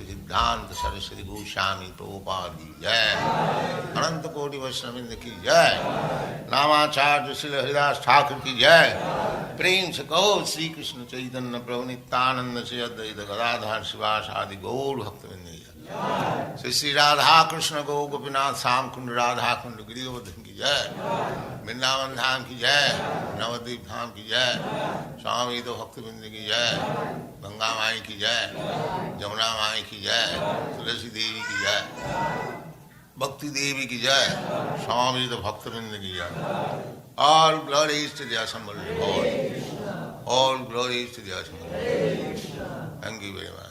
सिद्धांत सरस्वती गोस्वामी प्रभुपाद की जय, अनंत कोटि वैष्णववृंद की जय, नामाचार्य श्री हरिदास ठाकुर की जय। प्रेम से कहो श्री कृष्ण चैतन्य प्रभु नित्यानंद श्री अद्वैत गदाधर शिवास आदि गौर भक्तवृंद की जय। श्री श्री राधा कृष्ण गौ गोपीनाथ श्याम कुंड राधा कुंड गिरिवर्धन की जय, वृंदावन धाम की जय, नवद्वीप धाम की जय, स्वामी तो भक्तवृंद की जय, गंगा माई की जय, जमुना माई की जय, तुलसी देवी की जय, भक्ति देवी की जय, स्वामी तो भक्तवृंद की जय। All glories to the assembled Lord. All glories to the assembled Lord. Thank you very much.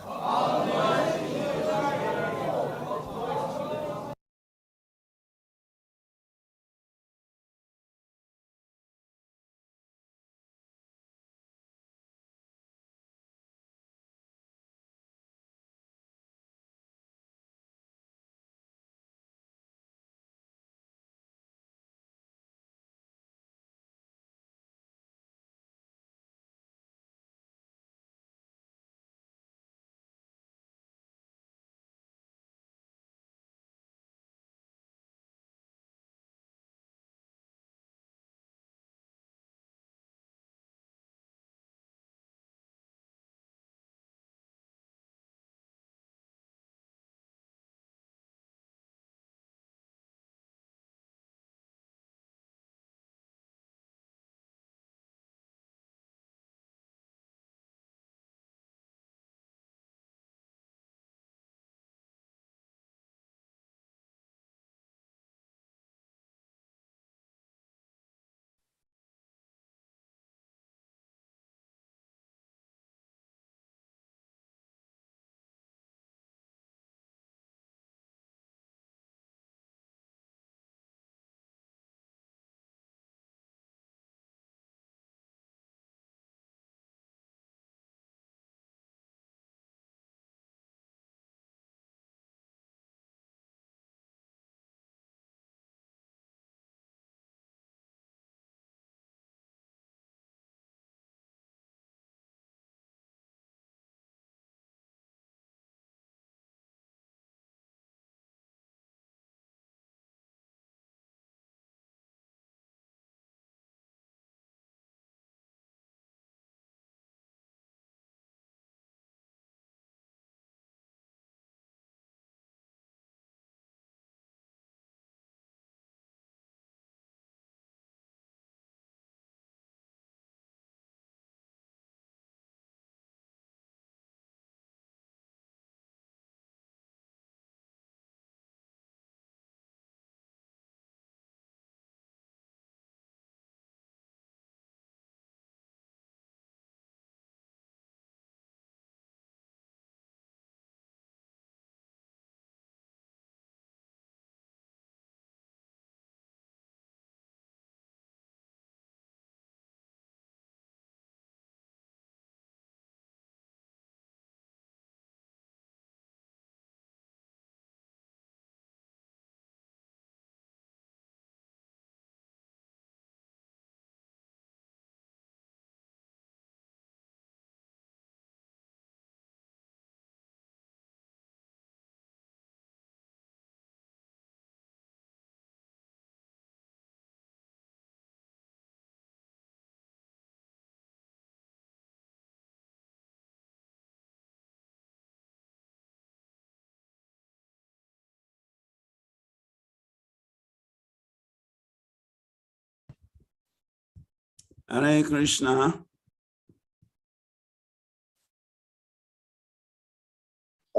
Hare Krishna.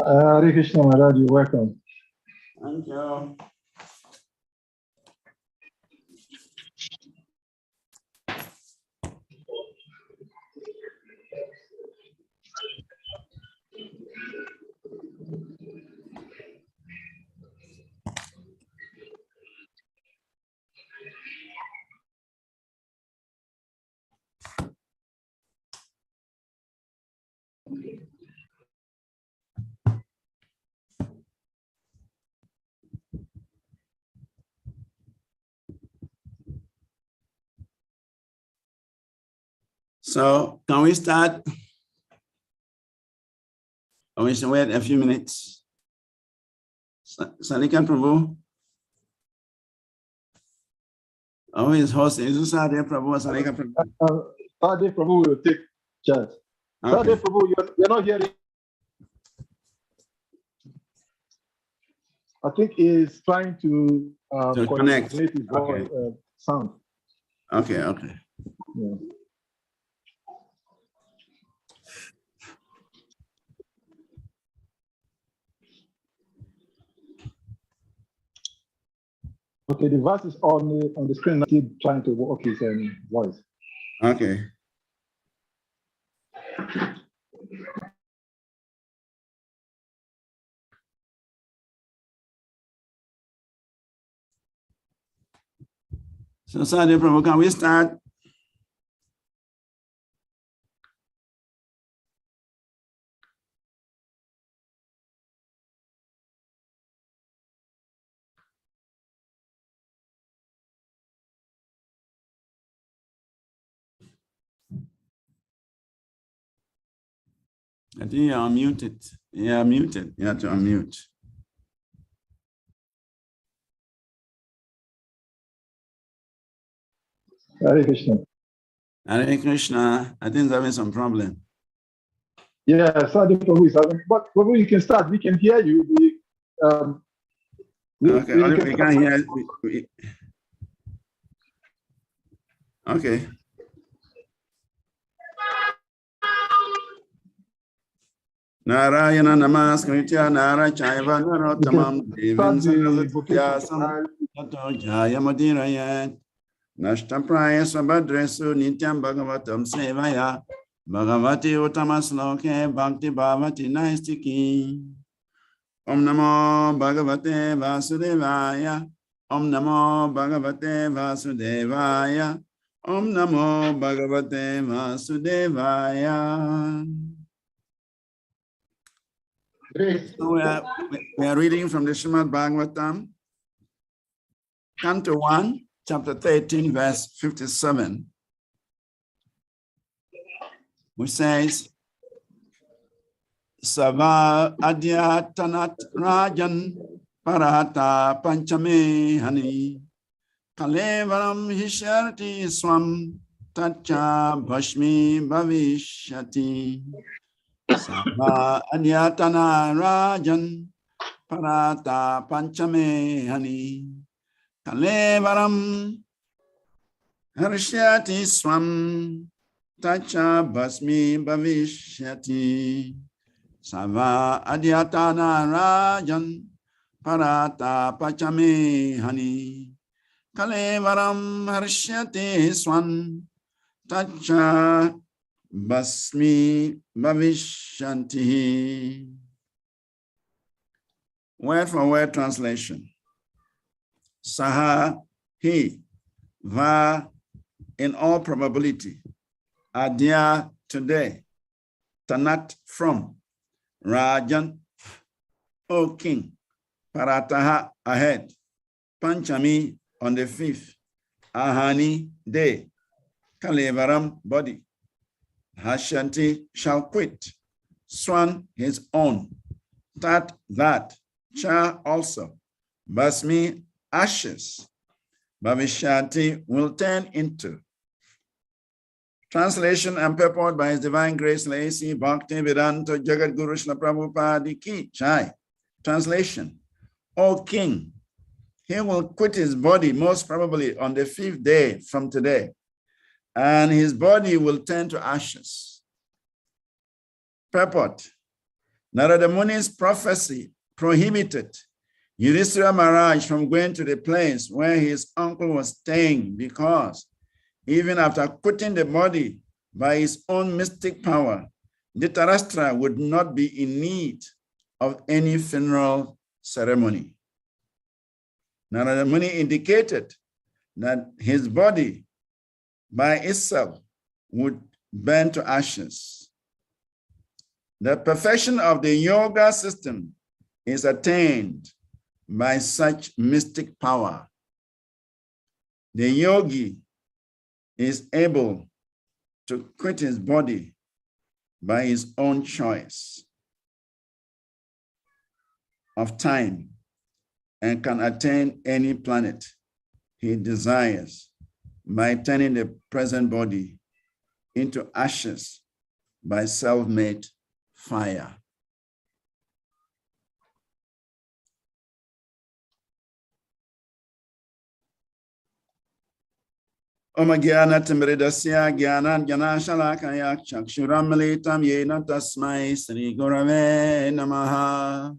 Hare Krishna, Maharaj, you're welcome. Thank you. So can we start? Or we should wait a few minutes? Salika Prabhu? Oh, his host is Sadhya Prabhu, Salika Prabhu. Sadhya Prabhu will take charge. Okay. Sadhya Prabhu, you're not hearing. I think he's trying to connect his okay. Sound. Okay, okay. Yeah. Okay, the verse is on the screen. Keep trying to work his voice. Okay. So, Sadhya Prabhu, can we start? I think you're unmuted. You're muted. You have to unmute. Hare Krishna. Hare Krishna. I think there's having some problem. Yeah, Sadhya Prabhu is having, but Prabhu, you can start. We can hear you. Okay, we can't hear. Okay. Narayana Namaskritya Narachaiva Narottamam Devin Sarasatya Tato Jayamudirayat Nashtapraya Sabhadresu Nityam Bhagavatam Sevaya Bhagavati Uttamasloke Bhakti Bhavati Naistiki Om Namo Bhagavate Vasudevaya Om Namo Bhagavate Vasudevaya Om Namo Bhagavate Vasudevaya. So we are reading from the SRIMAD BHAGAVATAM, Canto 1, Chapter 13, verse 57, which says, Sava Adyatanat Rajan Parata Panchame Hani Kalevaram Hisharti Swam Tacha Bhashmi Bhavishyati. Sava Adyatana Rajan Parata Panchame Hani Kalevaram Harishyati Swam Tacha Bhasmi Bhavishyati. Sava Adyatana Rajan Parata Panchame Hani Kalevaram Harishyati Swam Tacha Basmi Bhavishanti. Word for word translation. Saha, he, va, in all probability. Adya, today. Tanat, from. Rajan, O king. Parataha, ahead. Panchami, on the 5th. Ahani, day. Kalevaram, body. Hashanti, shall quit. Swan, his own. Tat, that. Cha, also. Basmi, ashes. Bhavishanti, will turn into. Translation and purport by His Divine Grace Lacy Bhakti Vedanta Jagat Guru Srila Prabhupada Ki Jai. Translation. O king, he will quit his body most probably on the 5th day from today, and his body will turn to ashes. Purport. Narada Muni's prophecy prohibited Yudhishthira Maharaj from going to the place where his uncle was staying, because even after quitting the body by his own mystic power, Dhritarashtra would not be in need of any funeral ceremony. Narada Muni indicated that his body by itself would burn to ashes. The perfection of the yoga system is attained by such mystic power. The yogi is able to quit his body by his own choice of time and can attain any planet he desires by turning the present body into ashes by self-made fire. Om Gyana Timridasya Gyana Gyana Shalakaya Chakshuramalitam Yena Tasmai Sri Gurave Namaha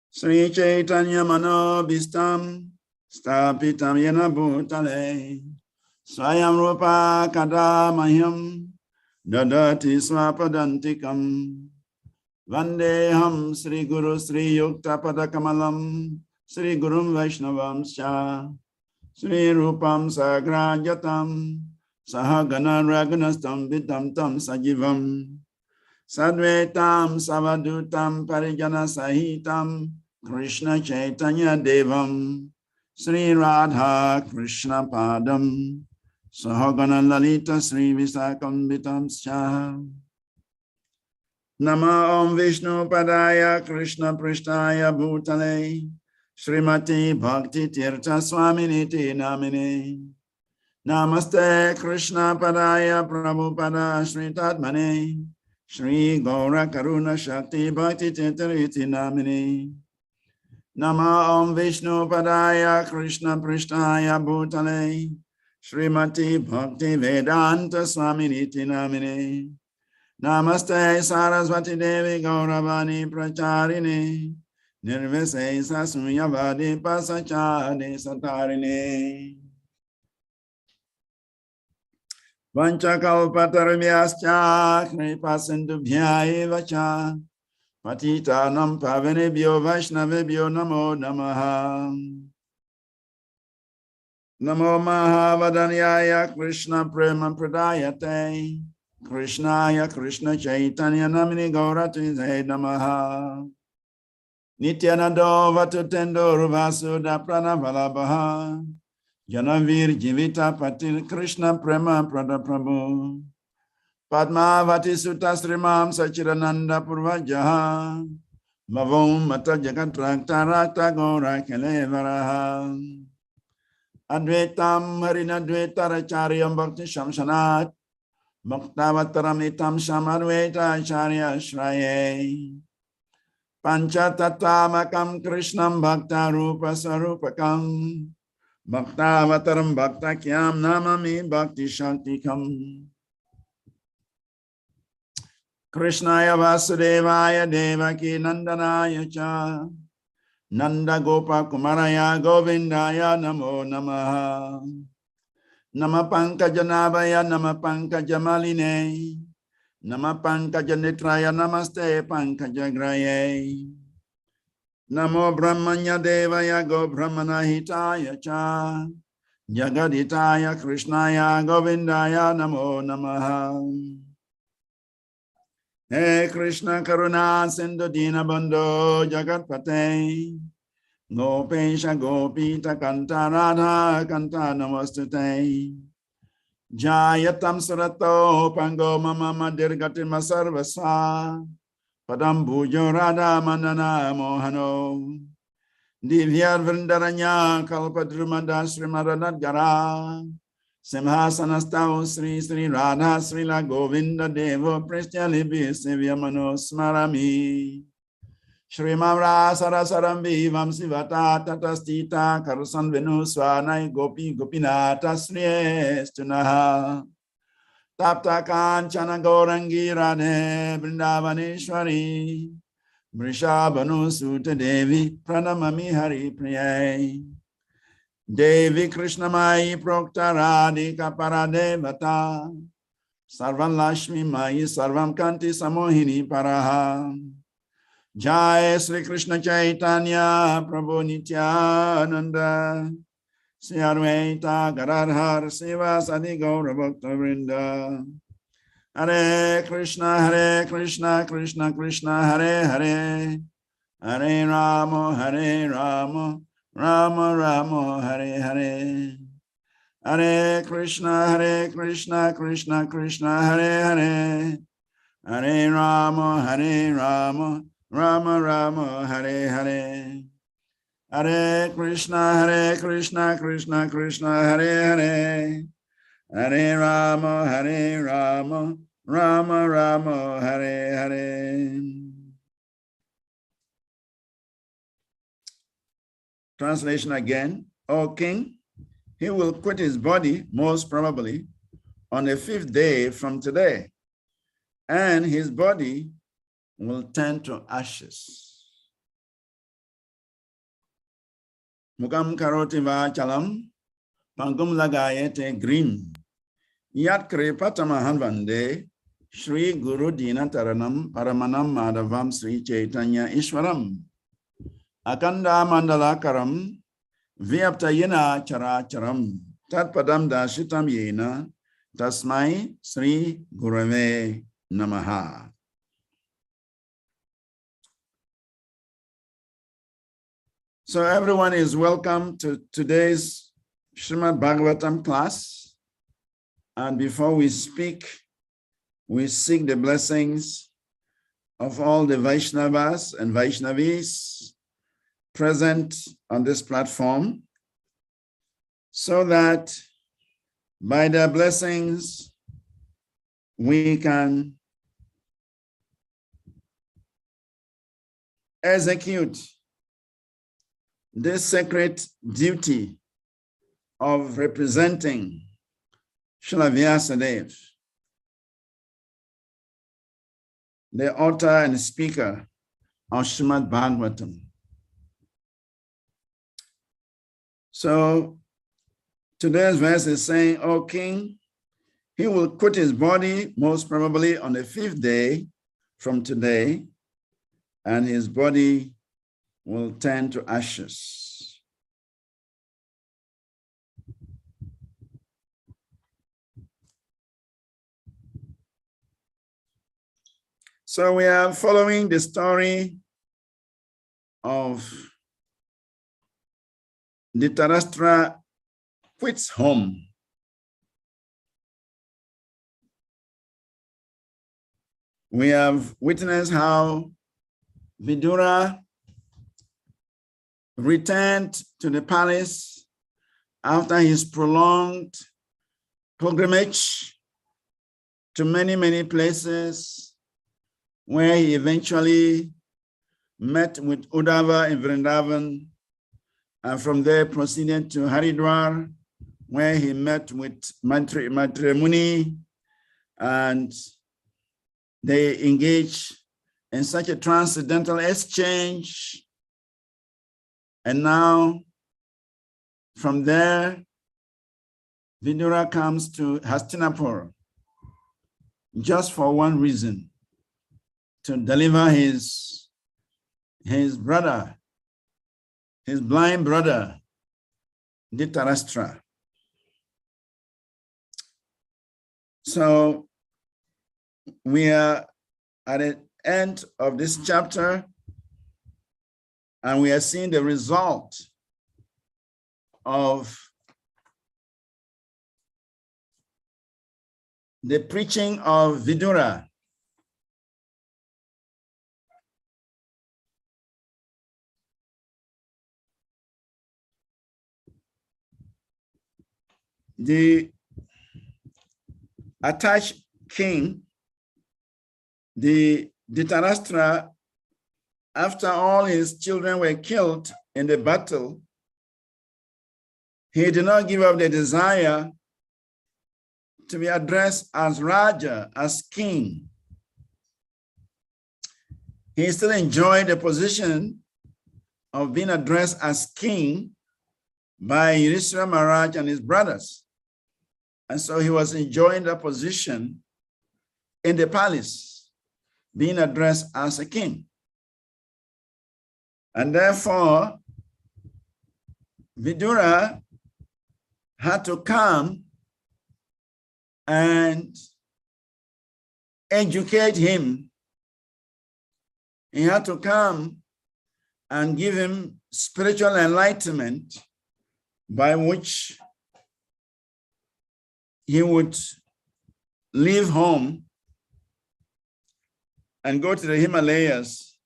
Sri Chaitanya Manobhistam Stapitam Yena Bhutale Swayam Rupa Kadamahyam Dadati Swapadantikam Vandeham Sri Guru Sri Yukta Padakamalam Sri Gurum Vaishnavam Scha Sri Rupam Sagrajatam Sahagana Ragunastam Vitam Tam Sajivam Sadvetam Savadutam Parijana Sahitam Krishna Chaitanya Devam Sri Radha Krishna Padam Sahagana Lalita Sri Visakam Vitam Scha Nama Om Vishnu Padaya Krishna Prishtaya Bhutale Srimati Bhakti Tirtha Swaminiti Namine Namaste Krishna Padaya Prabhupada Sri Tatmane Sri Gaura Karuna Shakti Bhakti Tirtha Namine Nama Om Vishnu Padaya Krishna Prishtaya Bhutale Srimati Bhakti Vedanta Swaminiti Namine Namaste Saraswati Devi Gauravani Pracharini Nirvise Sasuyavadi Pasachani Satarine Vanchakalpatarvyascha Kripasindubhya Vacha Patitanam Pavanebhyo Vaishnavebhyo Namo Namaha Namo Mahavadanyaya Krishna Prema Pradayate Krishnaya Krishna Chaitanya Namini Gaurati Namaha Nityanando Vatutendo Ruvasuda Pranavalabha Janavir Jivita Patil Krishna Prema Prada Prabhu Padmavati Sutta Srimam Sachirananda Purvajaha Mavom Mata Jagatrakta Rakta Gora Kelevaraha Advetam Harinadveta Racharyam Bhakti Shamshanat Bhaktavataram Itam Shamadveta Acharya Shraye Panchatattamakam Krishnam Bhakta Rupa Sarupakam Bhaktavataram Bhaktakyam Namami Bhakti Shaktikam Krishnaya Vasudevaya Devaki Nandanaya Cha Nanda Gopa Kumaraya Govindaya Namo Namaha Nama Pankajanabaya Nama Pankajamaline Nama Pankajanitraya Namaste Pankajagraye Namo Brahmanya Devaya Go Brahmana Hitaya Cha Jagaditaya Krishnaya Govindaya Namo Namaha He Krishna Karuna Sindhu Dina Bandho Jagatpate Gopesha Gopita Kanta Radha Kanta Namastute Jayatam Surato Pango Mama Dirgati Masarvasa Padam Bhujo Radha Manana Mohano Divyar Vrindaranya Kalpadrumada Srimaranat Gara Simhasanastao Sri Sri Radha Srila Govinda Devo Pristhyalibi Sivyamano Smarami Shrimamra Sarasaram Vivam Sivata Tatastita Karusan Venu Swanai Gopi Gopinata Sri Estunaha Tapta Kanchana Gaurangi Radhe Vrindavaneshwari Vrishabhanu Sutta Devi Pranamami Hari Priyai Devi Krishnamai Prokta Radhika Paradevata Sarvam Lashmi Mai Sarvam Kanti Samohini Paraha Jai Sri Krishna Chaitanya Prabhu Nityananda Sri Advaita Gadadhar Sivasadi Gaura Bhakta Vrinda Hare Krishna Krishna Krishna Hare Hare Hare Rama Rama Rama Hare Hare Hare Krishna Krishna Krishna Hare Hare Hare Rama Rama Rama Hare Hare Hare Krishna Krishna Hare Hare Hare Rama Rama Rama Hare Hare. Translation again. O king, he will quit his body, most probably, on the 5th day from today, and his body will turn to ashes. Mukam karoti vachalam, pangum lagayete green. Yat kripatama hanvande, Shri Guru Dina Taranam Paramanam Madhavam Sri Chaitanya Ishwaram. Akanda Mandalakaram, Vyaptayena Characharam, Tatpadam Dashitam Yena, Tasmai Sri Gurave Namaha. So everyone is welcome to today's SRIMAD Bhagavatam class. And before we speak, we seek the blessings of all the Vaishnavas and Vaishnavis present on this platform, so that by their blessings, we can execute this sacred duty of representing Srila Vyasadeva, the author and speaker of SRIMAD Bhagavatam. So today's verse is saying, O king, he will quit his body most probably on the 5th day from today, and his body will turn to ashes. So we are following the story of Dhritarashtra quits home. We have witnessed how Vidura returned to the palace after his prolonged pilgrimage to many places, where he eventually met with Uddhava in Vrindavan, and from there proceeded to Haridwar, where he met with Mantri Muni, and they engaged in such a transcendental exchange. And now, from there, Vidura comes to Hastinapur just for one reason: to deliver his brother, his blind brother, Dhritarashtra. So we are at the end of this chapter, and we are seeing the result of the preaching of Vidura. The attached king, the Dhritarashtra, after all his children were killed in the battle, he did not give up the desire to be addressed as Raja, as king. He still enjoyed the position of being addressed as king by Yudhishthira Maharaj and his brothers. And so he was enjoying the position in the palace, being addressed as a king. And therefore, Vidura had to come and educate him. He had to come and give him spiritual enlightenment by which he would leave home and go to the Himalayas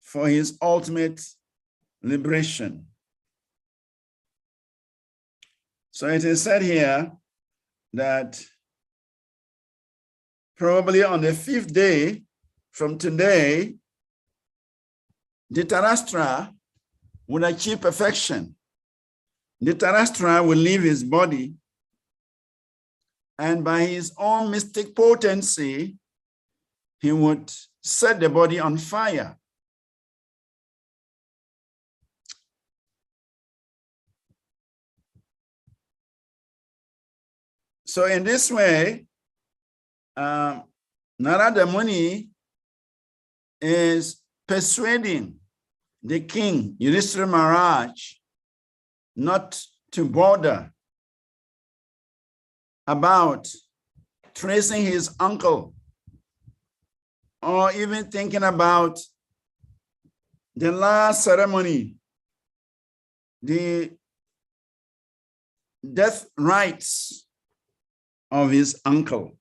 for his ultimate liberation. So it is said here that probably on the 5th day from today, Dhritarashtra would achieve perfection. Dhritarashtra will leave his body, and by his own mystic potency, he would set the body on fire. So in this way, Narada Muni is persuading the king, Yudhishthira Maharaj, not to bother about tracing his uncle or even thinking about the last ceremony, the death rites of his uncle.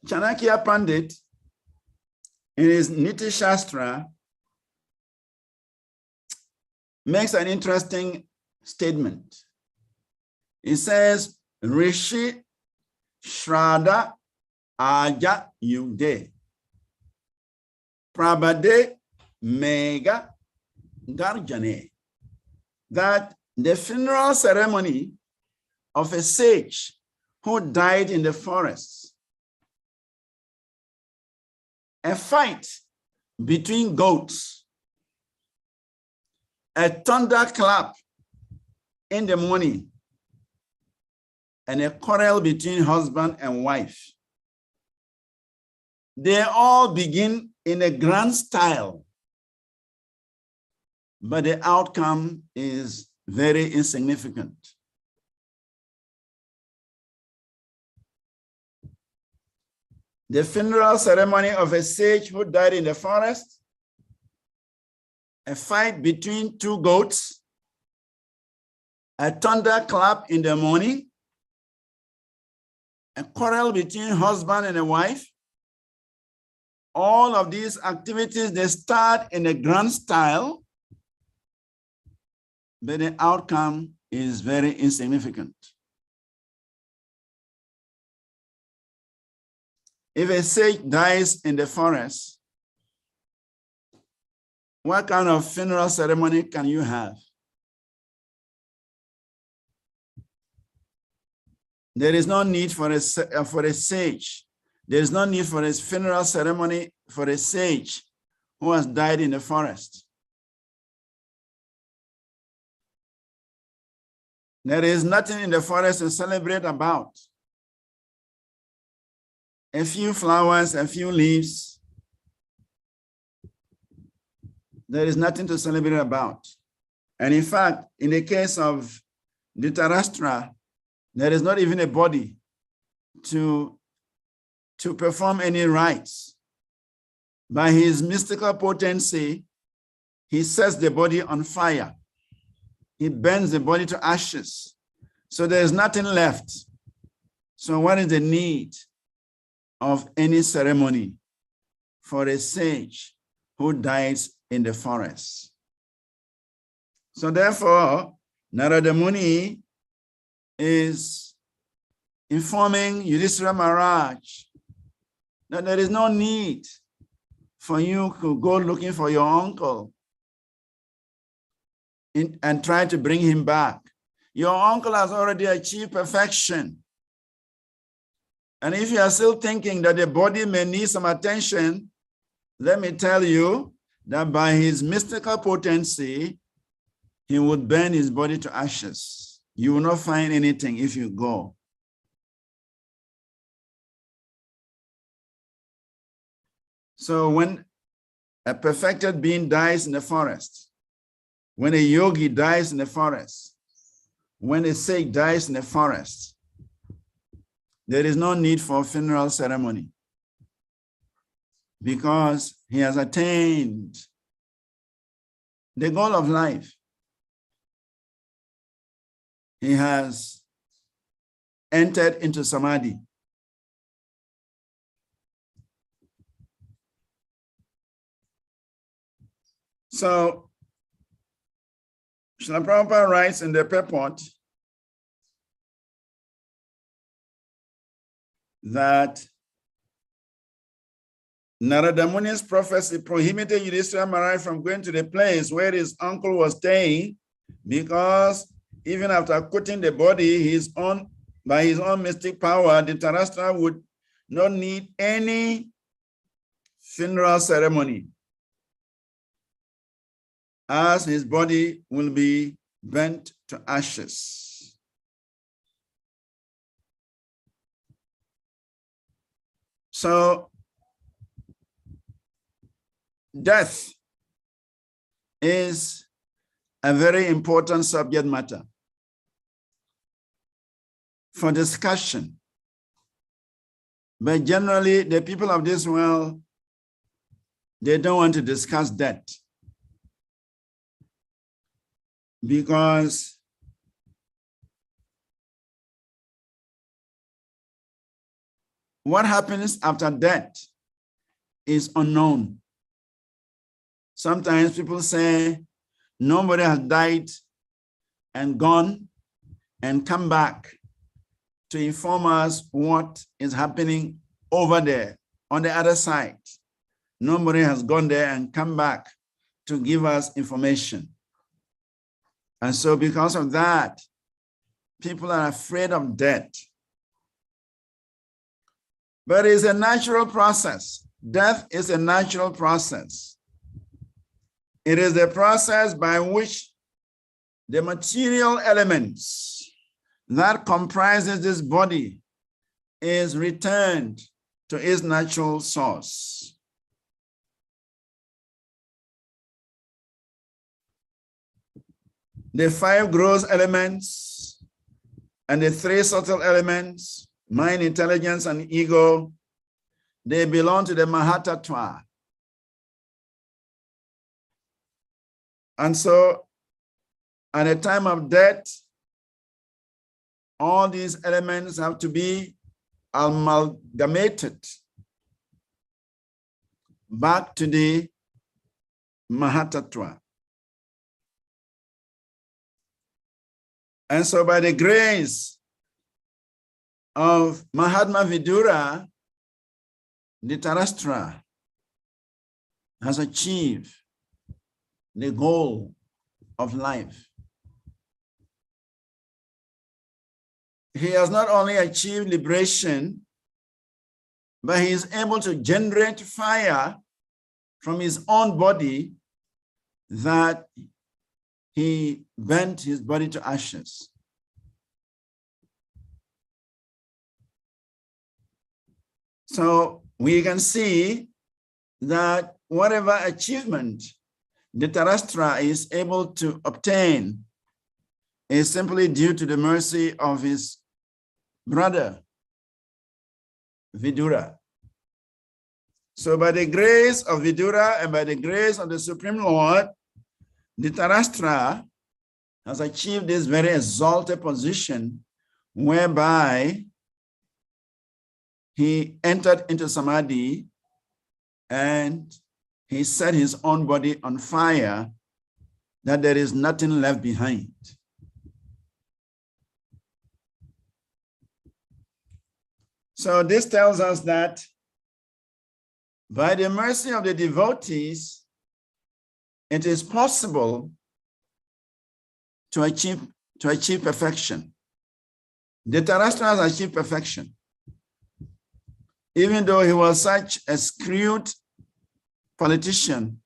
Chanakya Pandit, in his Niti Shastra, makes an interesting statement. He says, Rishi Shraddha Aja Yude Prabhade Mega Garjane, that the funeral ceremony of a sage who died in the forest, a fight between goats, a thunderclap in the morning, and a quarrel between husband and wife. They all begin in a grand style, but the outcome is very insignificant. The funeral ceremony of a sage who died in the forest, a fight between two goats, a thunderclap in the morning, a quarrel between husband and a wife. All of these activities, they start in a grand style, but the outcome is very insignificant. If a sage dies in the forest, what kind of funeral ceremony can you have? There is no need for a sage. There is no need for a funeral ceremony for a sage who has died in the forest. There is nothing in the forest to celebrate about. A few flowers, a few leaves. There is nothing to celebrate about. And in fact, in the case of Dhritarashtra, there is not even a body to perform any rites. By his mystical potency, he sets the body on fire. He burns the body to ashes. So there is nothing left. So what is the need of any ceremony for a sage who dies in the forest? So therefore, Narada Muni is informing Yudhishthira Maharaj that there is no need for you to go looking for your uncle and try to bring him back. Your uncle has already achieved perfection. And if you are still thinking that the body may need some attention, let me tell you that by his mystical potency, he would burn his body to ashes. You will not find anything if you go. So when a perfected being dies in the forest, when a yogi dies in the forest, when a sage dies in the forest, there is no need for a funeral ceremony because he has attained the goal of life. He has entered into samadhi. So, Srila Prabhupada writes in the purport that Narada Muni's prophecy prohibited Yudhishthira Maharaj from going to the place where his uncle was staying, because even after quitting the body, by his own mystic power, the Dhritarashtra would not need any funeral ceremony, as his body will be burnt to ashes. So, death is a very important subject matter for discussion. But generally, the people of this world, they don't want to discuss death, because what happens after death is unknown. Sometimes people say nobody has died and gone and come back to inform us what is happening over there on the other side. Nobody has gone there and come back to give us information. And so because of that, people are afraid of death. But it's a natural process. Death is a natural process. It is the process by which the material elements that comprises this body is returned to its natural source. The 5 gross elements and the 3 subtle elements, mind, intelligence, and ego, they belong to the Mahatattva. And so at the time of death, all these elements have to be amalgamated back to the Mahatattva. And so by the grace of Mahatma Vidura, the Dhritarashtra has achieved the goal of life. He has not only achieved liberation, but he is able to generate fire from his own body that he burnt his body to ashes. So we can see that whatever achievement the Dhritarashtra is able to obtain is simply due to the mercy of his brother, Vidura. So by the grace of Vidura and by the grace of the Supreme Lord, the Dhritarashtra has achieved this very exalted position whereby he entered into samadhi and he set his own body on fire, that there is nothing left behind. So this tells us that By the mercy of the devotees, it is possible to achieve perfection. Dhritarashtra has achieved perfection. Even though he was such a shrewd politician,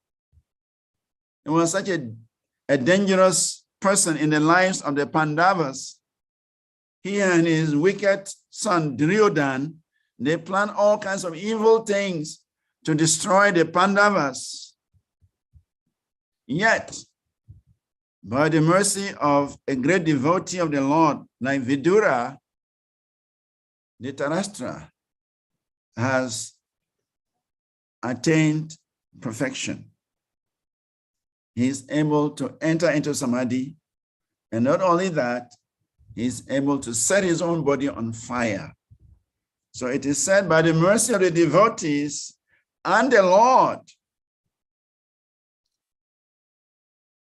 he was such a dangerous person in the lives of the Pandavas, he and his wicked son Duryodhana, they planned all kinds of evil things to destroy the Pandavas. Yet, by the mercy of a great devotee of the Lord, like Vidura, Dhritarashtra has attained perfection. He is able to enter into samadhi, and not only that, he is able to set his own body on fire. So it is said, by the mercy of the devotees and the Lord,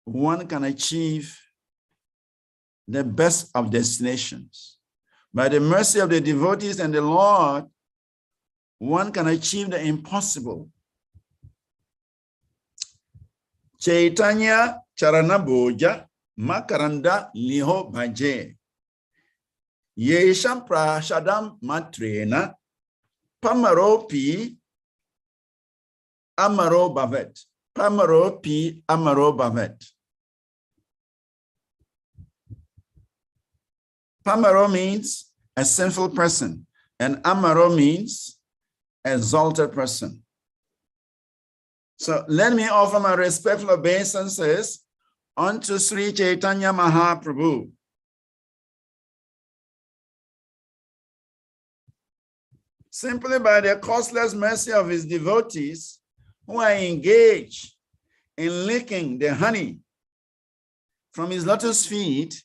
one can achieve the best of destinations. By the mercy of the devotees and the Lord, one can achieve the impossible. Chaitanya Charanaboja Makaranda Liho Bhaje Yesham Prashadam Matrena Pamaro Pi Amaro Bavet. Pamaro Pi Amaro Bavet. Pamaro means a sinful person, and Amaro means exalted person. So let me offer my respectful obeisances unto Sri Chaitanya Mahaprabhu. Simply by the causeless mercy of his devotees who are engaged in licking the honey from his lotus feet,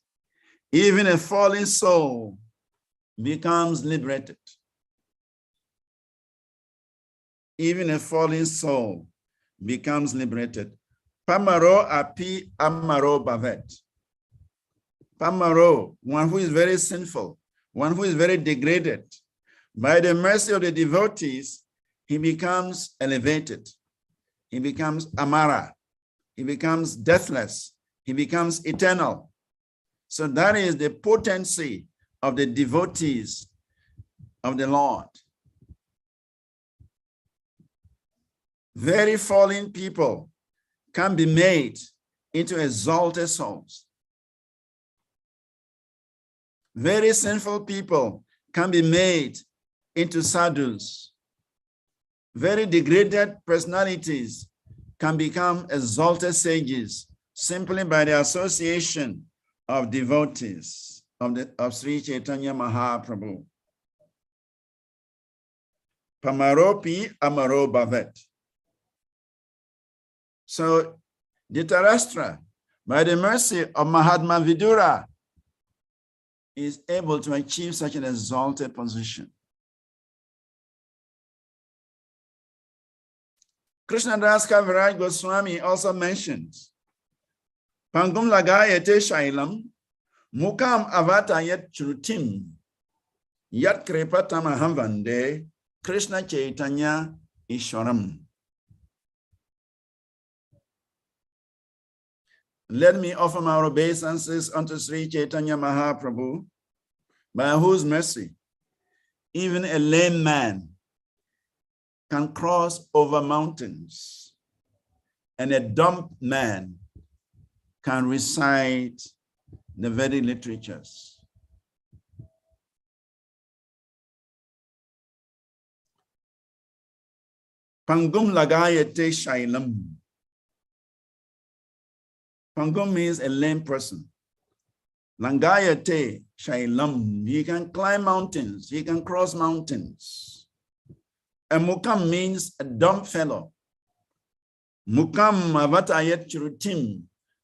even a fallen soul becomes liberated. Even a fallen soul becomes liberated. Pamaro api amaro bavet. Pamaro, one who is very sinful, one who is very degraded. By the mercy of the devotees, he becomes elevated. He becomes amara. He becomes deathless. He becomes eternal. So that is the potency of the devotees of the Lord. Very fallen people can be made into exalted souls. Very sinful people can be made into sadhus. Very degraded personalities can become exalted sages simply by the association of devotees of Sri Chaitanya Mahaprabhu. Pamaropi amaro bhavet. So Dhritarashtra, by the mercy of Mahatma Vidura, is able to achieve such an exalted position. Krishnadas Kaviraj Goswami also mentions, Pangum lagayate shailam, mukam avatayat chrutim, yat krepatam ahamvande, Krishna Chaitanya Ishwaram. Let me offer my obeisances unto Sri Chaitanya Mahaprabhu, by whose mercy even a lame man can cross over mountains, and a dumb man can recite the very literatures. Pangum lagayate shailam. Pangum means a lame person. Langayate shailam. He can climb mountains. He can cross mountains. And mukam means a dumb fellow. Mukam avatayat churutim.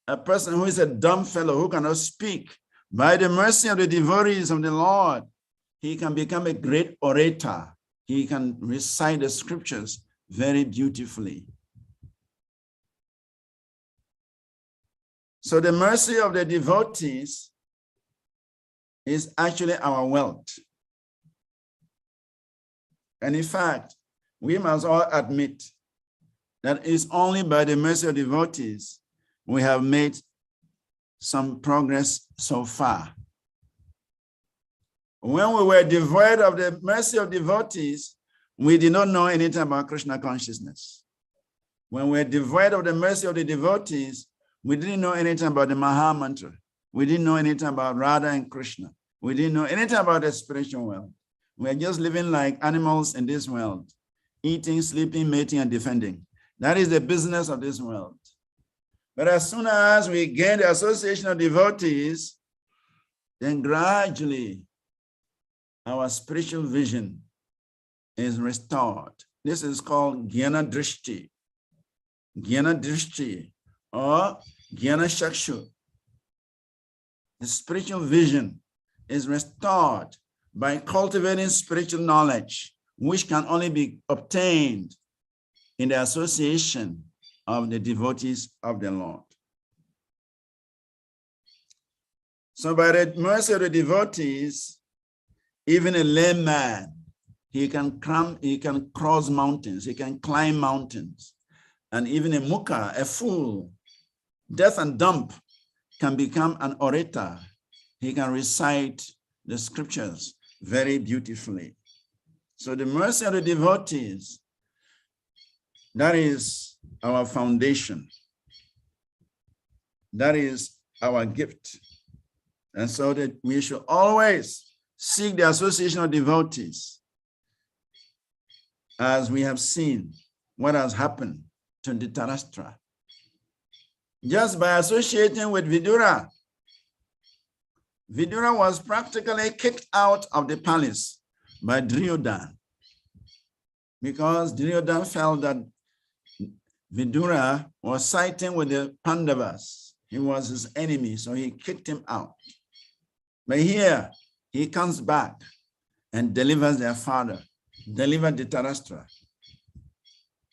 A person who is a dumb fellow who cannot speak. By the mercy of the devotees of the Lord, he can become a great orator. He can recite the scriptures very beautifully. So the mercy of the devotees is actually our wealth. And in fact, we must all admit that it's only by the mercy of devotees we have made some progress so far. When we were devoid of the mercy of devotees, we did not know anything about Krishna consciousness. When we were devoid of the mercy of the devotees, we didn't know anything about the Maha Mantra. We didn't know anything about Radha and Krishna. We didn't know anything about the spiritual world. We are just living like animals in this world, eating, sleeping, mating, and defending. That is the business of this world. But as soon as we gain the association of devotees, then gradually our spiritual vision is restored. This is called Jnana Drishti. Jnana Drishti or Jnana Shakshu. The spiritual vision is restored by cultivating spiritual knowledge, which can only be obtained in the association of the devotees of the Lord. So by the mercy of the devotees, even a lame man, he can cross mountains, he can climb mountains. And even a mukha, a fool, deaf and dumb, can become an orator. He can recite the scriptures very beautifully. So the mercy of the devotees, that is our foundation. That is our gift. And so that we should always seek the association of devotees, as we have seen what has happened to Dhritarashtra. Just by associating with Vidura, Vidura was practically kicked out of the palace by Duryodhana, because Duryodhana felt that Vidura was siding with the Pandavas. He was his enemy, so he kicked him out. But here, he comes back and delivers their father, delivered Dhritarashtra,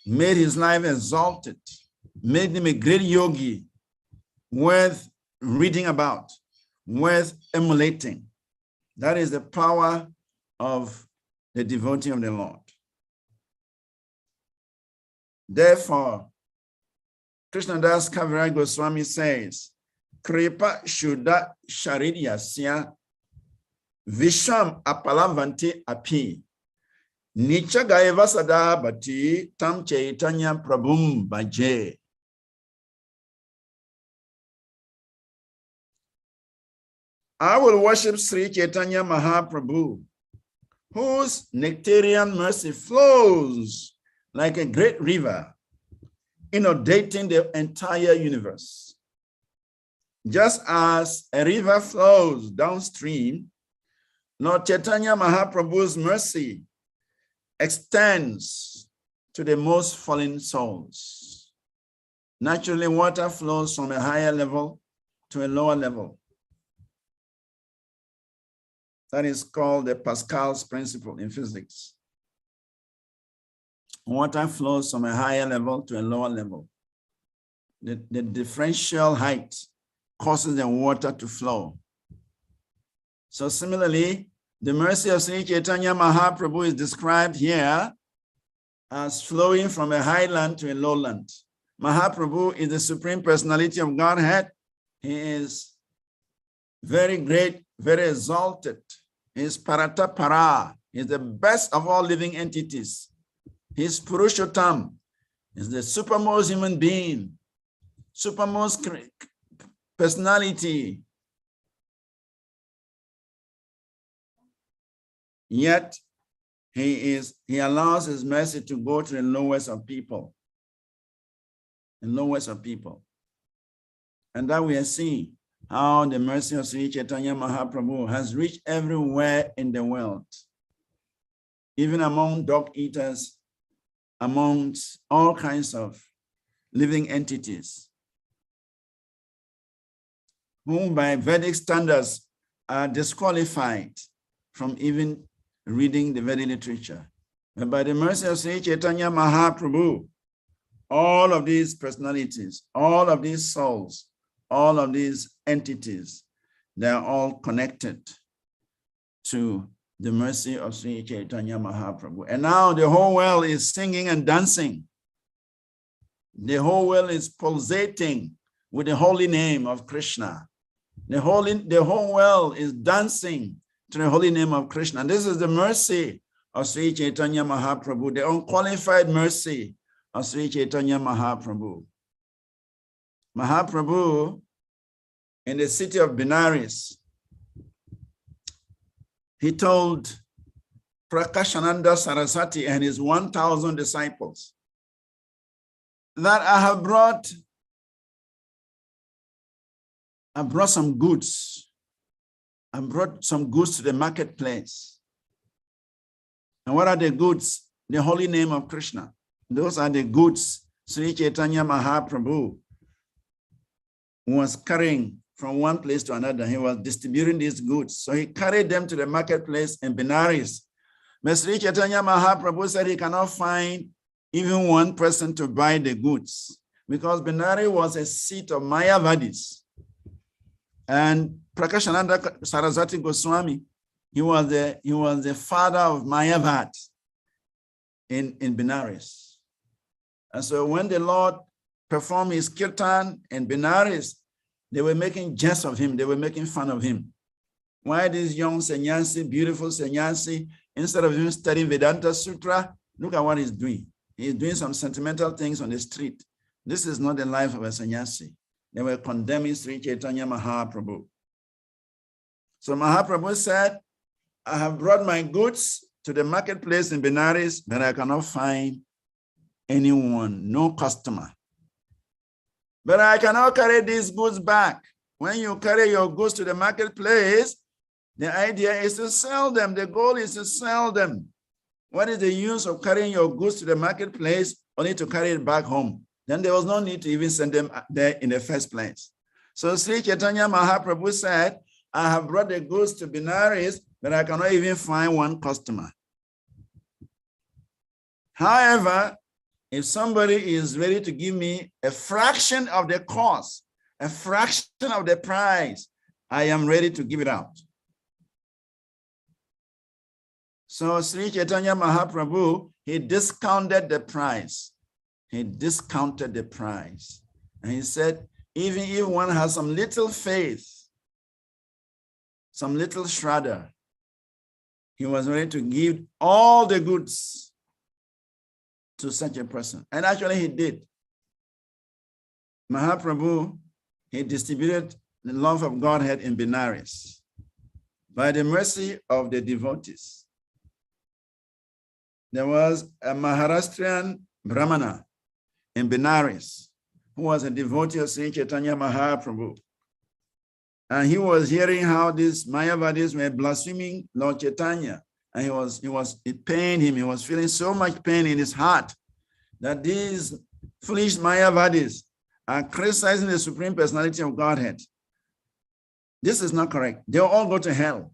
made his life exalted, made him a great yogi, worth reading about, worth emulating. That is the power of the devotee of the Lord. Therefore, Krishnadas Kaviraj Goswami says, Kripa Shuddha Shariryasya Visham Apalavanti Api Nicha Gaeva Sada Bhati Tam Chaitanya Prabhum Bhaje. I will worship Sri Chaitanya Mahaprabhu, whose nectarian mercy flows like a great river, inundating the entire universe. Just as a river flows downstream, Lord Chaitanya Mahaprabhu's mercy extends to the most fallen souls. Naturally, water flows from a higher level to a lower level. That is called the Pascal's principle in physics. Water flows from a higher level to a lower level. The differential height causes the water to flow. So similarly, the mercy of Sri Chaitanya Mahaprabhu is described here as flowing from a highland to a lowland. Mahaprabhu is the Supreme Personality of Godhead. He is very great, very exalted. He is Paratapara. He is the best of all living entities. He is Purushottam. He is the supermost human being, supermost personality. Yet he allows his mercy to go to the lowest of people. The lowest of people. And that we are seeing how the mercy of Sri Chaitanya Mahaprabhu has reached everywhere in the world, even among dog eaters, amongst all kinds of living entities, whom by Vedic standards are disqualified from even reading the Vedic literature. But by the mercy of Sri Chaitanya Mahaprabhu, all of these personalities, all of these souls, all of these entities, they are all connected to the mercy of Sri Chaitanya Mahaprabhu. And now the whole world is singing and dancing. The whole world is pulsating with the holy name of Krishna. The whole world is dancing to the holy name of Krishna. And this is the mercy of Sri Chaitanya Mahaprabhu, the unqualified mercy of Sri Chaitanya Mahaprabhu. Mahaprabhu, in the city of Benares, he told Prakashananda Saraswati and his 1,000 disciples that I have brought some goods. I brought some goods to the marketplace. And what are the goods? The holy name of Krishna. Those are the goods Sri Chaitanya Mahaprabhu was carrying from one place to another. He was distributing these goods. So he carried them to the marketplace in Benares. But Sri Chaitanya Mahaprabhu said he cannot find even one person to buy the goods because Benares was a seat of Mayavadis. And Prakashananda Saraswati Goswami, he was the father of Mayavad in Benares. And so when the Lord performed his kirtan in Benares, they were making jest of him. They were making fun of him. Why this young sannyasi, beautiful sannyasi, instead of him studying Vedanta Sutra, look at what he's doing. He's doing some sentimental things on the street. This is not the life of a sannyasi. They were condemning Sri Chaitanya Mahaprabhu. So Mahaprabhu said, I have brought my goods to the marketplace in Benares, but I cannot find anyone, no customer. But I cannot carry these goods back. When you carry your goods to the marketplace, the idea is to sell them. The goal is to sell them. What is the use of carrying your goods to the marketplace only to carry it back home? Then there was no need to even send them there in the first place. So Sri Chaitanya Mahaprabhu said, I have brought the goods to Benares, but I cannot even find one customer. However, if somebody is ready to give me a fraction of the cost, a fraction of the price, I am ready to give it out. So Sri Chaitanya Mahaprabhu, he discounted the price. He discounted the price. And he said, even if one has some little faith, some little shraddha, he was ready to give all the goods to such a person. And actually he did. Mahaprabhu, he distributed the love of Godhead in Benares by the mercy of the devotees. There was a Maharashtrian Brahmana in Benares who was a devotee of Sri Chaitanya Mahaprabhu. And he was hearing how these Mayavadis were blaspheming Lord Chaitanya. And it pained him. He was feeling so much pain in his heart that these foolish Mayavadis are criticizing the Supreme Personality of Godhead. This is not correct. They'll all go to hell.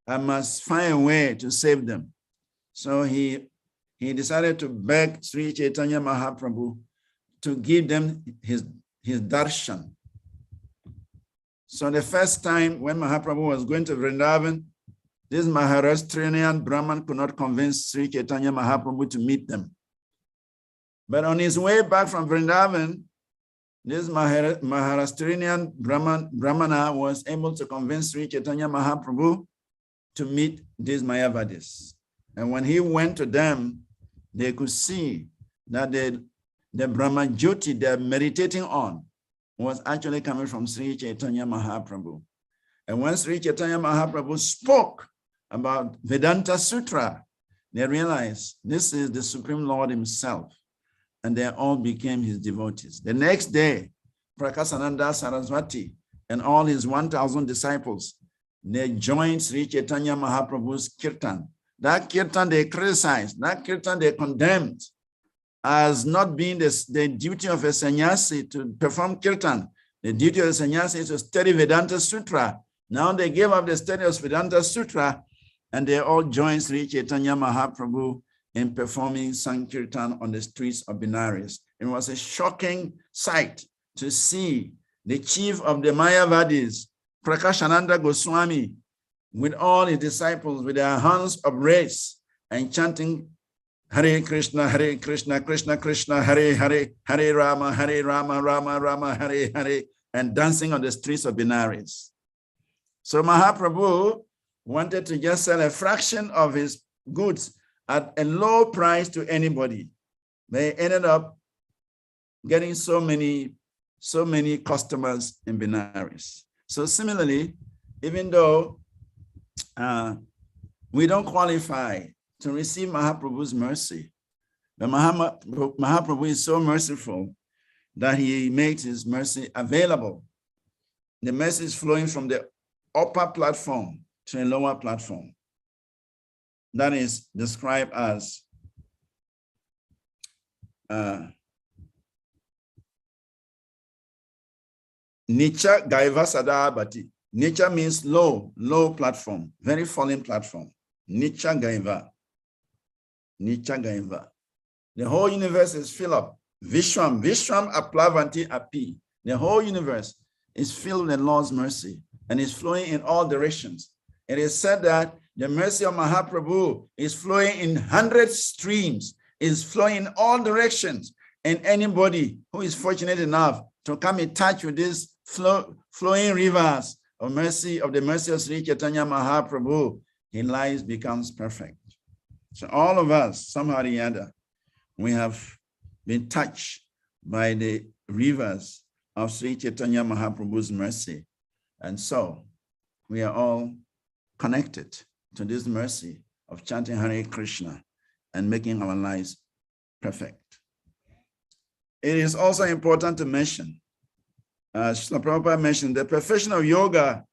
I must find a way to save them. So he decided to beg Sri Chaitanya Mahaprabhu to give them his darshan. So the first time when Mahaprabhu was going to Vrindavan, this Maharashtrian Brahman could not convince Sri Chaitanya Mahaprabhu to meet them. But on his way back from Vrindavan, this Maharashtrian Brahmana was able to convince Sri Chaitanya Mahaprabhu to meet these Mayavadis. And when he went to them, they could see that the Brahma Jyoti they're meditating on was actually coming from Sri Chaitanya Mahaprabhu. And when Sri Chaitanya Mahaprabhu spoke about Vedanta Sutra, they realized this is the Supreme Lord himself. And they all became his devotees. The next day, Prakasananda Saraswati and all his 1,000 disciples, they joined Sri Chaitanya Mahaprabhu's kirtan. That kirtan they criticized, that kirtan they condemned as not being the duty of a sannyasi to perform kirtan. The duty of a sannyasi is to study Vedanta Sutra. Now they gave up the study of Vedanta Sutra and they all joined Sri Chaitanya Mahaprabhu in performing Sankirtan on the streets of Benares. It was a shocking sight to see the chief of the Mayavadis, Prakashananda Goswami, with all his disciples with their hands upraised and chanting Hare Krishna, Krishna Krishna, Hare Hare, Hare Rama, Rama Rama, Hare Hare, and dancing on the streets of Benares. So Mahaprabhu wanted to just sell a fraction of his goods at a low price to anybody. They ended up getting so many customers in Benares. So similarly, even though we don't qualify to receive Mahaprabhu's mercy, but Mahaprabhu is so merciful that he made his mercy available. The mercy is flowing from the upper platform to a lower platform. That is described as Nicha Gaiva Sadabati. Nicha means low platform, very falling platform. Nicha Gaiva. Nicha Gaiva. The whole universe is filled up. Vishwam Aplavanti Api. The whole universe is filled with the Lord's mercy and is flowing in all directions. It is said that the mercy of Mahaprabhu is flowing in 100 streams, is flowing in all directions. And anybody who is fortunate enough to come in touch with these flowing rivers of mercy, of the mercy of Sri Chaitanya Mahaprabhu, his life becomes perfect. So all of us, somehow or the other, we have been touched by the rivers of Sri Chaitanya Mahaprabhu's mercy. And so we are all connected to this mercy of chanting Hare Krishna and making our lives perfect. It is also important to mention, Srila Prabhupada mentioned, the perfection of yoga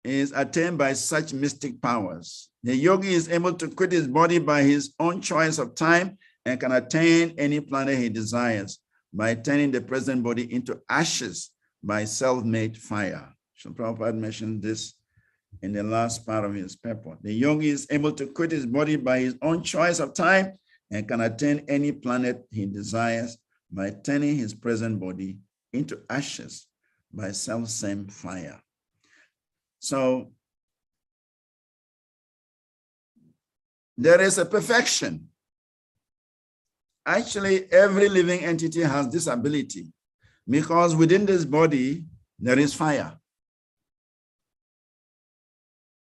is attained by such mystic powers. The yogi is able to quit his body by his own choice of time and can attain any planet he desires by turning the present body into ashes by self-made fire. Srila Prabhupada mentioned this in the last part of his purport. The yogi is able to quit his body by his own choice of time and can attain any planet he desires by turning his present body into ashes by self-same fire. So there is a perfection. Actually, every living entity has this ability because within this body, there is fire.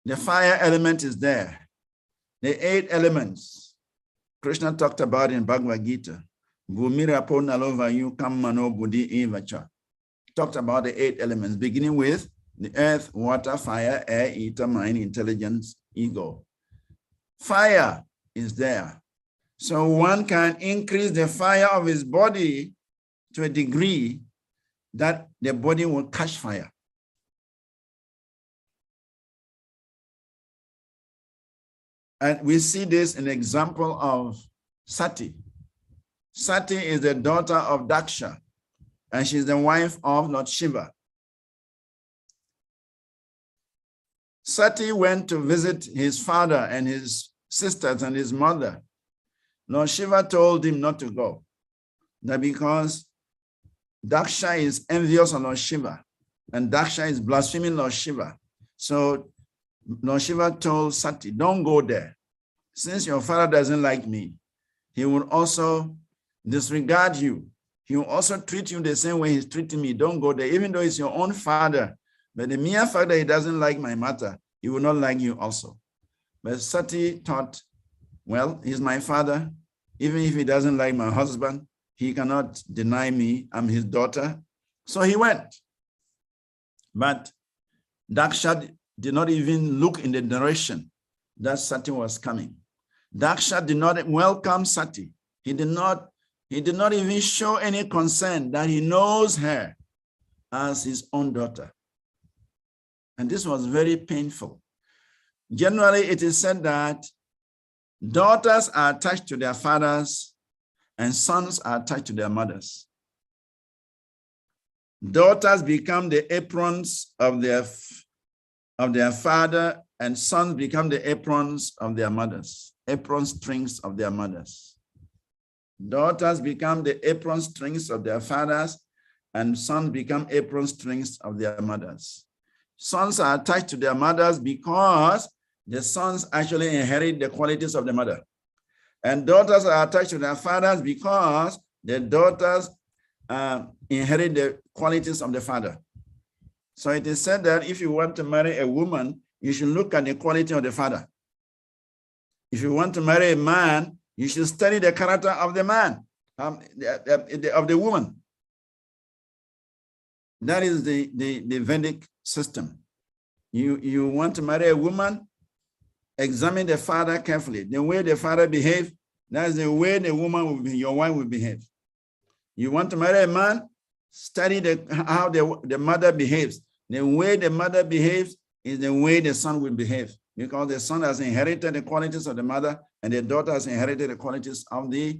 The fire element is there. The 8 elements Krishna talked about in Bhagavad Gita. Talked about the 8 elements, beginning with the earth, water, fire, air, ether, mind, intelligence, ego. Fire is there. So one can increase the fire of his body to a degree that the body will catch fire. And we see this in the example of Sati. Sati is the daughter of Daksha, and she's the wife of Lord Shiva. Sati went to visit his father and his sisters and his mother. Lord Shiva told him not to go, that because Daksha is envious of Lord Shiva, and Daksha is blaspheming Lord Shiva. So Lord Shiva told Sati, don't go there. Since your father doesn't like me, he will also disregard you. He will also treat you the same way he's treating me. Don't go there, even though it's your own father. But the mere fact that he doesn't like my matter, he will not like you also. But Sati thought, well, he's my father. Even if he doesn't like my husband, he cannot deny me. I'm his daughter. So he went. But Daksha did not even look in the direction that Sati was coming. Daksha did not welcome Sati. He did not even show any concern that he knows her as his own daughter. And this was very painful. Generally, it is said that daughters are attached to their fathers and sons are attached to their mothers. Daughters become the aprons of their father, and sons become the aprons of their mothers, apron strings of their mothers. Daughters become the apron strings of their fathers, and sons become apron strings of their mothers. Sons are attached to their mothers because the sons actually inherit the qualities of the mother. And daughters are attached to their fathers because the daughters inherit the qualities of the father. So it is said that if you want to marry a woman, you should look at the quality of the father. If you want to marry a man, you should study the character of the man, of the woman. That is the Vedic system. You want to marry a woman, examine the father carefully. The way the father behaves, that's the way the woman will be, your wife will behave. You want to marry a man, study how the mother behaves. The way the mother behaves is the way the son will behave, because the son has inherited the qualities of the mother and the daughter has inherited the qualities of the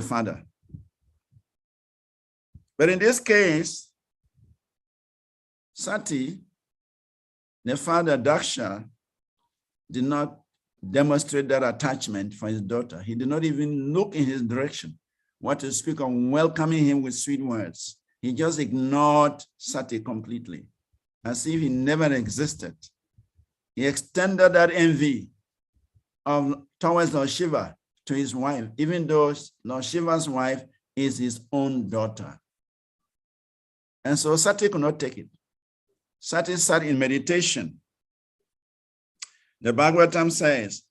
father. But in this case, Sati, the father Daksha, did not demonstrate that attachment for his daughter. He did not even look in his direction, what to speak of welcoming him with sweet words. He just ignored Sati completely, as if he never existed. He extended that envy towards Lord Shiva to his wife, even though Lord Shiva's wife is his own daughter. And so Sati could not take it. Sati sat in meditation. The Bhagavatam says,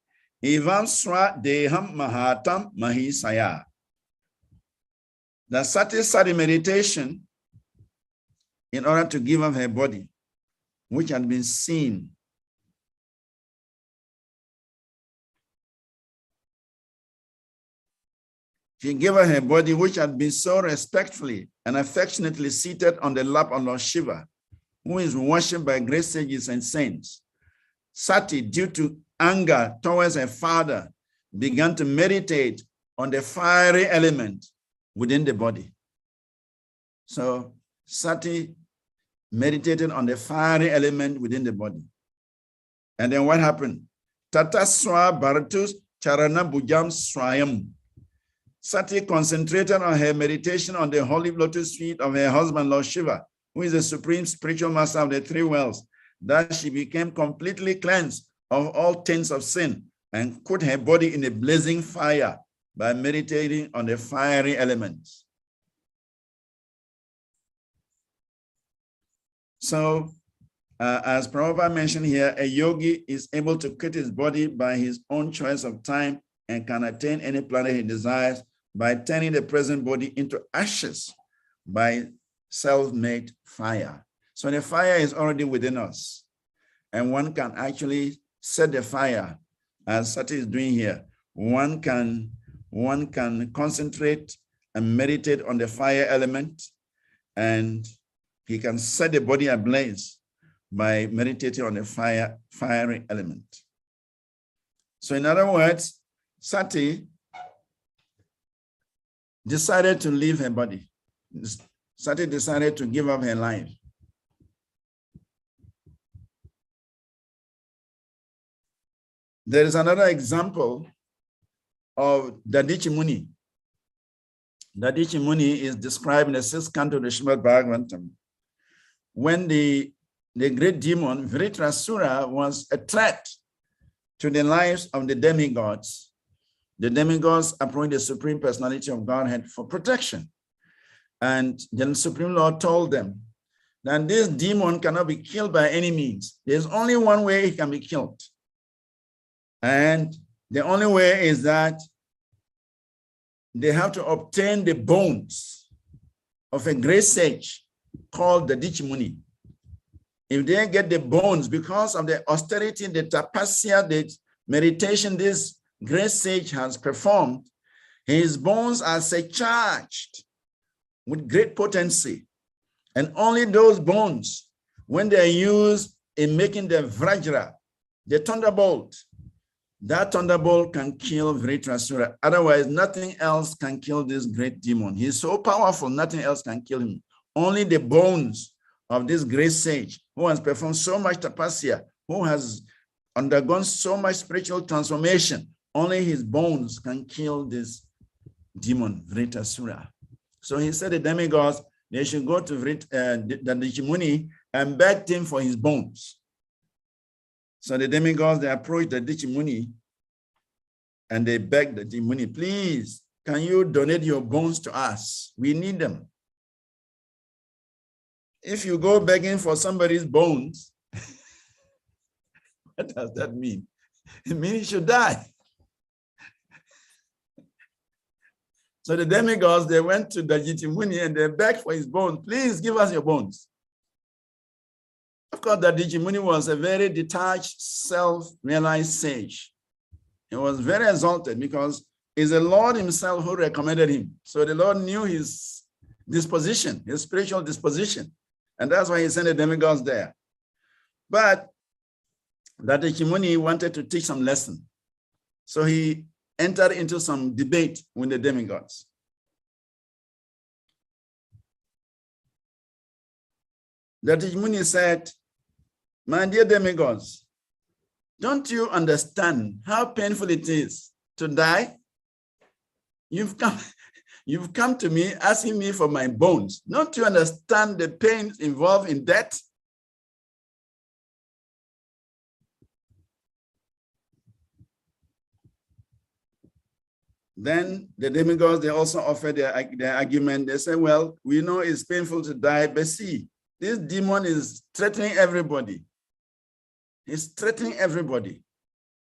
Evam swa deham mahatam mahisaya. That Sati sat in meditation in order to give up her body, which had been seen. She gave her body, which had been so respectfully and affectionately seated on the lap of Lord Shiva, who is worshipped by great sages and saints. Sati, due to anger towards her father, began to meditate on the fiery element within the body. So Sati meditated on the fiery element within the body. And then what happened? Tata swa bharatus charana bhujam swayam. Sati concentrated on her meditation on the holy lotus feet of her husband, Lord Shiva, who is the supreme spiritual master of the three worlds, that she became completely cleansed of all taints of sin and put her body in a blazing fire by meditating on the fiery elements. So, as Prabhupada mentioned here, a yogi is able to quit his body by his own choice of time and can attain any planet he desires by turning the present body into ashes by self-made fire. So the fire is already within us, and one can actually set the fire, as Sati is doing here. One can concentrate and meditate on the fire element, and he can set the body ablaze by meditating on the fiery element. So in other words, Sati decided to leave her body. Sati decided to give up her life. There is another example of Dadichi Muni. Dadichi Muni is described in the 6th canto of the SRIMAD Bhagavatam, when the great demon Vritrasura was a threat to the lives of the demigods. The demigods approached the Supreme Personality of Godhead for protection. And the Supreme Lord told them that this demon cannot be killed by any means. There's only one way he can be killed. And the only way is that they have to obtain the bones of a great sage called the Dadichi Muni. If they get the bones, because of the austerity, the tapasya, the meditation this great sage has performed, his bones are surcharged with great potency. And only those bones, when they are used in making the Vrajra, the thunderbolt, that thunderbolt can kill Vritrasura. Otherwise, nothing else can kill this great demon. He's so powerful, nothing else can kill him. Only the bones of this great sage who has performed so much tapasya, who has undergone so much spiritual transformation, only his bones can kill this demon, Vritrasura. So he said the demigods, they should go to the Dadichi Muni and begged him for his bones. So the demigods, they approached the Dichimuni and they begged the Dichimuni, please, can you donate your bones to us? We need them. If you go begging for somebody's bones, what does that mean? It means you should die. So the demigods, they went to the Dichimuni and they begged for his bones. Please give us your bones. Of course, the Dichimuni was a very detached, self-realized sage. He was very exalted because it's the Lord himself who recommended him. So the Lord knew his disposition, his spiritual disposition. And that's why he sent the demigods there. But the Dichimuni wanted to teach some lesson. So he entered into some debate with the demigods. The Dichimuni said, my dear demigods, don't you understand how painful it is to die? You've come to me asking me for my bones. Don't you understand the pain involved in death? Then the demigods, they also offered their argument. They said, well, we know it's painful to die, but see, this demon is threatening everybody. He's threatening everybody.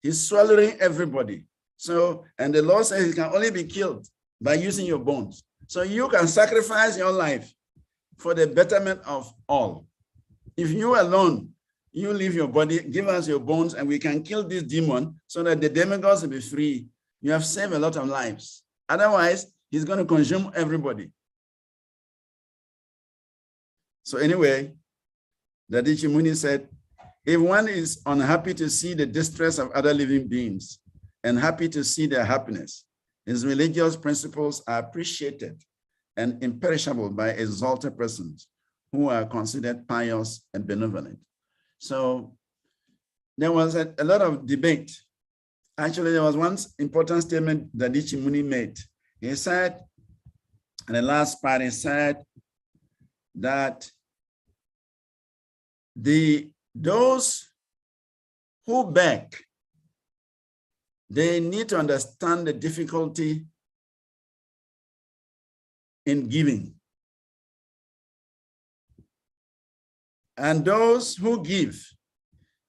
He's swallowing everybody. So, and the Lord says he can only be killed by using your bones. So you can sacrifice your life for the betterment of all. If you alone, you leave your body, give us your bones, and we can kill this demon so that the demigods will be free. You have saved a lot of lives. Otherwise, he's going to consume everybody. So anyway, the Dichimuni said, if one is unhappy to see the distress of other living beings and happy to see their happiness, his religious principles are appreciated and imperishable by exalted persons who are considered pious and benevolent. So there was a lot of debate. Actually, there was one important statement that Dichimuni made. He said, in the last part, he said that those who beg, they need to understand the difficulty in giving. And those who give,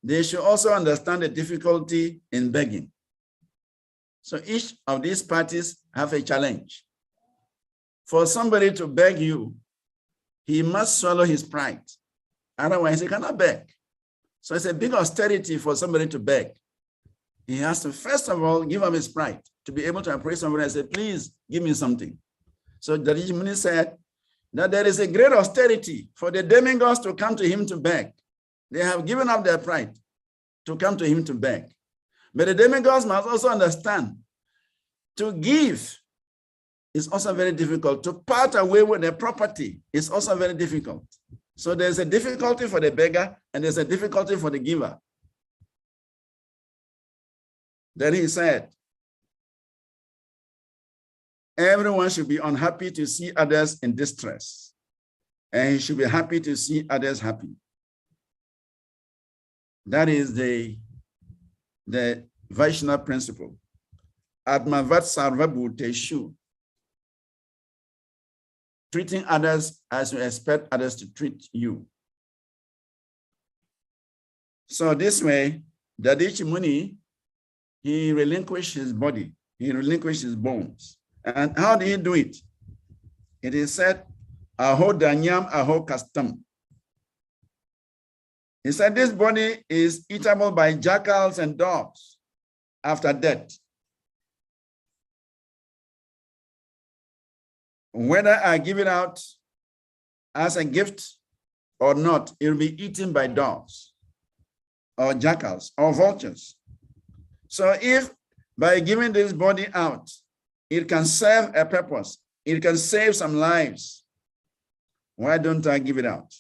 they should also understand the difficulty in begging. So each of these parties have a challenge. For somebody to beg you, he must swallow his pride. Otherwise, he cannot beg. So it's a big austerity for somebody to beg. He has to, first of all, give up his pride to be able to approach somebody and say, please give me something. So the Dichimuni said that there is a great austerity for the demigods to come to him to beg. They have given up their pride to come to him to beg. But the demigods must also understand to give is also very difficult. To part away with their property is also very difficult. So there's a difficulty for the beggar and there's a difficulty for the giver. Then he said, everyone should be unhappy to see others in distress, and he should be happy to see others happy. That is the Vaishnava principle. Atmavat sarva bhuteshu. Treating others as you expect others to treat you. So this way, the Dichimuni, he relinquished his body, he relinquished his bones. And how did he do it? It is said, aho danyam, aho custom. He said, this body is eatable by jackals and dogs after death. Whether I give it out as a gift or not, it will be eaten by dogs or jackals or vultures. So if by giving this body out, it can serve a purpose, it can save some lives, why don't I give it out?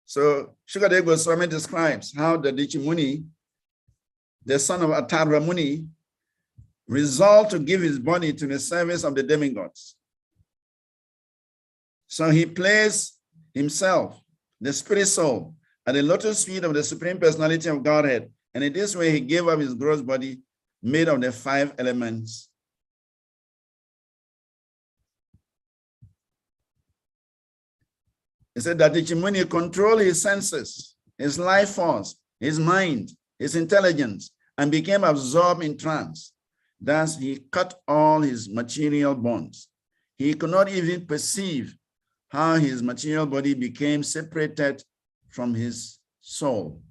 So Shukadeva Goswami describes how the Dichimuni, the son of Atharva Muni, resolved to give his body to the service of the demigods. So he placed himself, the spirit soul, at the lotus feet of the Supreme Personality of Godhead. And in this way, he gave up his gross body made of the 5 elements. He said that when he controlled his senses, his life force, his mind, his intelligence, and became absorbed in trance. Thus, he cut all his material bonds. He could not even perceive how his material body became separated from his soul.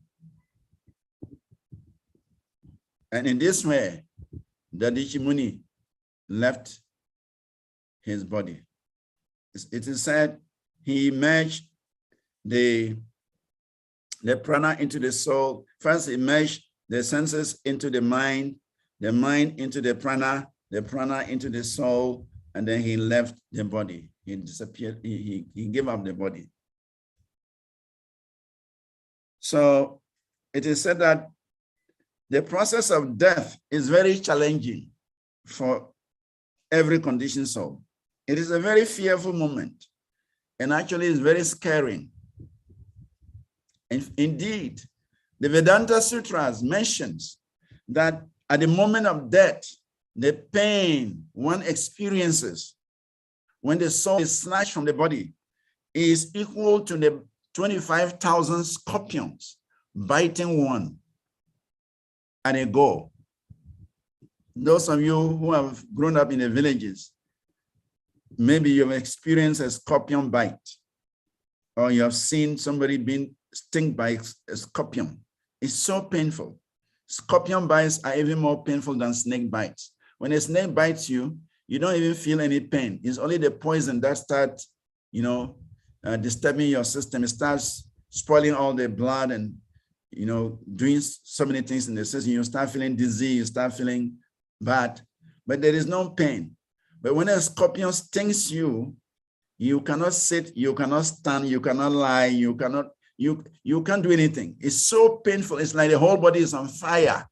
And in this way, Dadichi Muni left his body. It is said he merged the prana into the soul. First, he merged the senses into the mind into the prana into the soul, and then he left the body. He disappeared. He gave up the body. So it is said that the process of death is very challenging for every conditioned soul. It is a very fearful moment, and actually it's very scaring. And indeed, the Vedanta Sutras mentions that at the moment of death, the pain one experiences when the soul is snatched from the body is equal to the 25,000 scorpions biting one at a go. Those of you who have grown up in the villages, maybe you've experienced a scorpion bite, or you have seen somebody being stung by a scorpion. It's so painful. Scorpion bites are even more painful than snake bites. When a snake bites you, you don't even feel any pain. It's only the poison that starts, disturbing your system. It starts spoiling all the blood and, doing so many things in the system. You start feeling dizzy, you start feeling bad, but there is no pain. But when a scorpion stings you, you cannot sit, you cannot stand, you cannot lie, you can't do anything. It's so painful. It's like the whole body is on fire.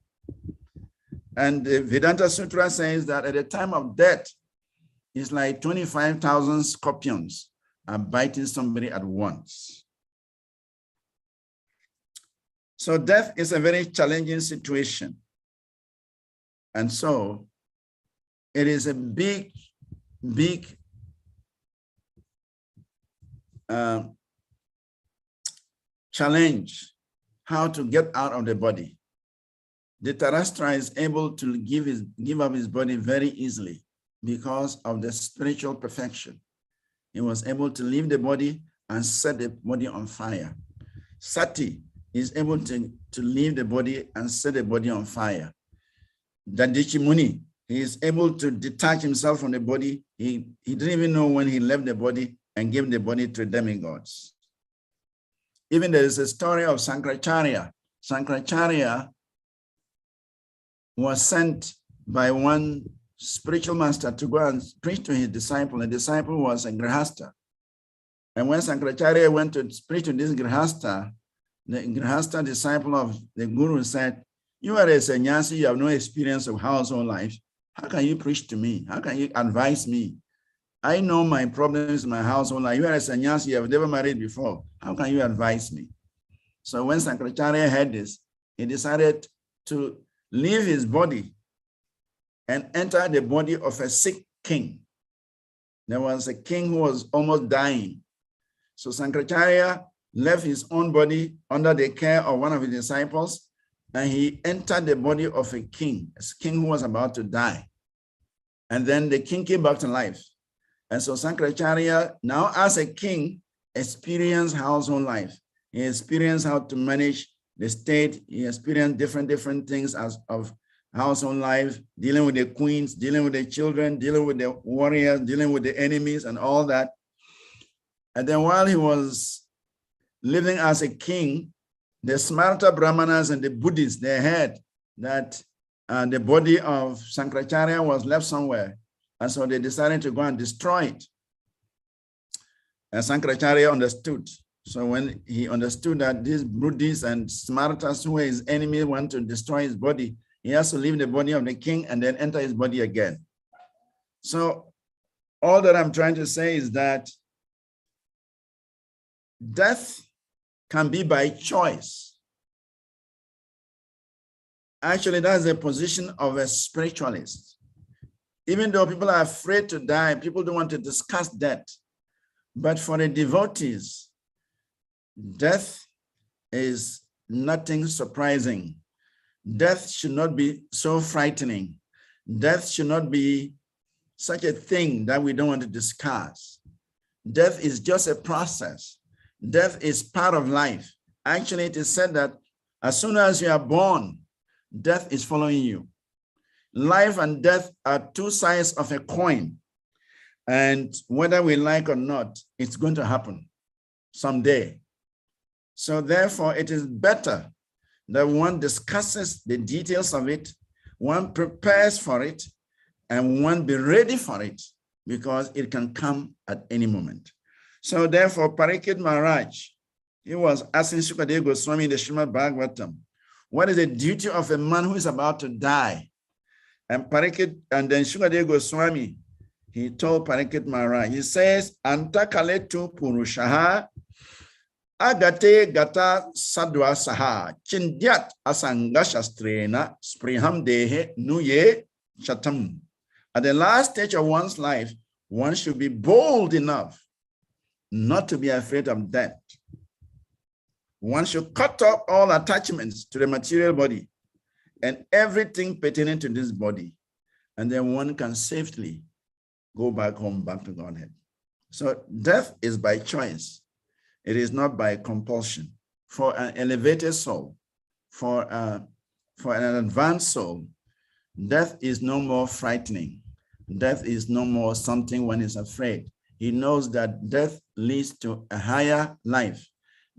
And the Vedanta Sutra says that at the time of death, it's like 25,000 scorpions are biting somebody at once. So death is a very challenging situation. And so it is a big challenge how to get out of the body. The Tarastra is able to give up his body very easily because of the spiritual perfection. He was able to leave the body and set the body on fire. Sati is able to leave the body and set the body on fire. Dadichi Muni, he is able to detach himself from the body. He didn't even know when he left the body and gave the body to demigods. Even there is a story of Sankaracharya. Sankaracharya was sent by one spiritual master to go and preach to his disciple. The disciple was a grihasta. And when Sankaracharya went to preach to this grihasta, the grihasta disciple of the guru said, "You are a sannyasi, you have no experience of household life. How can you preach to me? How can you advise me? I know my problems in my household life. You are a sannyasi, you have never married before. How can you advise me?" So when Sankaracharya heard this, he decided to leave his body and enter the body of a sick king. There was a king who was almost dying. So Sankaracharya left his own body under the care of one of his disciples, and he entered the body of a king who was about to die. And then the king came back to life. And so Sankaracharya, now as a king, experienced household life. He experienced how to manage the state. He experienced different things of household life, dealing with the queens, dealing with the children, dealing with the warriors, dealing with the enemies and all that. And then while he was living as a king, the Smarta Brahmanas and the Buddhists, they heard that the body of Sankaracharya was left somewhere. And so they decided to go and destroy it. And Sankaracharya understood. So when he understood that these Buddhists and Smartas who were his enemy want to destroy his body, he has to leave the body of the king and then enter his body again. So all that I'm trying to say is that death can be by choice. Actually, that's the position of a spiritualist. Even though people are afraid to die, people don't want to discuss death. But for the devotees, death is nothing surprising. Death should not be so frightening. Death should not be such a thing that we don't want to discuss. Death is just a process. Death is part of life. Actually, it is said that as soon as you are born, death is following you. Life and death are two sides of a coin. And whether we like or not, it's going to happen someday. So therefore, it is better that one discusses the details of it, one prepares for it, and one be ready for it, because it can come at any moment. So therefore, Panicking Maharaj, he was asking Shukadeva Goswami in the SRIMAD BHAGAVATAM, what is the duty of a man who is about to die? And then Shukadeva Goswami, he told Panicking Maharaj, he says, Antakaletu Purushaha Agate Gata Sadwa Saha Chindyat Asangashastrena Spriham Dehe Nuye Chatam. At the last stage of one's life, one should be bold enough not to be afraid of death. One should cut off all attachments to the material body and everything pertaining to this body, and then one can safely go back home, back to Godhead. So death is by choice. It is not by compulsion. For an elevated soul, for an advanced soul, death is no more frightening. Death is no more something one is afraid. He knows that death leads to a higher life.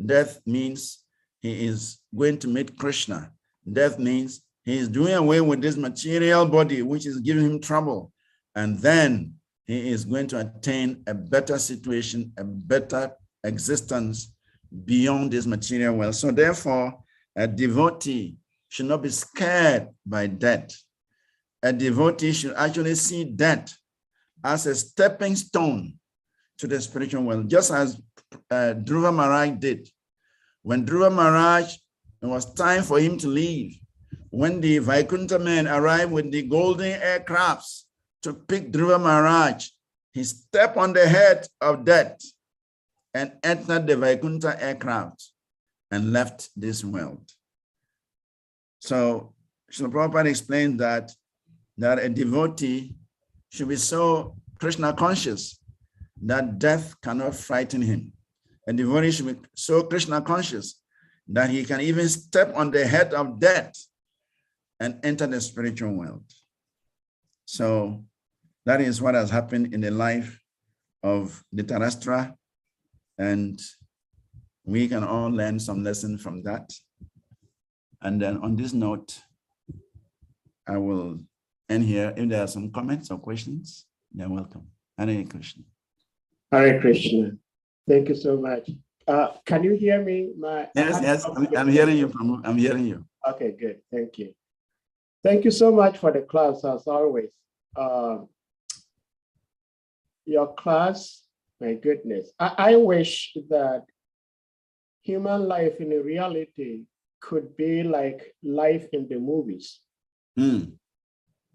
Death means he is going to meet Krishna. Death means he is doing away with this material body, which is giving him trouble. And then he is going to attain a better situation, a better existence beyond this material world. So therefore, a devotee should not be scared by death. A devotee should actually see death as a stepping stone to the spiritual world, just as Dhruva Maharaj did. When Dhruva Maharaj, it was time for him to leave. When the Vaikuntha men arrived with the golden aircrafts to pick Dhruva Maharaj, he stepped on the head of death and entered the Vaikuntha aircraft and left this world. So Srila Prabhupada explained that a devotee should be so Krishna conscious that death cannot frighten him. A devotee should be so Krishna conscious that he can even step on the head of death and enter the spiritual world. So that is what has happened in the life of Dhritarashtra, and we can all learn some lesson from that. And then on this note, I will end here. If there are some comments or questions, you're welcome. Hare Krishna. Hare Krishna. Thank you so much. Can you hear me? Yes, I'm hearing you. I'm hearing you. Okay, good. Thank you. Thank you so much for the class, as always. Your class, my goodness. I wish that human life in reality could be like life in the movies.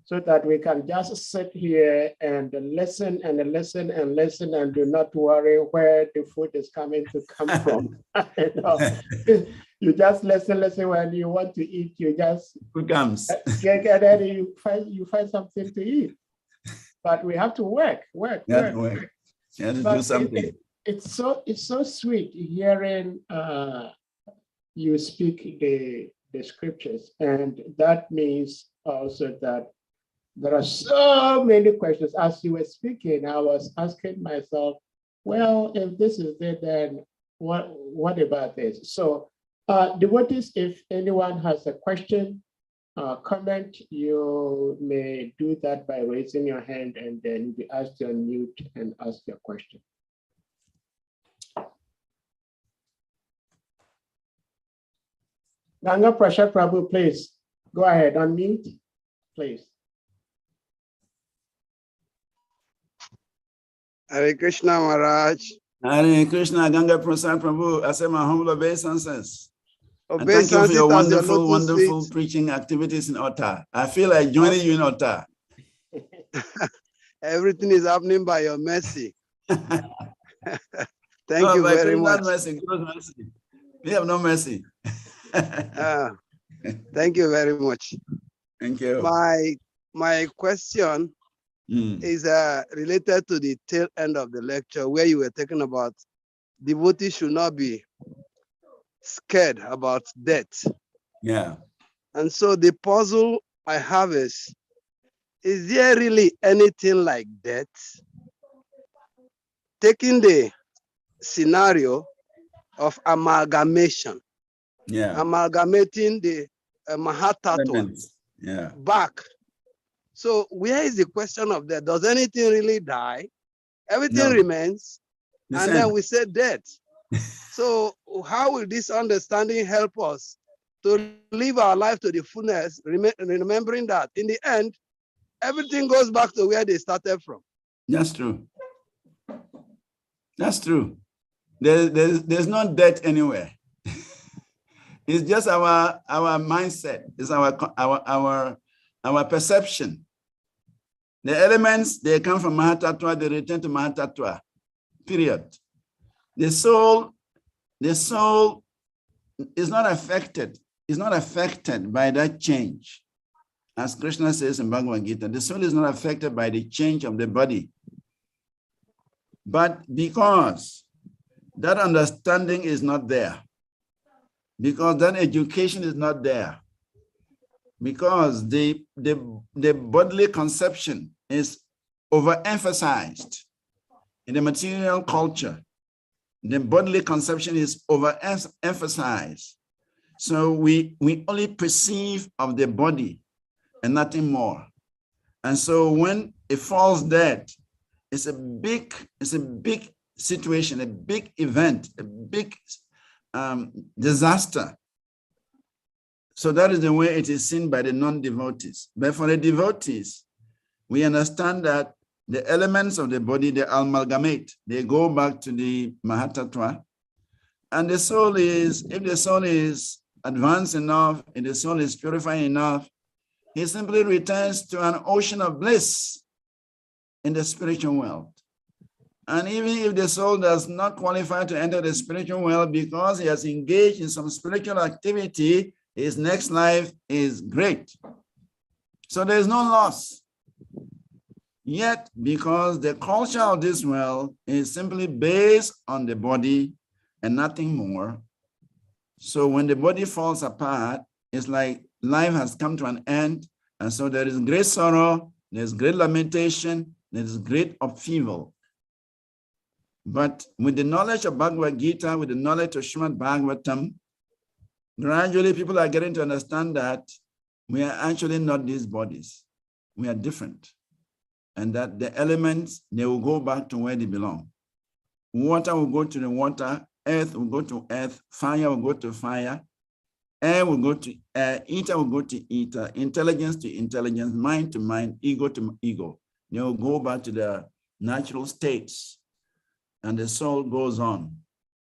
So that we can just sit here and listen and listen and listen and do not worry where the food is coming to come from. You know, you just listen when you want to eat, you just comes. And then you find something to eat. But we have to work. You have to do something. It's so sweet hearing you speak the scriptures, and that means also that there are so many questions. As you were speaking, I was asking myself, well, if this is it, then what about this? So devotees, if anyone has a question, comment, you may do that by raising your hand, and then you'll be asked to unmute and ask your question. Ganga Prashad Prabhu, please go ahead, unmute, please. Hare Krishna Maharaj. Hare Krishna, Ganga Prasad Prabhu, I say my humble obeisances. And thank you for Obeisance your it as your wonderful, lotus wonderful feet. preaching activities in Otta. I feel like joining you in Otta. Everything is happening by your mercy. Thank you by very Krishna's much. mercy, God's mercy. We have no mercy. Thank you very much. Thank you. My question is related to the tail end of the lecture where you were talking about devotees should not be scared about death. Yeah. And so the puzzle I have is there really anything like death? Taking the scenario of amalgamation, amalgamating the Mahatattva back. So where is the question of death? Does anything really die? Everything remains, and then we say death. So how will this understanding help us to live our life to the fullness, remembering that in the end, everything goes back to where they started from? That's true. That's true. There's no death anywhere. It's just our mindset. It's our perception. The elements, they come from Mahatattva, they return to Mahatattva. Period. The soul is not affected. Is not affected by that change. As Krishna says in Bhagavad Gita, the soul is not affected by the change of the body. But because that understanding is not there, because that education is not there, because the bodily conception is overemphasized in the material culture, the bodily conception is overemphasized. So we only perceive of the body and nothing more. And so when it falls dead, it's a big situation, a big event, a big disaster. So that is the way it is seen by the non-devotees. But for the devotees, we understand that the elements of the body, they amalgamate. They go back to the Mahatattva. And the soul is, if the soul is advanced enough, if the soul is purified enough, he simply returns to an ocean of bliss in the spiritual world. And even if the soul does not qualify to enter the spiritual world because he has engaged in some spiritual activity, his next life is great. So there is no loss. Yet, because the culture of this world is simply based on the body and nothing more, so when the body falls apart, it's like life has come to an end. And so there is great sorrow, there's great lamentation, there is great upheaval. But with the knowledge of Bhagavad Gita, with the knowledge of SRIMAD Bhagavatam, gradually people are getting to understand that we are actually not these bodies. We are different. And that the elements, they will go back to where they belong. Water will go to the water, earth will go to earth, fire will go to fire, air will go to air, ether will go to ether, intelligence to intelligence, mind to mind, ego to ego. They will go back to their natural states. And the soul goes on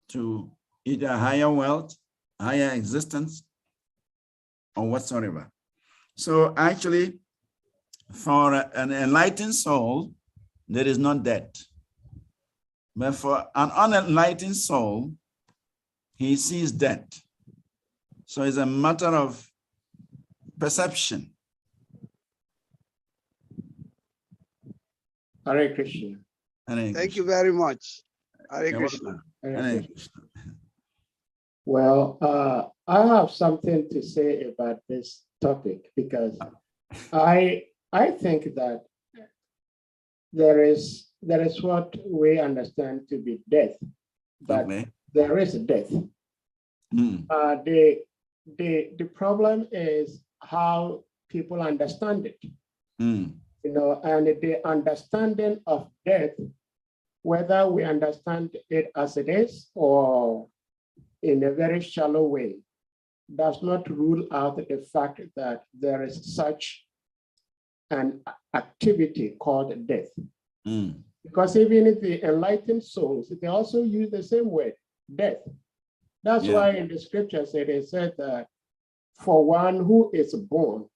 to either higher wealth, higher existence, or whatsoever. So actually, for an enlightened soul, there is not death. But for an unenlightened soul, he sees death. So it's a matter of perception. Hare Krishna. Thank you very much. Hare Krishna. Hare Krishna. Well, I have something to say about this topic because I think that there is what we understand to be death, but there is death. The problem is how people understand it. You know, and the understanding of death, whether we understand it as it is or in a very shallow way, does not rule out the fact that there is such an activity called death. Because even if the enlightened souls, they also use the same word, death. That's why in the scriptures it is said that for one who is born,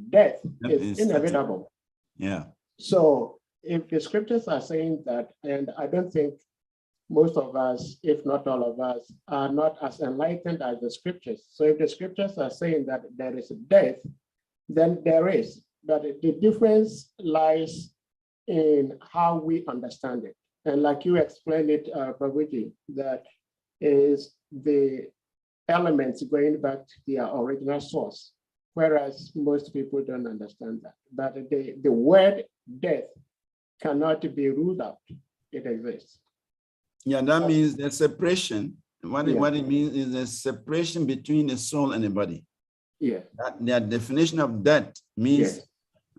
death is inevitable. Yeah. So if the scriptures are saying that, and I don't think most of us, if not all of us, are not as enlightened as the scriptures. So if the scriptures are saying that there is death, then there is. But the difference lies in how we understand it. And like you explained it, Prabhuji, that is the elements going back to their original source, whereas most people don't understand that. But the word death cannot be ruled out. It exists. Yeah, that means the separation. What it means is the separation between the soul and the body. Yeah. The definition of death means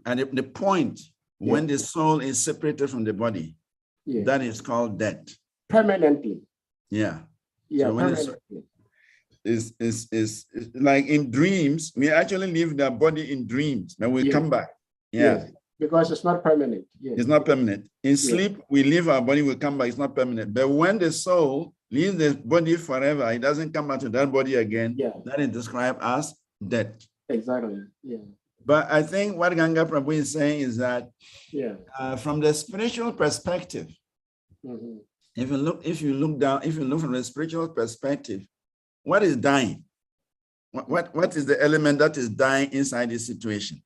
at the point when the soul is separated from the body, that is called death. Permanently. Yeah. Yeah, so when it's like in dreams, we actually leave the body in dreams, then we come back. Yes, because it's not permanent. Yes. It's not permanent. In sleep, we leave our body, we come back, it's not permanent. But when the soul leaves the body forever, it doesn't come back to that body again. That is described as death. Exactly. Yeah. But I think what Ganga Prabhu is saying is that from the spiritual perspective, if you look from the spiritual perspective, what is dying? What is the element that is dying inside this situation?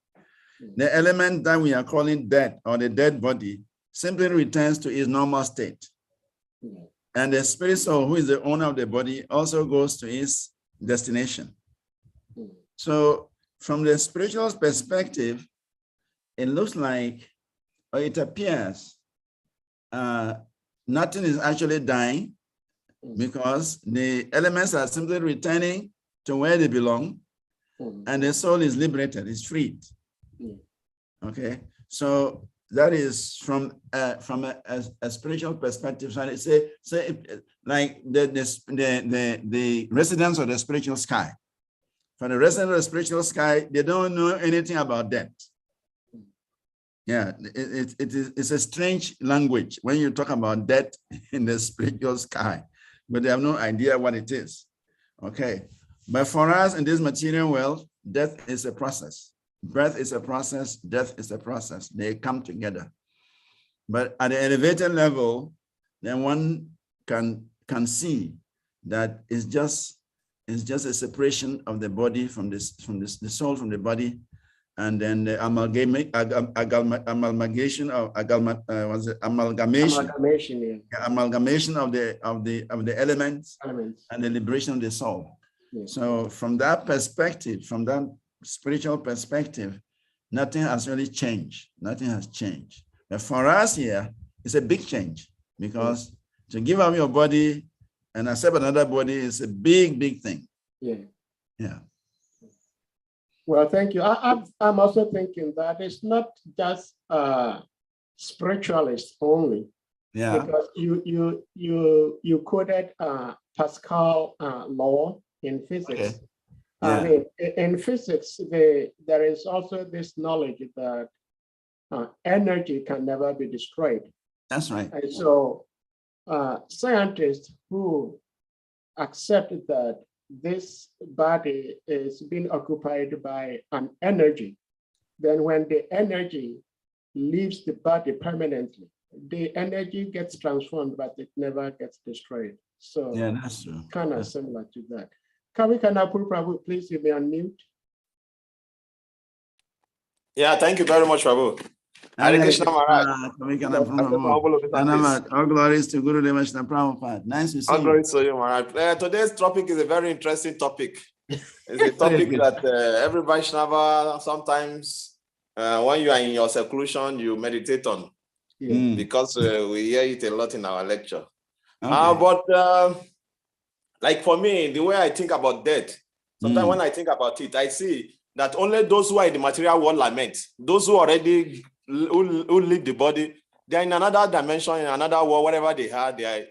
The element that we are calling death or the dead body simply returns to its normal state. And the spirit soul, who is the owner of the body, also goes to its destination. So from the spiritual perspective, it looks like, or it appears, nothing is actually dying because the elements are simply returning to where they belong, and the soul is liberated, is freed. Okay, so that is from a spiritual perspective. So I say like the residents of the spiritual sky. For the residents of the spiritual sky, they don't know anything about death. Yeah, it's a strange language when you talk about death in the spiritual sky, but they have no idea what it is. Okay, but for us in this material world, death is a process. Birth is a process, death is a process. They come together. But at the elevated level, then one can see that it's just a separation of the body from the soul from the body, and then the amalgamation of the elements and the liberation of the soul. So from that perspective, from that spiritual perspective, nothing has really changed. Nothing has changed. But for us here, it's a big change, because to give up your body and accept another body is a big thing. Yeah. Well, thank you. I'm also thinking that it's not just spiritualists only. Yeah. Because you quoted Pascal law in physics. Okay. I mean, in physics, there is also this knowledge that energy can never be destroyed. That's right. And so scientists who accept that this body is being occupied by an energy, then when the energy leaves the body permanently, the energy gets transformed, but it never gets destroyed. So yeah, that's true. Kind of similar to that. Prabhu, please, you may unmute. Yeah, thank you very much, Prabhu. Hare Krishna Maharaj. All glories to Guru Deva Prabhupada. Nice to see you. All glories to you, Maharaj. Today's topic is a very interesting topic. It's a topic that every Vaishnava sometimes, when you are in your seclusion, you meditate on. Because we hear it a lot in our lecture. Okay. But like for me, the way I think about death, sometimes when I think about it, I see that only those who are in the material world lament. Those who already who leave the body, they're in another dimension, in another world, whatever they are, they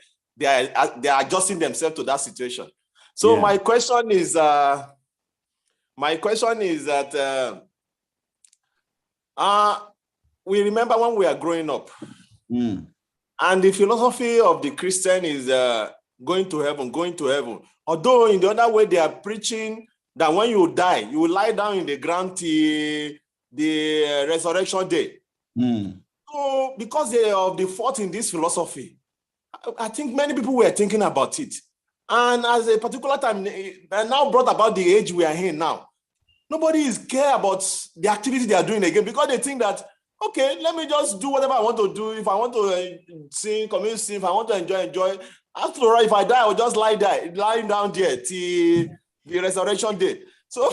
are adjusting themselves to that situation. So my question is that we remember when we are growing up, And the philosophy of the Christian is going to heaven, going to heaven. Although in the other way, they are preaching that when you die, you will lie down in the ground till the resurrection day. So because they are of the fault in this philosophy, I think many people were thinking about it. And as a particular time, now brought about the age we are in now, nobody is care about the activity they are doing again, because they think that, okay, let me just do whatever I want to do. If I want to sing, commit sin, if I want to enjoy. After all, if I die, I will just lie down there till the resurrection day. So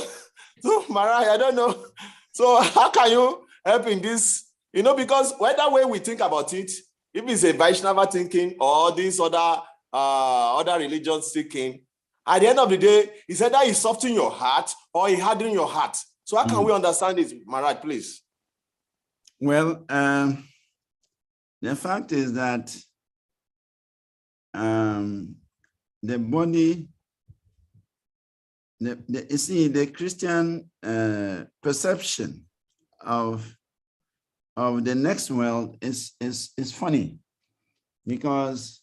Maharaj, I don't know. So how can you help in this? Because whether way we think about it, if it's a Vaishnava thinking or this other religions thinking, at the end of the day, he said that he softened your heart or he hardened your heart. So how can we understand this, Maharaj, please? Well, the fact is that the body, you see, the Christian perception of the next world is funny, because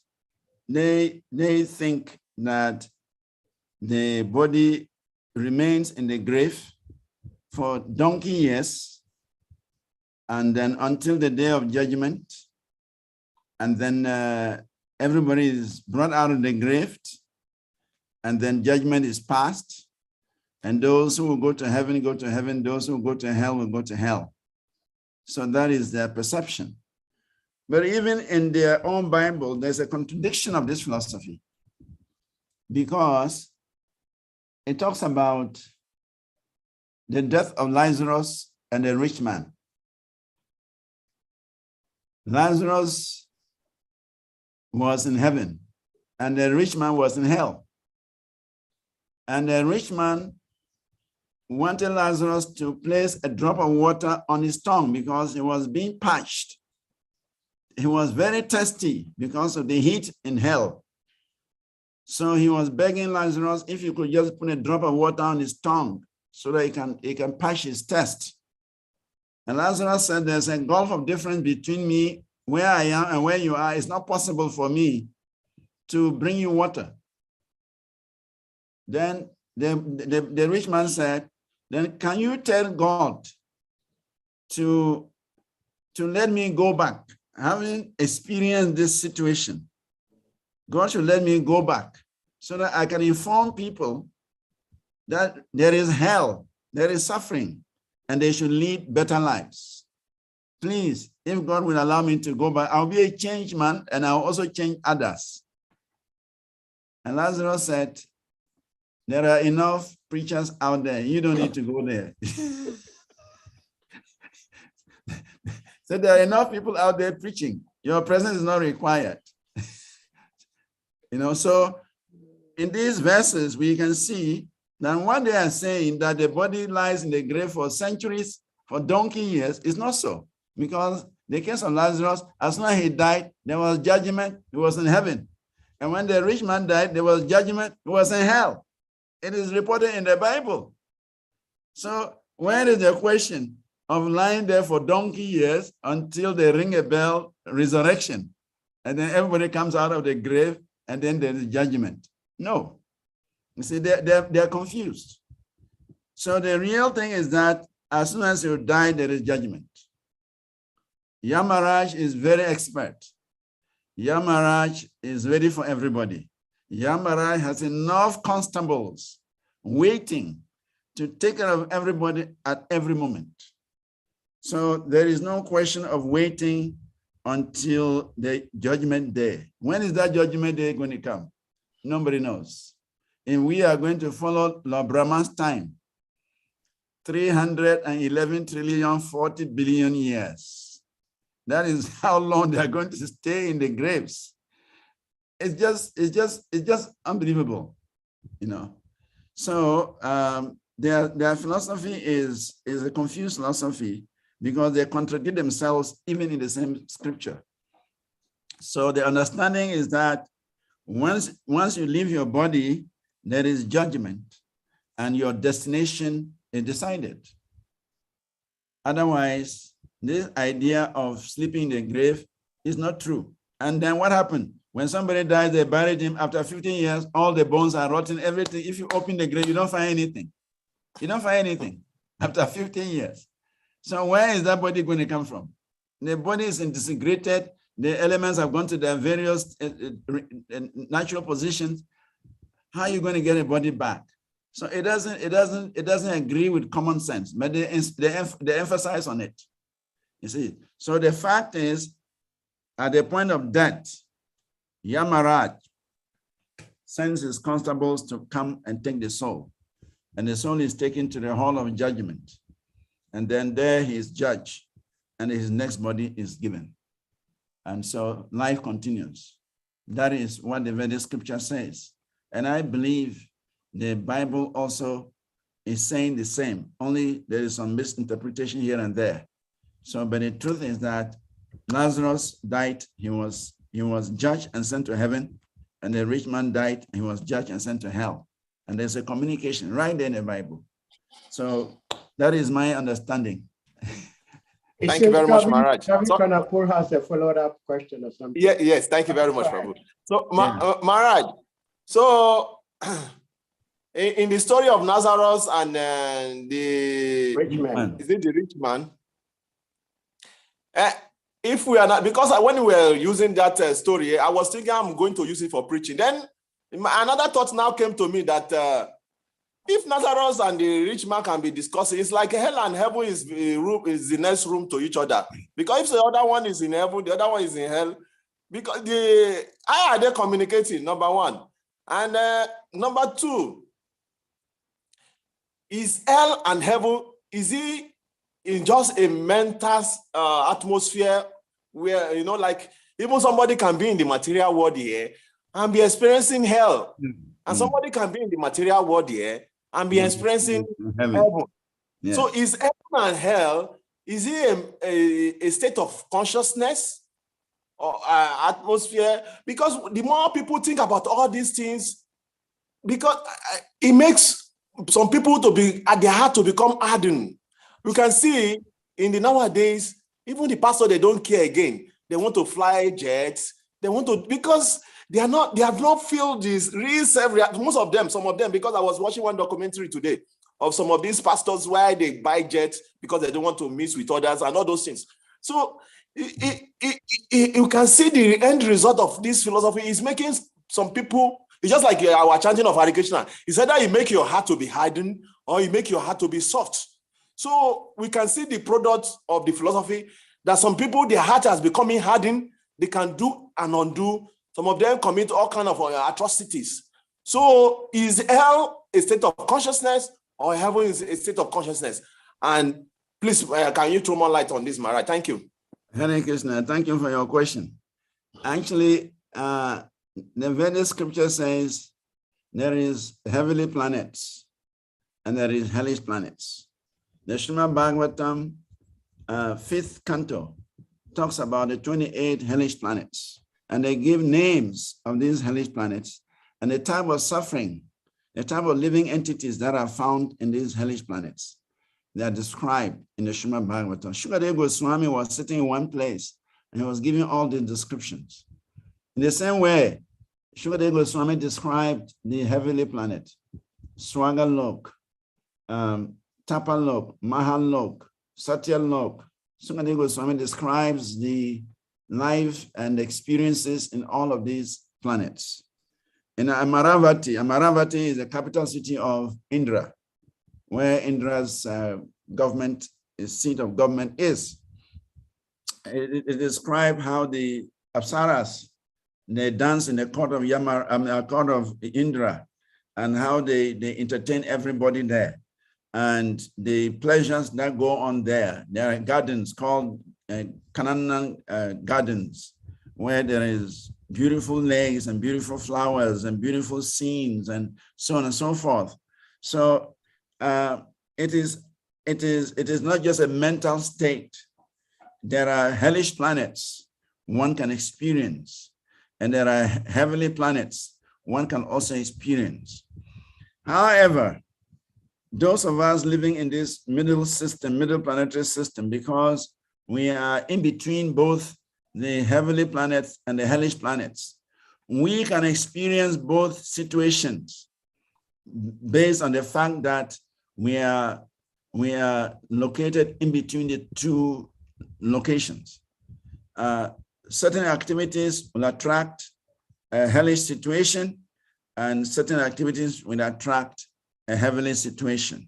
they think that the body remains in the grave for donkey years, and then until the day of judgment, and then everybody is brought out of the grave, and then judgment is passed, and those who will go to heaven go to heaven, those who go to hell will go to hell. So that is their perception. But even in their own Bible, there's a contradiction of this philosophy, because it talks about the death of Lazarus and the rich man. Lazarus was in heaven, and the rich man was in hell. And the rich man wanted Lazarus to place a drop of water on his tongue because he was being parched. He was very thirsty because of the heat in hell. So he was begging Lazarus if you could just put a drop of water on his tongue so that he can parch his thirst. And Lazarus said, there's a gulf of difference between me, where I am and where you are. It's not possible for me to bring you water. Then the rich man said, then can you tell God to let me go back? Having experienced this situation, God should let me go back so that I can inform people that there is hell, there is suffering, and they should lead better lives. Please, if God will allow me to go back, I'll be a changed man, and I'll also change others. And Lazarus said, there are enough preachers out there. You don't need to go there. So there are enough people out there preaching. Your presence is not required. So in these verses, we can see that what they are saying, that the body lies in the grave for centuries, for donkey years, is not so. Because the case of Lazarus, as soon as he died, there was judgment, he was in heaven. And when the rich man died, there was judgment, he was in hell. It is reported in the Bible. So where is the question of lying there for donkey years until they ring a bell, resurrection, and then everybody comes out of the grave, and then there is judgment? No. You see, they're confused. So the real thing is that as soon as you die, there is judgment. Yamaraj is very expert. Yamaraj is ready for everybody. Yamaraj has enough constables waiting to take care of everybody at every moment. So there is no question of waiting until the judgment day. When is that judgment day going to come? Nobody knows. And we are going to follow Lord Brahma's time, 311 trillion, 40 billion years. That is how long they are going to stay in the graves. It's just unbelievable, So their philosophy is a confused philosophy, because they contradict themselves even in the same scripture. So the understanding is that once you leave your body, there is judgment, and your destination is decided. Otherwise, this idea of sleeping in the grave is not true. And then what happened? When somebody dies, they buried him. After 15 years, all the bones are rotten, everything. If you open the grave, you don't find anything. You don't find anything after 15 years. So where is that body going to come from? The body is disintegrated. The elements have gone to their various natural positions. How are you going to get a body back? So it doesn't agree with common sense, but they emphasize on it. You see, so the fact is, at the point of death, Yamaraj sends his constables to come and take the soul, and the soul is taken to the hall of judgment, and then there he is judged, and his next body is given, and so life continues. That is what the Vedic scripture says, and I believe the Bible also is saying the same, only there is some misinterpretation here and there. So, but the truth is that Lazarus died, he was judged and sent to heaven, and the rich man died, he was judged and sent to hell. And there's a communication right there in the Bible. So that is my understanding. Thank you very much, Maharaj. Kanapur has a follow-up question or something. Yeah, yes, thank you very much, Prabhu. So, Maharaj, so in the story of Lazarus and the Rich man. Is it the rich man? If we are not, because when we were using that story, I was thinking I'm going to use it for preaching. Then another thought now came to me that if Lazarus and the rich man can be discussing, it's like hell and heaven is the next room to each other. Because if the other one is in heaven, the other one is in hell. Because how are they communicating? Number one. And number two, is hell and heaven, is it in just a mental atmosphere where, you know, like even somebody can be in the material world here and be experiencing hell. And somebody can be in the material world here and be experiencing heaven. Yeah. So is heaven and hell, is it a state of consciousness or atmosphere? Because the more people think about all these things, because it makes some people to be at their heart to become hardened. You can see in the nowadays, even the pastor, they don't care again. They want to fly jets. They want to, because they have not felt this real self. Most of them, some of them, because I was watching one documentary today of some of these pastors where they buy jets because they don't want to mix with others and all those things. So you can see the end result of this philosophy is making some people, it's just like our chanting of Hare Krishna. It's either you make your heart to be hardened or you make your heart to be soft. So we can see the product of the philosophy that some people, their heart has become hardened. They can do and undo. Some of them commit all kinds of atrocities. So is hell a state of consciousness or heaven is a state of consciousness? And please, can you throw more light on this, Maharaj? Thank you. Hare Krishna, thank you for your question. Actually, the Vedic scripture says there is heavenly planets and there is hellish planets. The SRIMAD BHAGAVATAM 5th canto talks about the 28 hellish planets, and they give names of these hellish planets and the type of suffering, the type of living entities that are found in these hellish planets. They are described in the SRIMAD BHAGAVATAM. Shukadeva Goswami was sitting in one place and he was giving all the descriptions. In the same way, Shukadeva Goswami described the heavenly planet, Swagalok, Tapalok, Mahalok, Satyalok. Shukadeva Goswami describes the life and experiences in all of these planets. In Amaravati is the capital city of Indra, where Indra's government, his seat of government is. It describes how the Apsaras, they dance in the court of court of Indra, and how they entertain everybody there. And the pleasures that go on there. There are gardens called Kanana gardens, where there is beautiful lakes and beautiful flowers and beautiful scenes and so on and so forth. So it is not just a mental state. There are hellish planets one can experience, and there are heavenly planets one can also experience. However, those of us living in this middle planetary system, because we are in between both the heavenly planets and the hellish planets, we can experience both situations based on the fact that we are located in between the two locations. Certain activities will attract a hellish situation, and certain activities will attract a heavenly situation.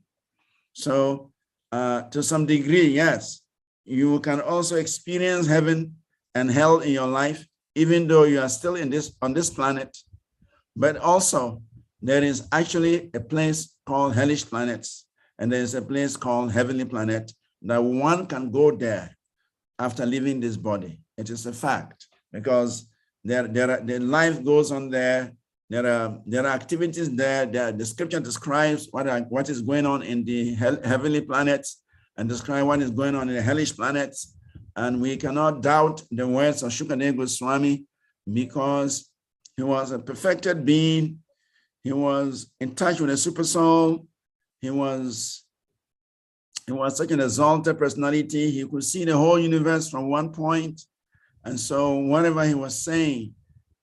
So to some degree, yes, you can also experience heaven and hell in your life, even though you are still on this planet. But also, there is actually a place called hellish planets, and there is a place called heavenly planet that one can go there after leaving this body. It is a fact, because the life goes on there. There are activities there. The scripture describes what is going on in the heavenly planets and describe what is going on in the hellish planets. And we cannot doubt the words of Shukadeva Goswami, because he was a perfected being. He was in touch with the super soul. He was such an exalted personality. He could see the whole universe from one point. And so whatever he was saying,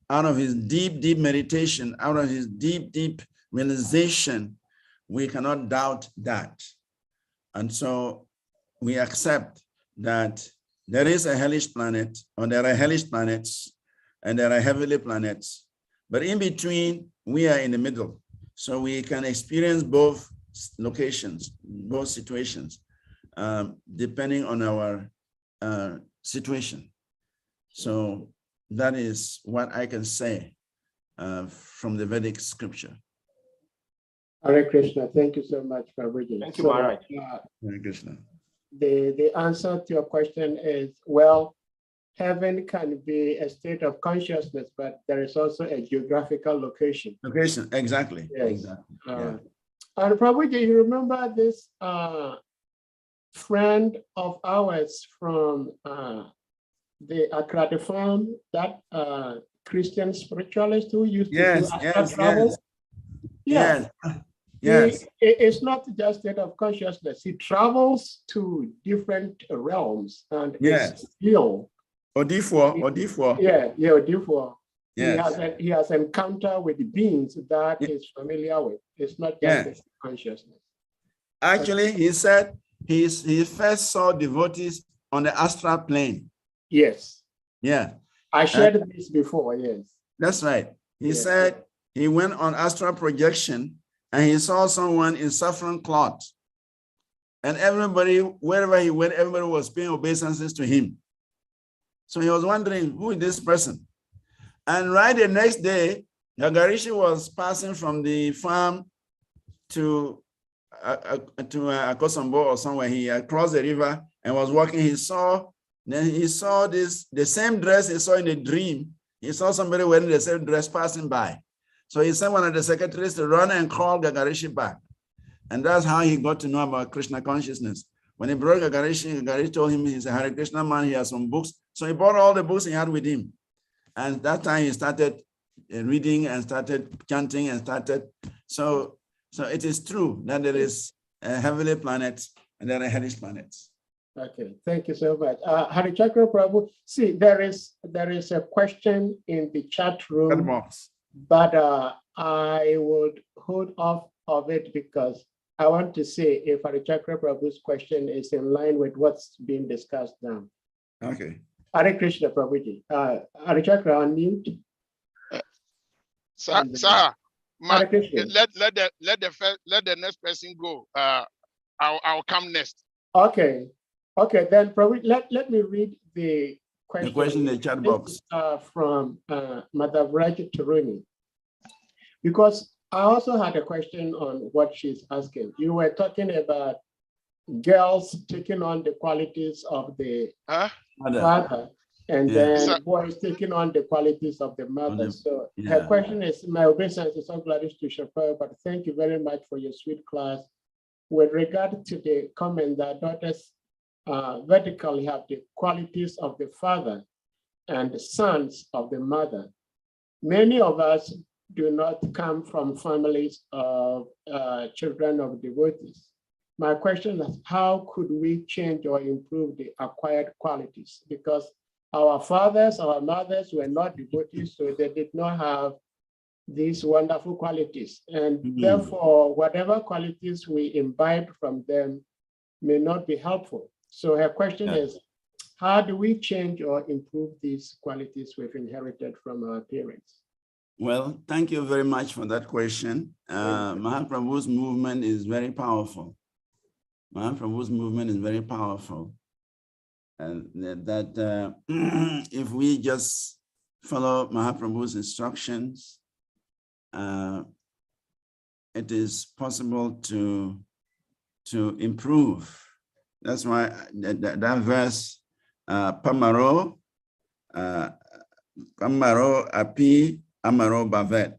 out of his deep, deep meditation, out of his deep, deep realization, we cannot doubt that. And so we accept that there is a hellish planet, or there are hellish planets, and there are heavenly planets. But in between, we are in the middle. So we can experience both locations, both situations, depending on our situation. So that is what I can say from the Vedic scripture. Hare Krishna, thank you so much for reading. Thank you, Maharaj. Hare Krishna. The answer to your question is, well, heaven can be a state of consciousness, but there is also a geographical location. Location, exactly. Yes. Exactly. Yeah. And Prabhuji, you remember this friend of ours from the Accra farm, that Christian spiritualist who used to do astral travel? Yes. Yes. It's not just state of consciousness. He travels to different realms and Yes. heal. Odifo. Yeah, Odifo. Yes. He has encounter with the beings that he's familiar with. It's not just consciousness. Actually, he said he first saw devotees on the astral plane. Yes. Yeah. I shared this before, yes. That's right. He said he went on astral projection and he saw someone in saffron cloth. And everybody, wherever he went, everybody was paying obeisances to him. So he was wondering, who is this person? And right the next day, Gagarishi was passing from the farm to Akosombo or somewhere. He crossed the river and was walking. He saw this, the same dress he saw in a dream. He saw somebody wearing the same dress passing by. So he sent one of the secretaries to run and call Gagarishi back. And that's how he got to know about Krishna consciousness. When he brought Gagarishi told him he's a Hare Krishna man, he has some books. So he bought all the books he had with him. And that time he started reading and started chanting and started. So it is true that there is a heavenly planet and there are hellish planets. Okay, thank you so much. Hari Chakra Prabhu, see, there is a question in the chat room, but I would hold off of it because I want to see if Hari Chakra Prabhu's question is in line with what's being discussed now. Okay. Hare Krishna Prabhuji. Hari Chakra, unmute. Sir, let the next person go. I'll come next. Okay. Okay, then Prabhuji, let me read the question. The question in the chat box. From Madhavraj Taruni. Because I also had a question on what she's asking. You were talking about girls taking on the qualities of the father, and then boys taking on the qualities of the mother. So her question is, my obeisance is so glad to Shafar, but thank you very much for your sweet class. With regard to the comment that daughters vertically have the qualities of the father and the sons of the mother, many of us do not come from families of children of devotees. My question is, how could we change or improve the acquired qualities? Because our fathers, our mothers were not devotees, so they did not have these wonderful qualities. And therefore, whatever qualities we imbibe from them may not be helpful. So her question is, how do we change or improve these qualities we've inherited from our parents? Well, thank you very much for that question. Mahaprabhu's movement is very powerful. Mahaprabhu's movement is very powerful. And that if we just follow Mahaprabhu's instructions, it is possible to improve. That's why that verse, Pamaro api amaro bavet.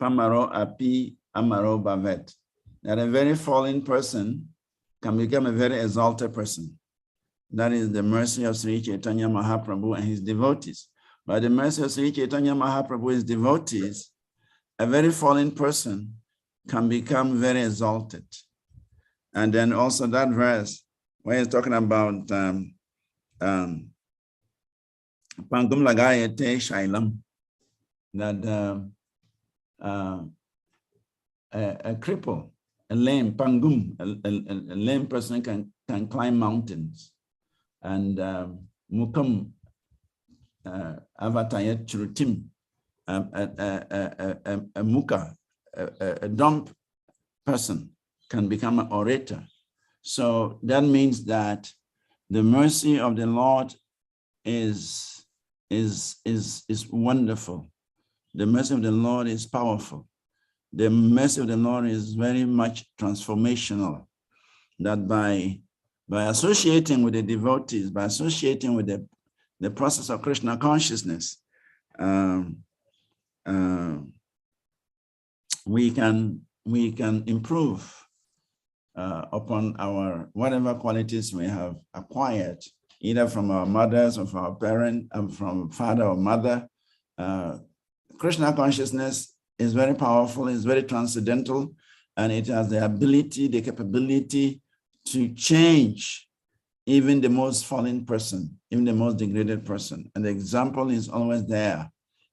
Pamaro api amaro bavet. That a very fallen person can become a very exalted person. That is the mercy of Sri Chaitanya Mahaprabhu and his devotees. By the mercy of Sri Chaitanya Mahaprabhu and his devotees, a very fallen person can become very exalted. And then also that verse where he's talking about Pangum Lagayate Shailam, that a cripple, a lame, Pangum, a lame person can climb mountains. And Mukam Avatayat Churutim, a muka, a dumb person can become an orator. So that means that the mercy of the Lord is wonderful. The mercy of the Lord is powerful. The mercy of the Lord is very much transformational. That by associating with the devotees, by associating with the process of Krishna consciousness, we can improve upon our whatever qualities we have acquired, either from our mothers or from our parents, from father or mother. Krishna consciousness is very powerful, it's very transcendental, and it has the ability, the capability to change even the most fallen person, even the most degraded person. And the example is always there,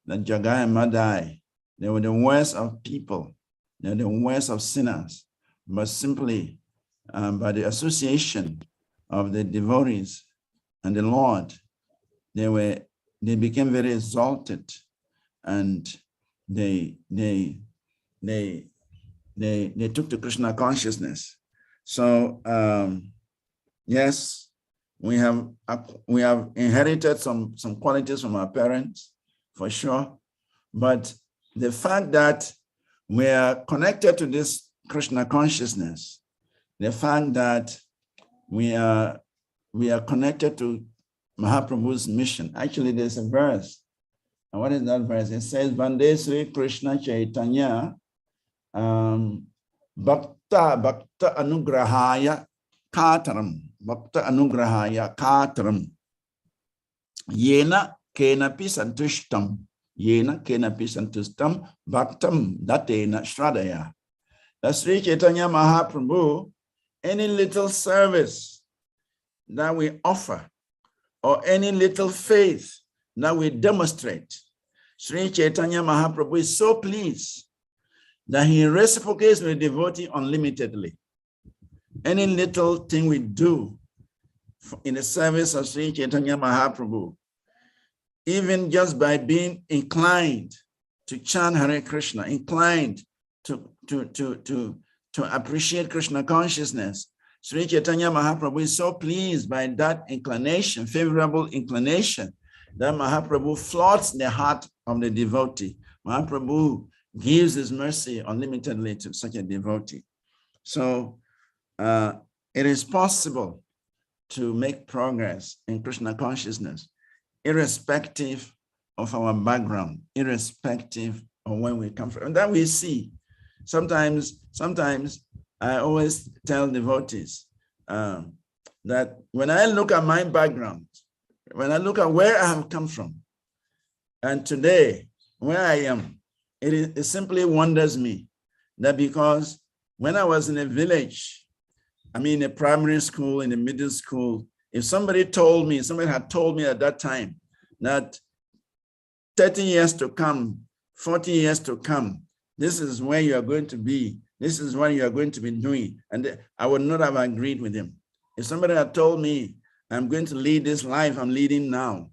that Jagai and Madai, they were the worst of people, they were the worst of sinners, but simply by the association of the devotees and the Lord, they became very exalted, and they took to Krishna consciousness. So yes, we have inherited some qualities from our parents, for sure, but the fact that we are connected to this Krishna consciousness, the fact that we are connected to Mahaprabhu's mission. Actually, there's a verse. And what is that verse? It says, Vande Sri Krishna Chaitanya Bhakta Anugrahaya Kataram. Bhakta Anugrahaya Kataram. Yena Kenapi Santushtam. Yena Kenapi Santushtam Bhaktam Datena Shradaya. The Sri Chaitanya Mahaprabhu, any little service that we offer, or any little faith that we demonstrate, Sri Chaitanya Mahaprabhu is so pleased that he reciprocates with the devotee unlimitedly. Any little thing we do in the service of Sri Chaitanya Mahaprabhu, even just by being inclined to chant Hare Krishna, inclined to appreciate Krishna consciousness, Sri Chaitanya Mahaprabhu is so pleased by that inclination, favorable inclination, that Mahaprabhu floods the heart of the devotee. Mahaprabhu gives his mercy unlimitedly to such a devotee. So it is possible to make progress in Krishna consciousness, irrespective of our background, irrespective of where we come from. And that we see. Sometimes I always tell devotees that when I look at my background, when I look at where I have come from, and today, where I am, it simply wonders me that because when I was in a village, I mean, a primary school, in a middle school, If somebody had told me at that time that 30 years to come, 40 years to come, this is where you are going to be, this is what you are going to be doing, and I would not have agreed with him. If somebody had told me I'm going to lead this life I'm leading now,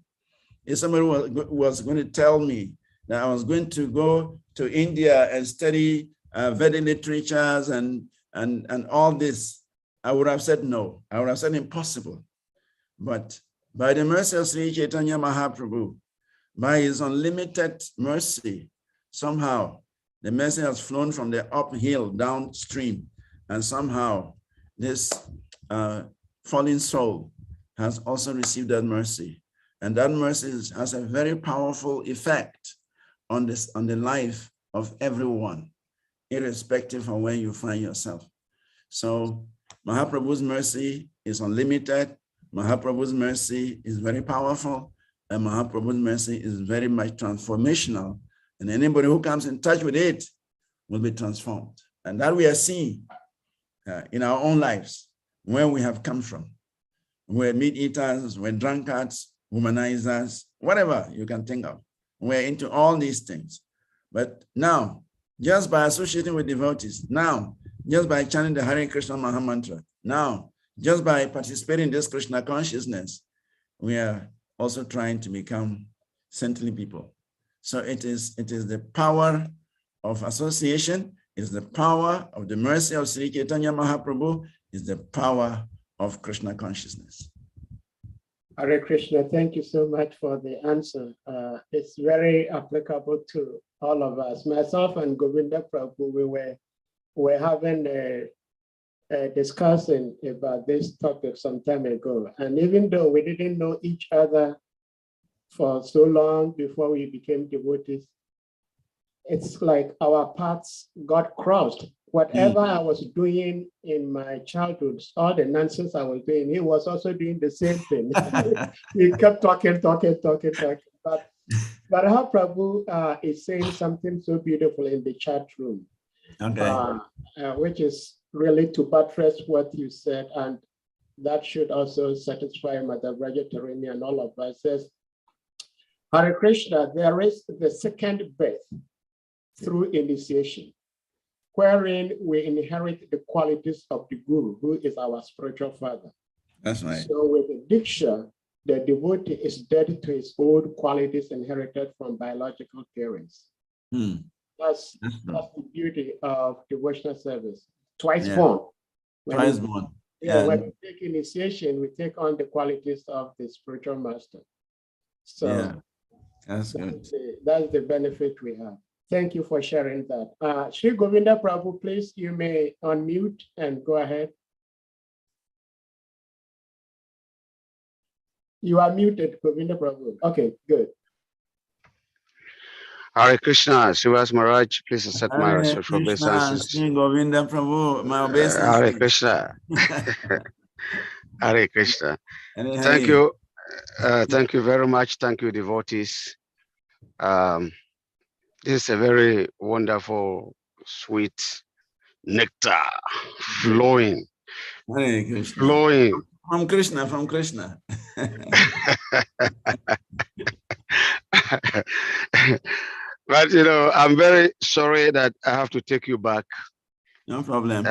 if somebody was going to tell me that I was going to go to India and study Vedic literatures and all this, I would have said no. I would have said impossible. But by the mercy of Sri Chaitanya Mahaprabhu, by his unlimited mercy, somehow the mercy has flown from the uphill downstream, and somehow this fallen soul has also received that mercy. And that mercy has a very powerful effect on the life of everyone, irrespective of where you find yourself. So Mahaprabhu's mercy is unlimited. Mahaprabhu's mercy is very powerful, and Mahaprabhu's mercy is very much transformational. And anybody who comes in touch with it will be transformed. And that we are seeing in our own lives, where we have come from. We're meat eaters, we're drunkards, womanizers, whatever you can think of. We're into all these things. But now, just by associating with devotees, now, just by chanting the Hare Krishna Maha Mantra, now, just by participating in this Krishna consciousness, we are also trying to become saintly people. So it is the power of association, is the power of the mercy of Sri Chaitanya Mahaprabhu, is the power of Krishna consciousness. Hare Krishna, thank you so much for the answer. It's very applicable to all of us. Myself and Govinda Prabhu, we were having a discussing about this topic some time ago. And even though we didn't know each other for so long before we became devotees, it's like our paths got crossed. Whatever I was doing in my childhood, all the nonsense I was doing, he was also doing the same thing. We kept talking. But how Prabhu is saying something so beautiful in the chat room, which is really to buttress what you said, and that should also satisfy Mother Brajatarini and all of us. Says, Hare Krishna, there is the second birth through initiation, wherein we inherit the qualities of the Guru, who is our spiritual father. That's right. So with the Diksha, the devotee is dead to his old qualities inherited from biological parents. That's the beauty of devotional service. Twice born. Twice born. Yeah, when we take initiation, we take on the qualities of the spiritual master. So that's good. That's the benefit we have. Thank you for sharing that. Shri Govinda Prabhu, please, you may unmute and go ahead. You are muted, Govinda Prabhu. Okay, good. Hare Krishna, SRIVAS Maharaj, please accept my respectful obeisances. Govinda Prabhu, my obeisances. Hare Krishna. Hare Krishna. Thank you. Thank you very much. Thank you, devotees. This is a very wonderful, sweet nectar flowing. Flowing. From Krishna. But you know, I'm very sorry that I have to take you back. No problem.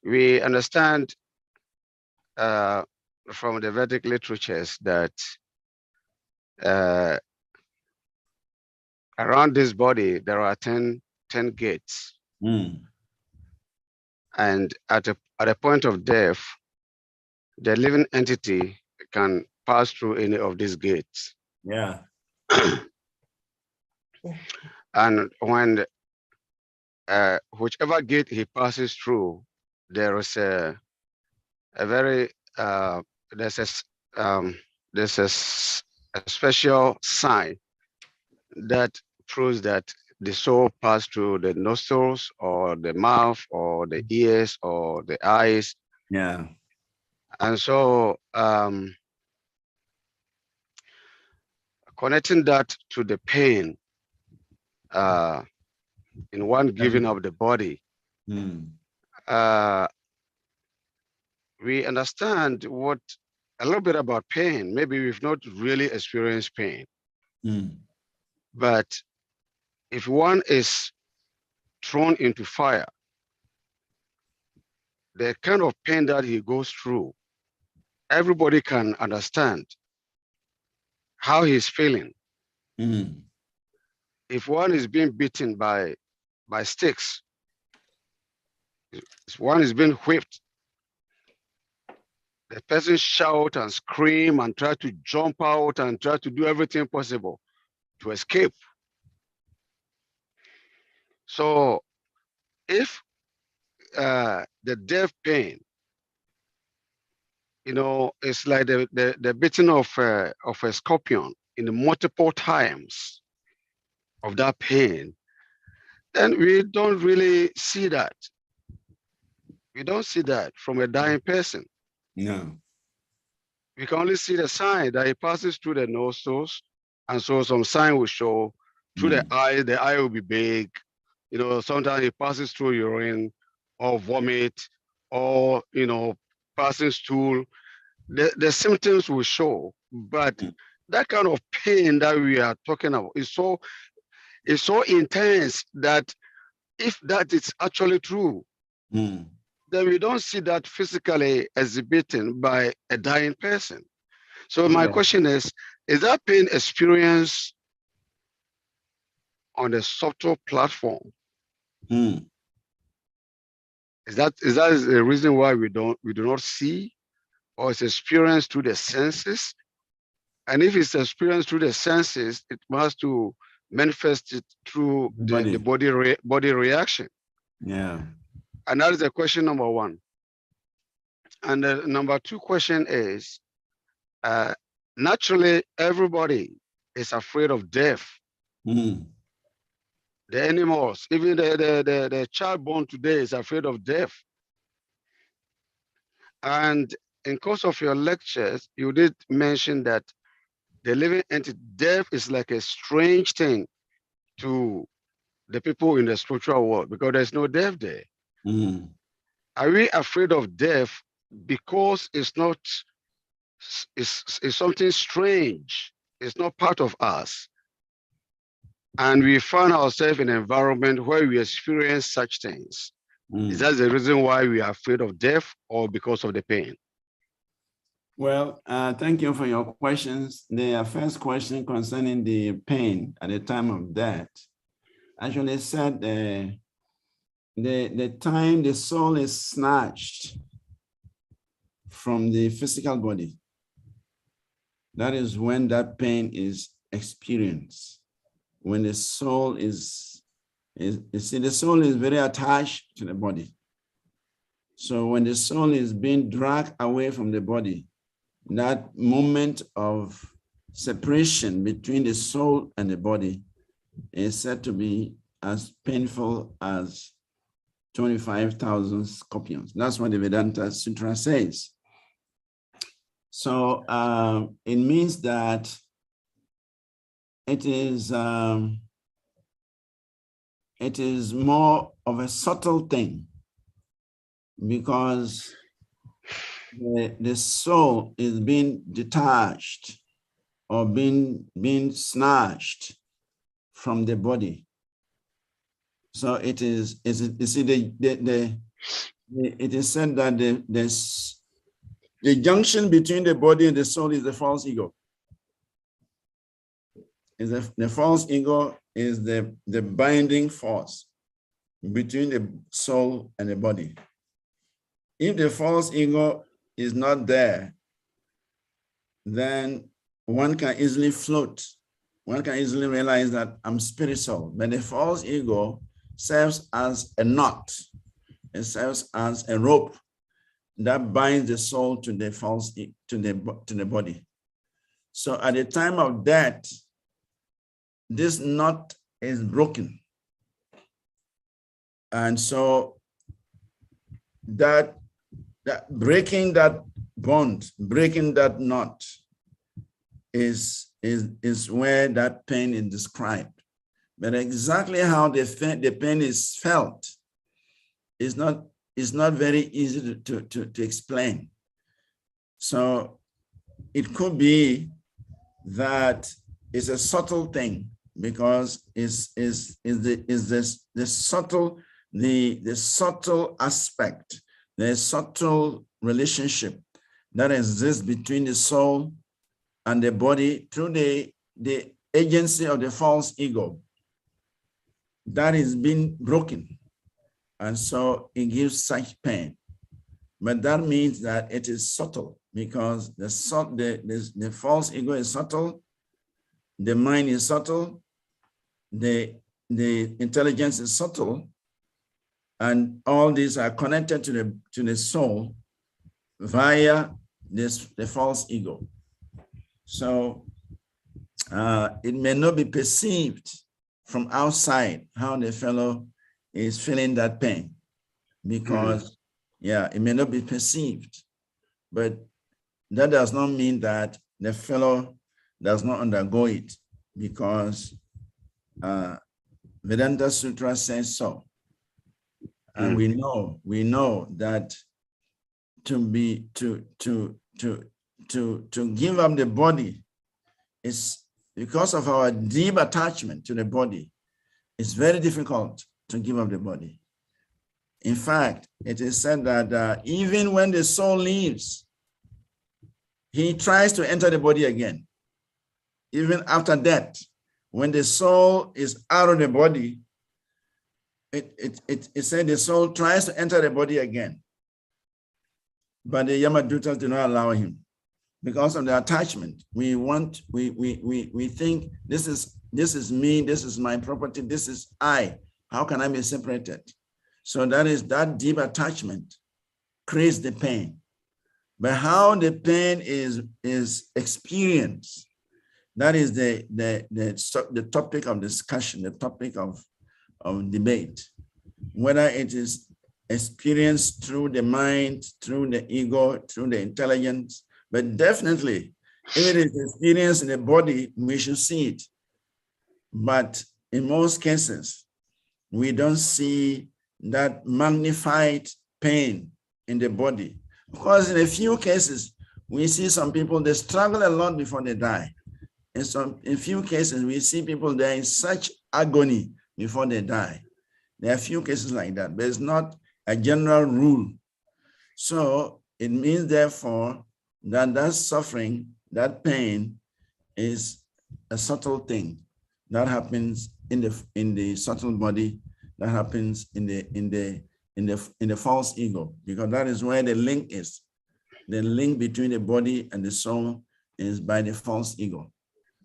We understand from the Vedic literatures that around this body there are 10 gates. And at a point of death, the living entity can pass through any of these gates. Yeah. And when whichever gate he passes through, there is a very there's a special sign that proves that the soul passed through the nostrils or the mouth or the ears or the eyes. Yeah. And so connecting that to the pain in one giving of the body, we understand a little bit about pain. Maybe we've not really experienced pain. But if one is thrown into fire, the kind of pain that he goes through, everybody can understand how he's feeling. If one is being beaten by sticks, if one is being whipped, the person shout and scream and try to jump out and try to do everything possible to escape. So if the death pain, it's like the beating of a scorpion in the multiple times of that pain, then we don't really see that. We don't see that from a dying person. No. We can only see the sign that he passes through the nostrils, and so some sign will show through the eye will be big. Sometimes he passes through urine or vomit or, passing stool. The symptoms will show, but that kind of pain that we are talking about is so intense that if that is actually true, then we don't see that physically exhibiting by a dying person. So my question is that pain experienced on a subtle platform? Is that the reason why we do not see, or it's experienced through the senses? And if it's experienced through the senses, it must to manifest it through the body reaction. Yeah. And that is the question number one. And the number two question is, naturally, everybody is afraid of death. The animals, even the child born today is afraid of death. And in course of your lectures, you did mention that the living entity, death is like a strange thing to the people in the spiritual world because there's no death there. Are we afraid of death because it's something strange? It's not part of us. And we find ourselves in an environment where we experience such things. Is that the reason why we are afraid of death, or because of the pain? Well, thank you for your questions. The first question concerning the pain at the time of death actually said the time the soul is snatched from the physical body, that is when that pain is experienced. When the soul you see, the soul is very attached to the body. So when the soul is being dragged away from the body, that moment of separation between the soul and the body is said to be as painful as 25,000 scorpions. That's what the Vedanta Sutra says. So it means that it is more of a subtle thing, because the soul is being detached or being snatched from the body. So it is said that the junction between the body and the soul is the false ego. The false ego is the binding force between the soul and the body. If the false ego is not there, then one can easily float. One can easily realize that I'm spiritual, but the false ego serves as a knot. It serves as a rope that binds the soul to the body. So at the time of death, this knot is broken. And so that breaking that bond, breaking that knot is where that pain is described. But exactly how the pain is felt is not is not very easy to explain. So it could be that it's a subtle thing, because is the subtle aspect, the subtle relationship that exists between the soul and the body through the agency of the false ego that is being broken. And so it gives such pain. But that means that it is subtle, because the false ego is subtle, the mind is subtle, the intelligence is subtle, and all these are connected to the soul via the false ego. So it may not be perceived from outside how the fellow is feeling that pain, because it may not be perceived, but that does not mean that the fellow does not undergo it, because Vedanta Sutra says so. And we know that to give up the body is, because of our deep attachment to the body, it's very difficult to give up the body. In fact, it is said that even when the soul leaves, he tries to enter the body again. Even after death, when the soul is out of the body, it said the soul tries to enter the body again. But the Yamadutas do not allow him because of the attachment. We think this is me, this is my property, this is I. How can I be separated? So that deep attachment creates the pain. But how the pain is experienced, that is the topic of discussion, the topic of debate. Whether it is experienced through the mind, through the ego, through the intelligence, but definitely, if it is experienced in the body, we should see it. But in most cases, we don't see that magnified pain in the body. Because in a few cases, we see some people, they struggle a lot before they die. In a few cases, we see people, they're in such agony before they die. There are a few cases like that, but it's not a general rule. So it means, therefore, that suffering, that pain is a subtle thing that happens in the subtle body, that happens in the false ego, because that is where the link is. The link between the body and the soul is by the false ego.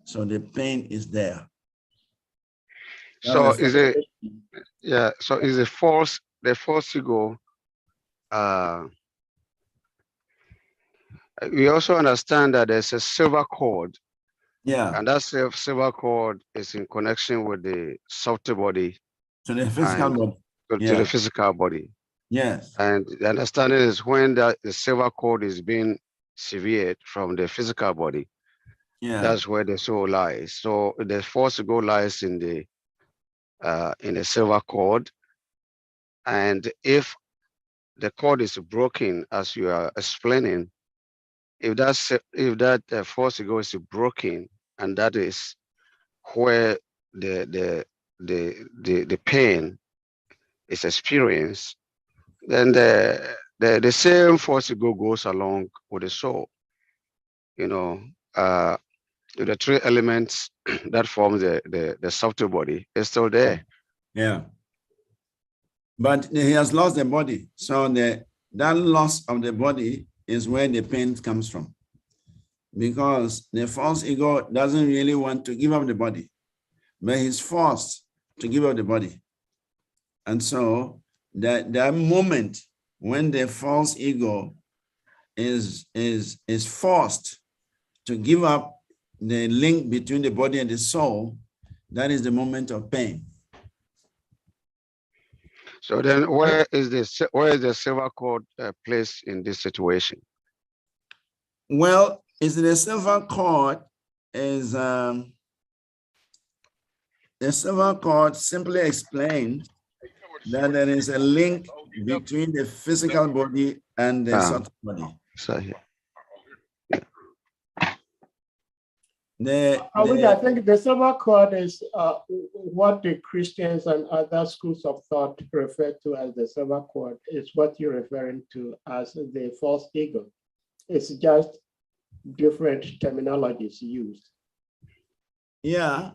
So the pain is there. So is it? Yeah. So is the false ego? We also understand that there's a silver cord. Yeah. And that silver cord is in connection with the subtle body. To the physical body. To the physical body. Yes. And the understanding is when the silver cord is being severed from the physical body, that's where the soul lies. So the false ego lies in the silver cord. And if the cord is broken, as you are explaining, if that false ego is broken, and that is where the pain is experienced, then the same false ego goes along with the soul. The three elements that form the subtle body is still there. Yeah. But he has lost the body. So that loss of the body is where the pain comes from. Because the false ego doesn't really want to give up the body, but he's forced to give up the body. And so that moment when the false ego is forced to give up the link between the body and the soul, that is the moment of pain. So then where is the silver cord placed in this situation? Well, the silver cord is the silver cord simply explains that there is a link between the physical body and the subtle body. I think the silver cord is what the Christians and other schools of thought refer to as the silver cord, is what you're referring to as the false ego. It's just different terminologies used. Yeah,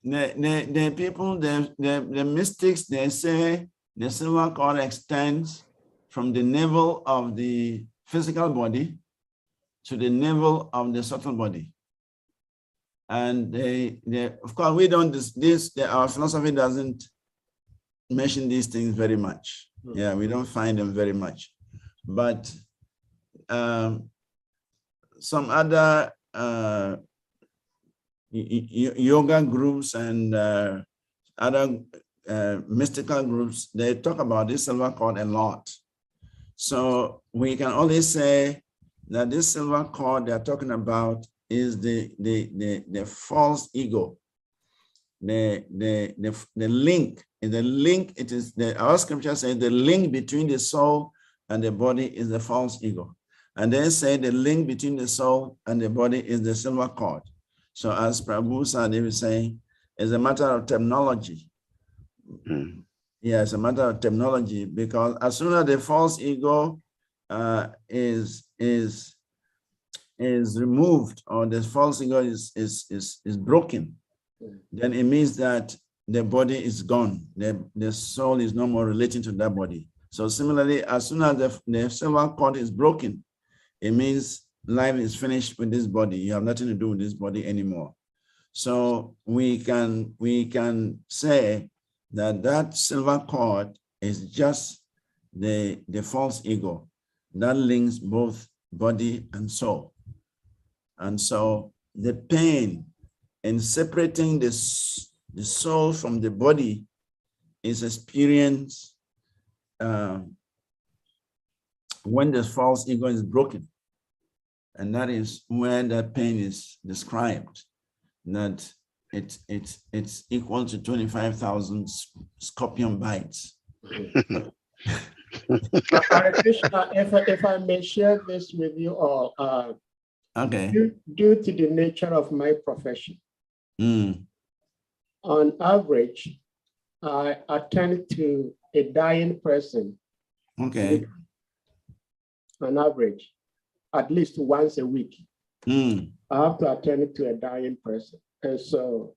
the people, the mystics, they say the silver cord extends from the navel of the physical body to the navel of the subtle body. And they of course, we don't, our philosophy doesn't mention these things very much. Yeah, we don't find them very much. But some other yoga groups and other mystical groups, they talk about this silver cord a lot. So we can only say that this silver cord they're talking about is the false ego. The link, it is our scripture says the link between the soul and the body is the false ego. And they say the link between the soul and the body is the silver cord. So as Prabhu Sadi was saying, it's a matter of terminology. Yeah, it's a matter of terminology, because as soon as the false ego is removed, or the false ego is broken, then it means that the body is gone. The soul is no more relating to that body. So similarly, as soon as the silver cord is broken, it means life is finished with this body. You have nothing to do with this body anymore. So we can say that silver cord is just the false ego that links both body and soul. And so the pain in separating the soul from the body is experienced when the false ego is broken. And that is when that pain is described, that it's equal to 25,000 scorpion bites. Hare Krishna, if I may share this with you all, okay. Due to the nature of my profession, on average, I attend to a dying person. Okay. On average, at least once a week. I have to attend to a dying person. And so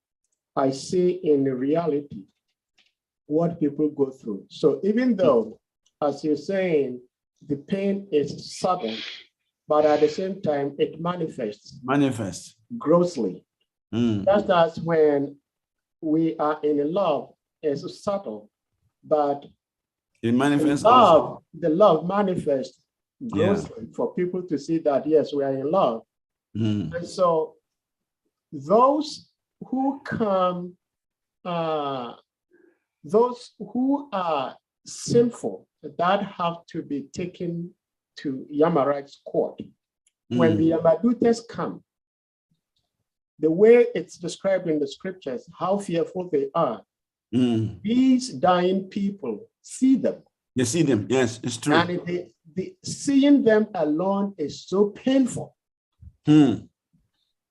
I see in reality what people go through. So even though, as you're saying, the pain is sudden, but at the same time, it manifests grossly. Just as when we are in love, it's subtle, but it manifests the love manifests grossly for people to see that, yes, we are in love. And so those who come, those who are sinful, that have to be taken to Yamaraj's court. When the Yamadutes come, the way it's described in the scriptures, how fearful they are, these dying people see them. They see them, yes, it's true. And seeing them alone is so painful.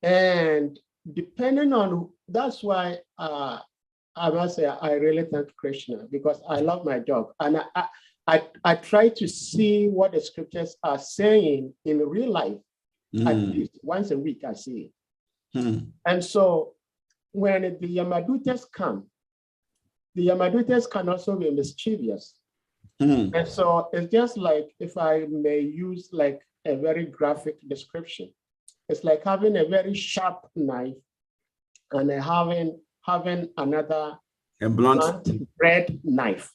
And depending on, that's why I must say I really thank Krishna, because I love my job. And I try to see what the scriptures are saying in real life. At least once a week I see it. And so when the Yamadutes come, the Yamadutes can also be mischievous. And so it's just like, if I may use like a very graphic description, it's like having a very sharp knife and having another blunt bread knife.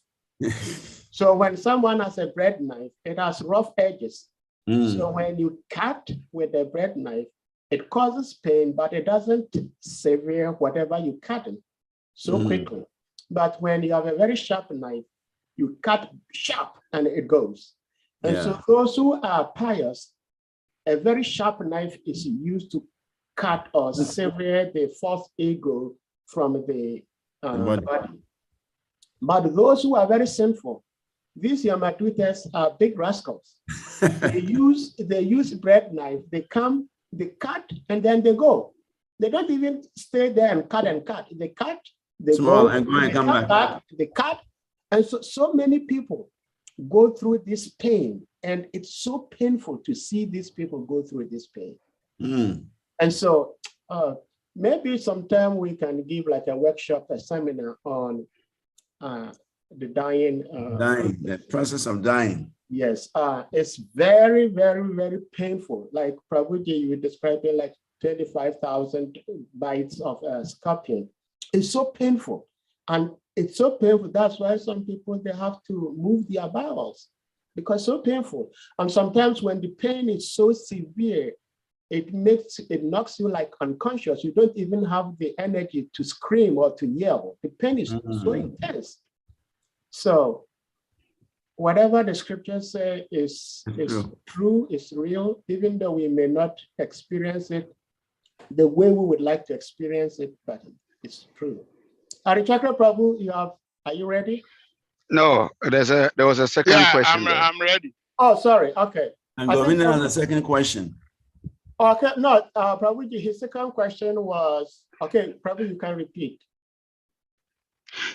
So when someone has a bread knife, it has rough edges. So when you cut with a bread knife, it causes pain, but it doesn't sever whatever you cut in so quickly. But when you have a very sharp knife, you cut sharp and it goes. And so those who are pious, a very sharp knife is used to cut or sever the false ego from the body. But those who are very sinful, these Yamatutas are big rascals. they use bread knife. They come, they cut, and then they go. They don't even stay there and cut. They cut, they go, and they come back. They cut. And so many people go through this pain, and it's so painful to see these people go through this pain. And so maybe sometime we can give like a workshop, a seminar on the dying. The process of dying. Yes, it's very, very, very painful. Like Prabhuji, you described it like 25,000 bites of a scorpion. It's so painful. And it's so painful. That's why some people, they have to move their bowels because it's so painful. And sometimes when the pain is so severe, it knocks you like unconscious. You don't even have the energy to scream or to yell. The pain is so intense. So whatever the scriptures say is true, is real, even though we may not experience it the way we would like to experience it, but it's true. Arichakra Prabhu, are you ready? No, there was a second question. I'm ready. Oh, sorry. Okay. And Govinda has a second question. Okay, no, Prabhuji, his second question was, okay, probably you can repeat.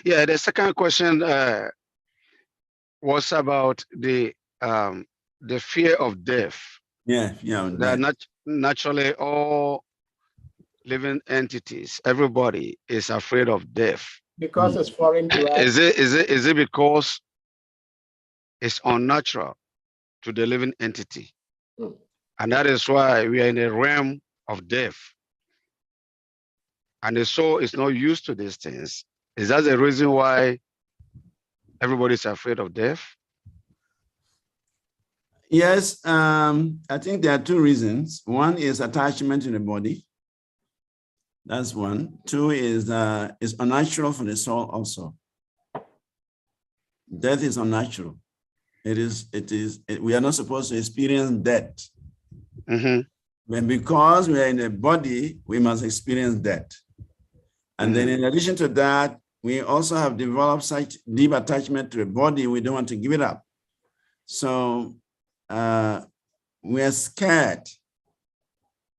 Yeah, the second question was about the fear of death. Yeah. That naturally all living entities, everybody is afraid of death. Because it's foreign to us. Is it because it's unnatural to the living entity? And that is why we are in a realm of death. And the soul is not used to these things. Is that the reason why everybody's afraid of death? Yes, I think there are two reasons. One is attachment to the body. That's one. Two is it's unnatural for the soul also. Death is unnatural. We are not supposed to experience death. But because we are in a body, we must experience death. And then in addition to that, we also have developed such deep attachment to the body, we don't want to give it up. So we are scared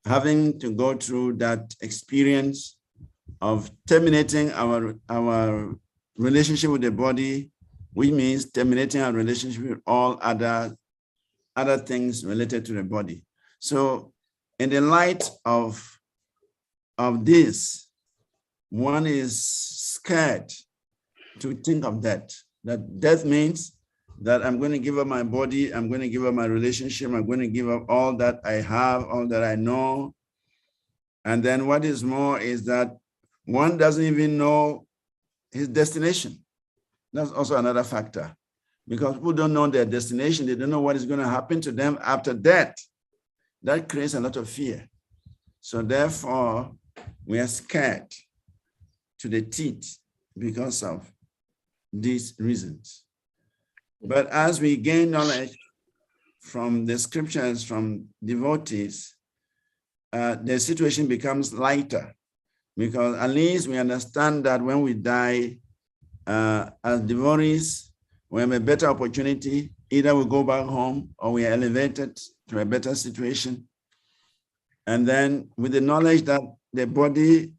having to go through that experience of terminating our relationship with the body, which means terminating our relationship with all other things related to the body. So in the light of this, one is scared to think of that death means that I'm going to give up my body, I'm going to give up my relationship, I'm going to give up all that I have, all that I know. And then what is more is that one doesn't even know his destination. That's also another factor, because people don't know their destination. They don't know what is going to happen to them after death. That creates a lot of fear. So therefore, we are scared to the teeth because of these reasons. But as we gain knowledge from the scriptures, from devotees, the situation becomes lighter, because at least we understand that when we die, as devotees, we have a better opportunity. Either we go back home or we are elevated to a better situation. And then with the knowledge that the body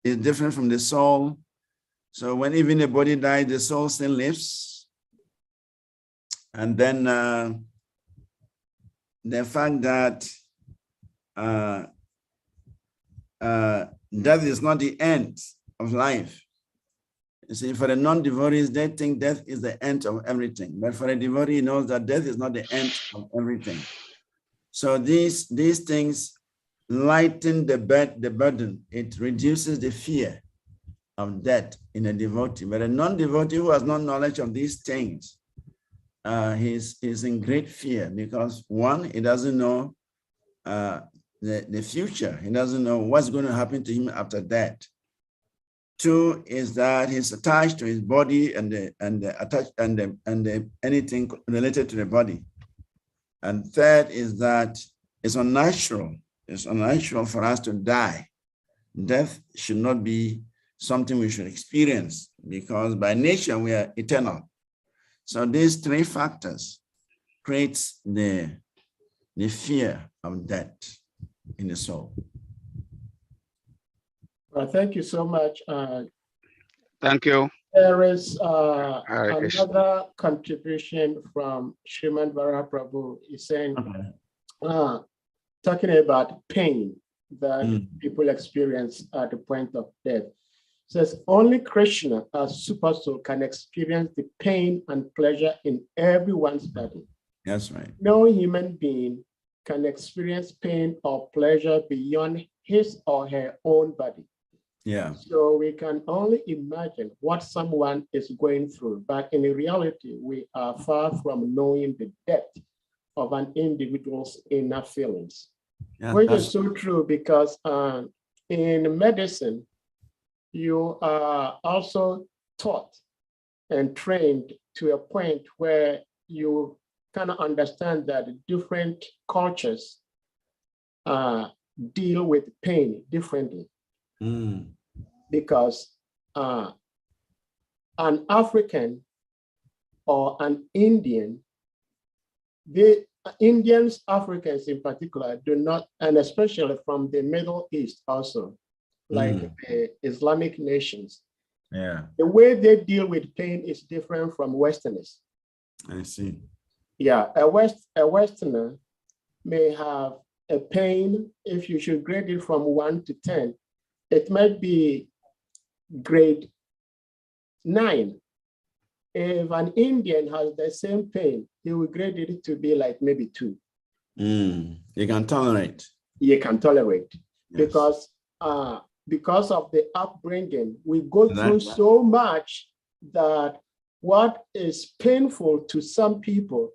is different from the soul, so when even the body dies, the soul still lives. And then the fact that death is not the end of life. You see, for the non-devotees, they think death is the end of everything. But for a devotee, he knows that death is not the end of everything. So these things lighten the burden. It reduces the fear of death in a devotee. But a non-devotee who has no knowledge of these things, he's in great fear, because one, he doesn't know the future. He doesn't know what's going to happen to him after death. Two is that he's attached to his body and anything related to the body. And third is that it's unnatural. It's unnatural for us to die. Death should not be something we should experience, because by nature we are eternal. So these three factors creates the fear of death in the soul. Well, thank you so much. Thank you. There is another contribution from Srimad Varaprabhu. He's saying, talking about pain that people experience at the point of death. Says only Krishna as super soul can experience the pain and pleasure in everyone's body. That's right. No human being can experience pain or pleasure beyond his or her own body. Yeah. So we can only imagine what someone is going through, but in reality, we are far from knowing the depth of an individual's inner feelings, which is so true because in medicine, you are also taught and trained to a point where you kind of understand that different cultures deal with pain differently. Because an African or an Indian, the Indians, Africans in particular, do not, and especially from the Middle East also, like the Islamic nations. Yeah. The way they deal with pain is different from Westerners. I see. Yeah, a Westerner may have a pain, if you should grade it from 1 to 10, it might be grade 9. If an Indian has the same pain, he will grade it to be like maybe 2. You can tolerate. You can tolerate. Yes. Because of the upbringing, we go through so much that what is painful to some people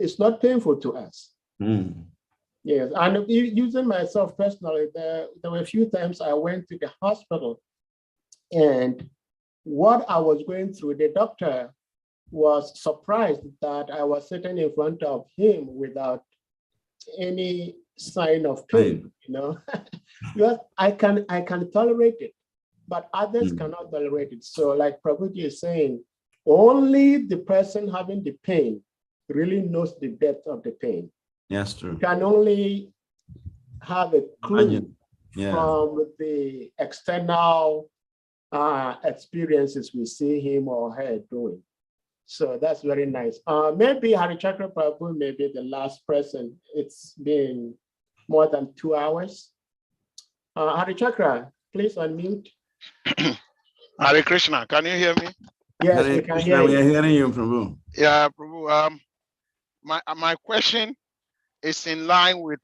is not painful to us. Yes, and using myself personally, there were a few times I went to the hospital, and what I was going through, the doctor was surprised that I was sitting in front of him without any sign of pain, you know. Because I can tolerate it, but others cannot tolerate it. So like Prabhuji is saying, only the person having the pain really knows the depth of the pain. Yes, true. You can only have a clue from the external experiences we see him or her doing. So that's very nice. Maybe Harichakra Prabhu may be the last person. It's been more than 2 hours. Harichakra, please unmute. Hare Krishna, can you hear me? Yes, we can hear you. We are hearing you, Prabhu. Yeah, Prabhu. My question is in line with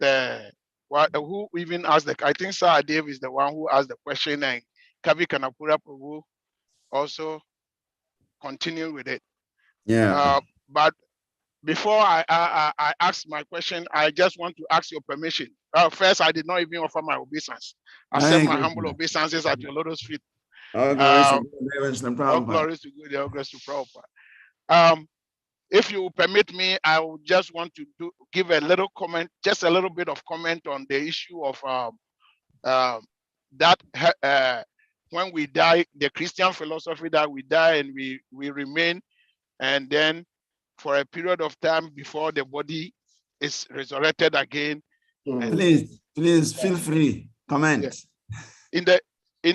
who even asked the. I think Sir Dave is the one who asked the question, and Kavi Kanapura Prabhu also continue with it. Yeah. But before I ask my question, I just want to ask your permission. First, I did not even offer my obeisance. I said my humble obeisances at your lotus feet. All glories to Prabhupada. All glories to God, all glories to Prabhupada. If you permit me, I would just want to give a little comment, just a little bit of comment on the issue of that when we die, the Christian philosophy that we die and we remain, and then for a period of time before the body is resurrected again. Please feel free. Comment. Yes. In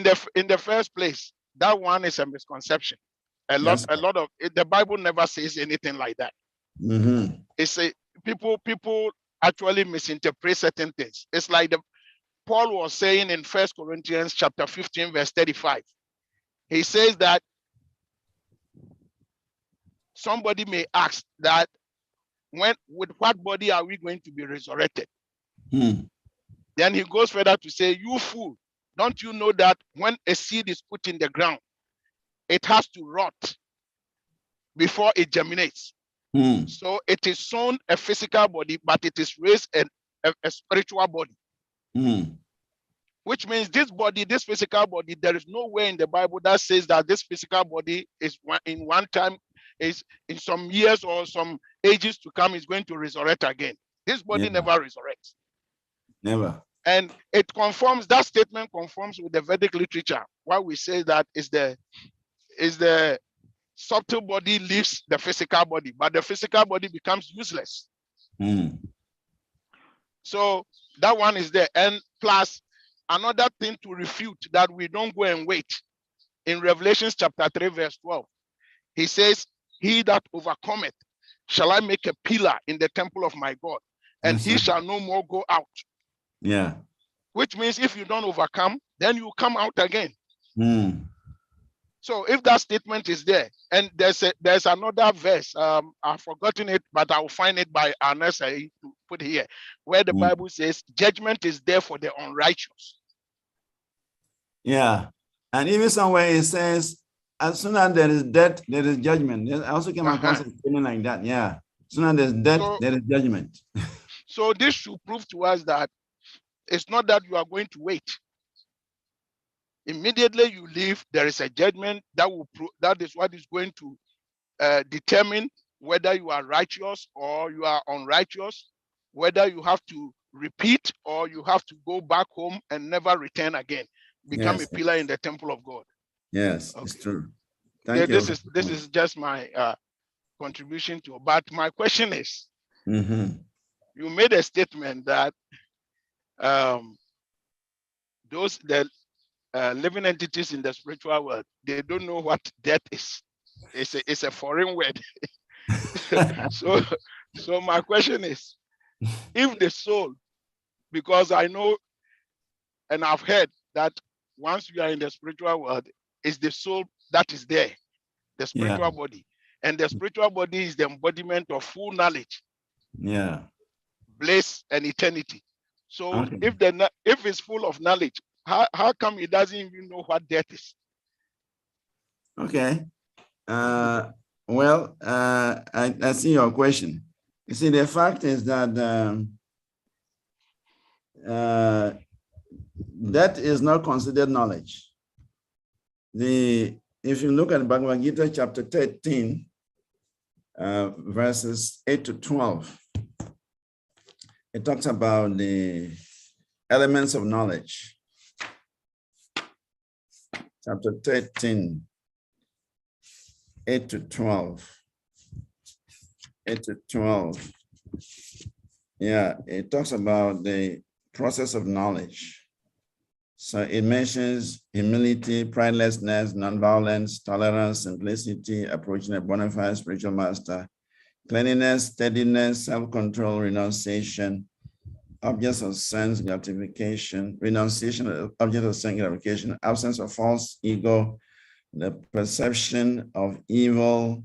the first place, that one is a misconception. A lot of the Bible never says anything like that. It's people actually misinterpret certain things. It's like Paul was saying in 1 Corinthians chapter 15, verse 35. He says that somebody may ask that with what body are we going to be resurrected? Then he goes further to say, you fool, don't you know that when a seed is put in the ground, it has to rot before it germinates? So it is sown a physical body, but it is raised a spiritual body. Which means this body, this physical body, there is nowhere in the Bible that says that this physical body is in one time, is in some years or some ages to come, is going to resurrect again. This body never resurrects. Never. And it conforms, that statement conforms with the Vedic literature, why we say that is the subtle body leaves the physical body, but the physical body becomes useless. So that one is there. And plus, another thing to refute that we don't go and wait. In Revelation chapter 3, verse 12, he says, he that overcometh shall I make a pillar in the temple of my God, and he shall no more go out. Yeah. Which means if you don't overcome, then you come out again. So if that statement is there, and there's another verse, I've forgotten it, but I'll find it by Anessa to put here, where the Bible says judgment is there for the unrighteous. Yeah. And even somewhere it says, as soon as there is death, there is judgment. I also came across a statement like that. Yeah. As soon as there's death, there is judgment. So this should prove to us that it's not that you are going to wait. Immediately you leave, there is a judgment that will that is what is going to determine whether you are righteous or you are unrighteous, whether you have to repeat or you have to go back home and never return again, become a pillar in the temple of God. Yes, okay. It's true. Thank you. This is just my contribution to. But my question is, you made a statement that those living entities in the spiritual world, they don't know what death is. It's a foreign word. So my question is, if the soul, because I know and I've heard that once you are in the spiritual world, it's the soul that is there, the spiritual body. And the spiritual body is the embodiment of full knowledge. Yeah. Bliss and eternity. So if it's full of knowledge, how come it doesn't even know what death is? Okay. Well, I see your question. You see, the fact is that that is not considered knowledge. If you look at Bhagavad Gita chapter 13, verses 8 to 12, it talks about the elements of knowledge. Chapter 13, 8 to 12. 8 to 12. Yeah, it talks about the process of knowledge. So it mentions humility, pridelessness, nonviolence, tolerance, simplicity, approaching a bona fide spiritual master, cleanliness, steadiness, self-control, renunciation, objects of sense gratification, renunciation of objects of sense gratification, absence of false ego, the perception of evil,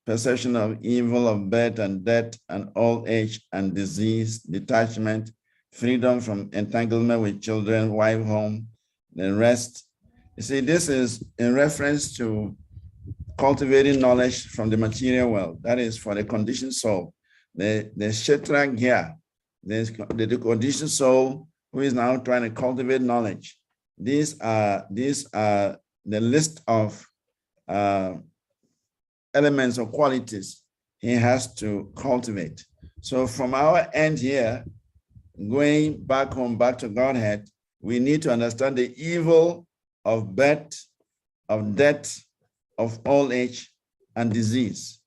of birth and death and old age and disease, detachment, freedom from entanglement with children, wife, home, the rest. You see, this is in reference to cultivating knowledge from the material world. That is for the conditioned soul. The Kshetra Gya, the conditioned soul who is now trying to cultivate knowledge. These are the list of elements or qualities he has to cultivate. So from our end here, going back home, back to Godhead, we need to understand the evil of birth, of death, of old age, and disease.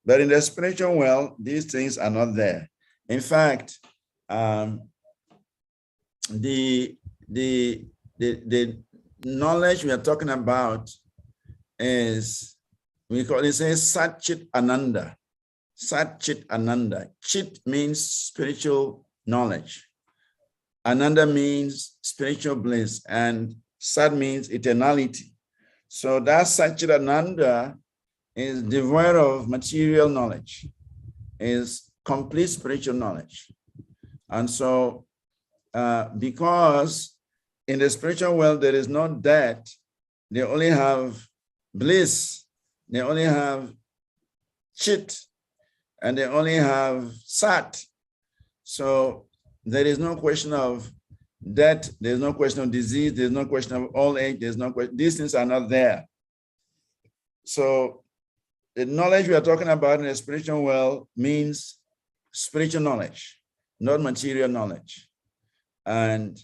But in the spiritual world, these things are not there. In fact, the knowledge we are talking about is, we call it, says Sat Chit Ananda. Sat Chit Ananda. Chit means spiritual knowledge. Ananda means spiritual bliss, and Sat means eternality. So that Sat Chit Ananda is devoid of material knowledge, is complete spiritual knowledge. And so because in the spiritual world there is no death, they only have bliss, they only have Chit, and they only have Sat. So there is no question of death, there's no question of disease, there's no question of old age, there's no question, these things are not there. So the knowledge we are talking about in the spiritual world means spiritual knowledge, not material knowledge. And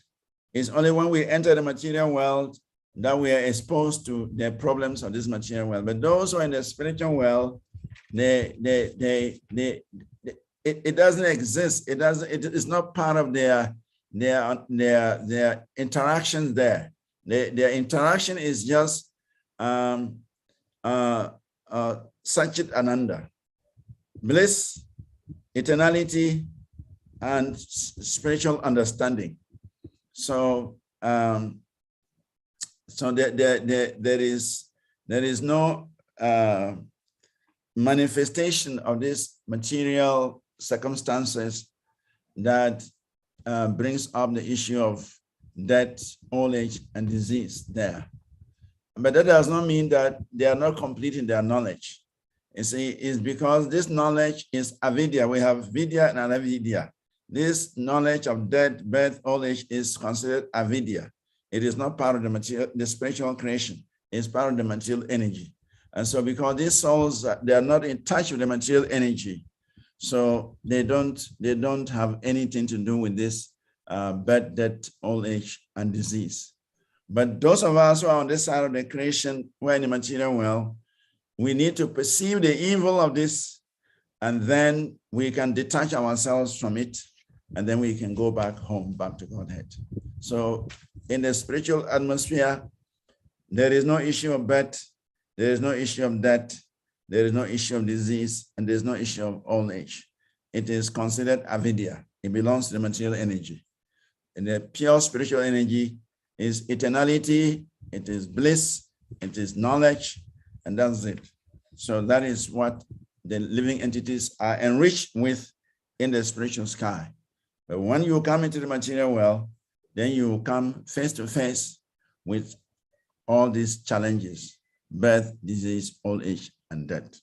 it's only when we enter the material world that we are exposed to the problems of this material world. But those who are in the spiritual world, it doesn't exist. It is not part of their interactions there. Their interaction is just Satchit Ananda, bliss, eternality, and spiritual understanding. So there is no manifestation of these material circumstances that brings up the issue of death, old age, and disease there. But that does not mean that they are not complete in their knowledge. You see, it's because this knowledge is avidya. We have vidya and anavidya. This knowledge of death, birth, old age is considered avidya. It is not part of the material, the spiritual creation. It's part of the material energy. And so because these souls, they are not in touch with the material energy, so they don't have anything to do with this birth, death, old age, and disease. But those of us who are on this side of the creation, who are in the material world, we need to perceive the evil of this, and then we can detach ourselves from it, and then we can go back home, back to Godhead. So in the spiritual atmosphere, there is no issue of birth, there is no issue of death, there is no issue of disease, and there is no issue of old age. It is considered avidya. It belongs to the material energy. And the pure spiritual energy is eternality, it is bliss, it is knowledge, and that's it. So that is what the living entities are enriched with in the spiritual sky. But when you come into the material world, then you come face to face with all these challenges: birth, disease, old age, and death.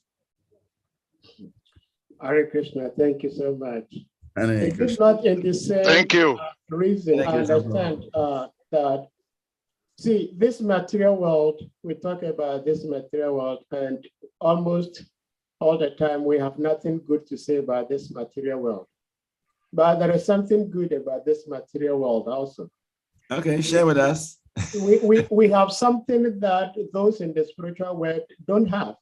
Hare Krishna, thank you so much. It is not in the same Thank you. Reason. I understand that, see, this material world, we talk about this material world, and almost all the time we have nothing good to say about this material world. But there is something good about this material world also. Okay, share with us. We have something that those in the spiritual world don't have.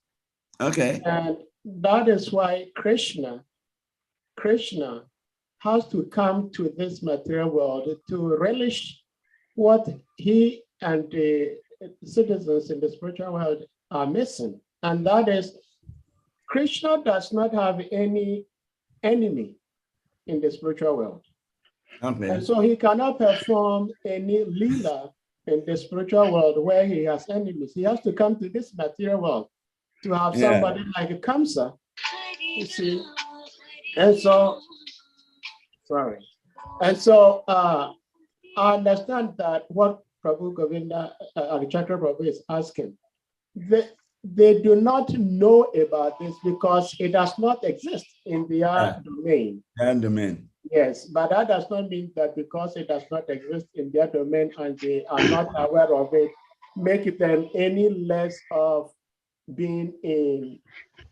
Okay. And that is why Krishna has to come to this material world to relish what he and the citizens in the spiritual world are missing. And that is, Krishna does not have any enemy in the spiritual world. Okay. And so he cannot perform any lila in the spiritual world where he has enemies. He has to come to this material world to have somebody like a Kamsa, you see. And so, sorry. And so I understand that what Prabhu Govinda, Chakra Prabhu is asking, they do not know about this because it does not exist in their domain. Their domain. Yes, but that does not mean that because it does not exist in their domain and they are not aware of it, make it them any less of being in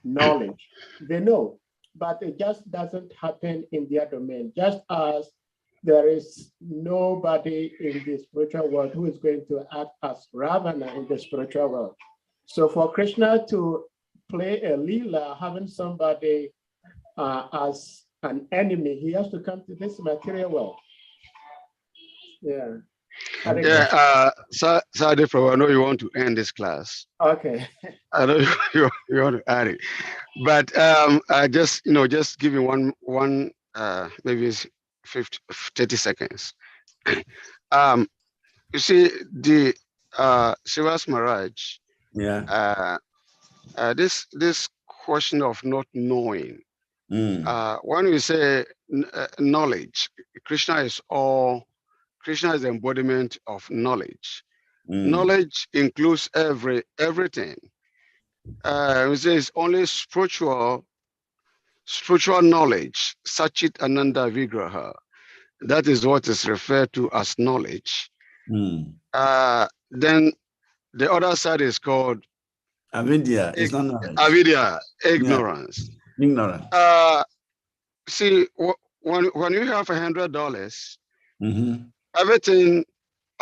knowledge. They know, but it just doesn't happen in their domain. Just as there is nobody in the spiritual world who is going to act as Ravana in the spiritual world. So for Krishna to play a Leela, having somebody as an enemy, he has to come to this material world. Yeah. Sadie, I know you want to end this class. Okay. I know you want to add it, but I just give you one maybe 30 seconds. You see the SRIVAS Maharaj. Yeah. This question of not knowing. When we say knowledge, Krishna is the embodiment of knowledge. Knowledge includes everything. We say it's only spiritual knowledge, Satchit Ananda Vigraha. That is what is referred to as knowledge. Then the other side is called avidya. It's not knowledge. Avidya, ignorance. Yeah. Ignorance. See, when you have $100, everything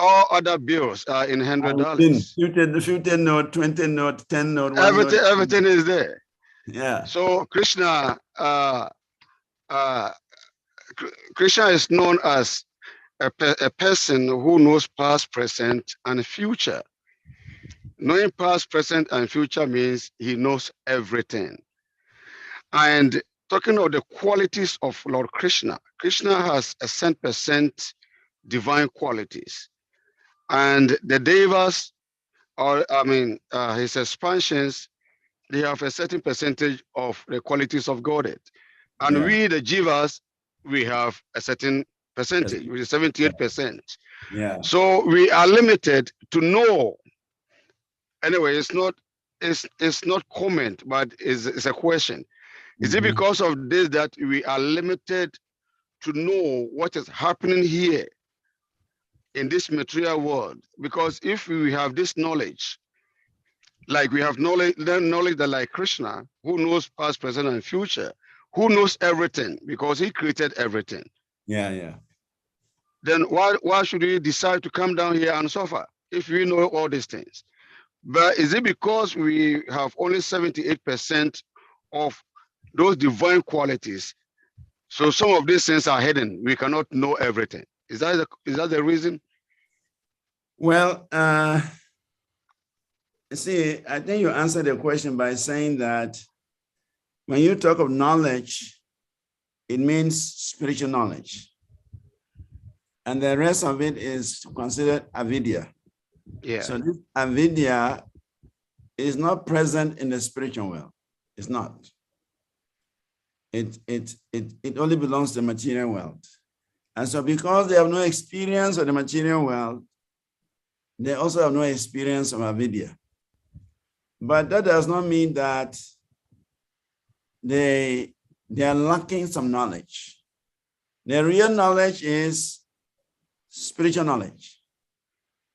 all other bills are in $100. Few 10 note, 20 note, 10 note, Everything is there. Yeah. So Krishna, Krishna is known as a person who knows past, present, and future. Knowing past, present, and future means he knows everything. And talking of the qualities of Lord Krishna, Krishna has a 100% divine qualities. And the devas, his expansions, they have a certain percentage of the qualities of Godhead. And we, the jivas, we have a certain percentage, which is 78%. Yeah. So we are limited to know. Anyway, it's not comment, but it's a question. Is it because of this that we are limited to know what is happening here in this material world? Because if we have this knowledge, like we have knowledge that like Krishna, who knows past, present, and future, who knows everything because he created everything. Yeah. Then why should we decide to come down here and suffer if we know all these things? But is it because we have only 78% of those divine qualities? So some of these things are hidden. We cannot know everything. Is that the reason? Well, see, I think you answered the question by saying that when you talk of knowledge, it means spiritual knowledge. And the rest of it is considered avidya. Yeah. So this avidya is not present in the spiritual world. It's not. It only belongs to the material world. And so because they have no experience of the material world, they also have no experience of avidya. But that does not mean that they are lacking some knowledge. The real knowledge is spiritual knowledge.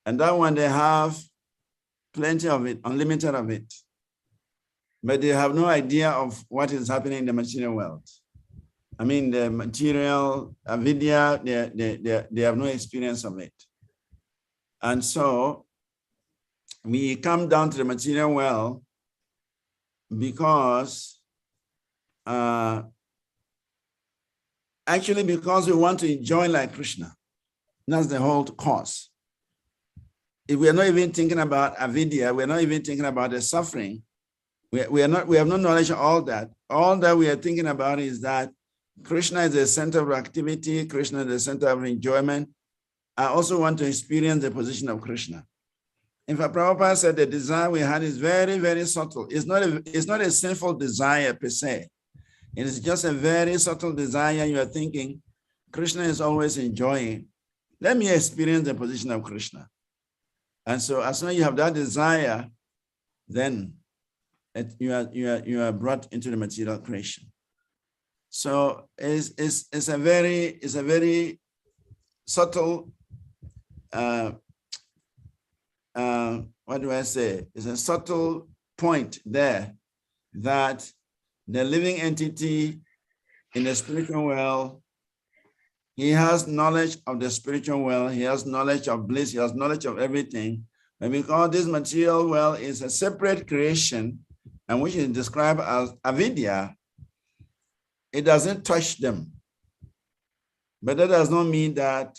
And that one, they have plenty of it, unlimited of it. But they have no idea of what is happening in the material world. I mean, the material, avidya, they have no experience of it. And so we come down to the material world because, actually because we want to enjoy like Krishna. That's the whole cause. If we are not even thinking about avidya, we're not even thinking about the suffering. We have no knowledge of all that. All that we are thinking about is that Krishna is the center of activity. Krishna is the center of enjoyment. I also want to experience the position of Krishna. In fact, Prabhupada said the desire we had is very, very subtle. It's not a sinful desire per se. It is just a very subtle desire. You are thinking, Krishna is always enjoying. Let me experience the position of Krishna. And so as soon as you have that desire, then you are brought into the material creation. So it's a very subtle, what do I say? It's a subtle point there that the living entity in the spiritual world, he has knowledge of the spiritual world, he has knowledge of bliss, he has knowledge of everything. And because this material world is a separate creation, and which is described as avidya, it doesn't touch them. But that does not mean that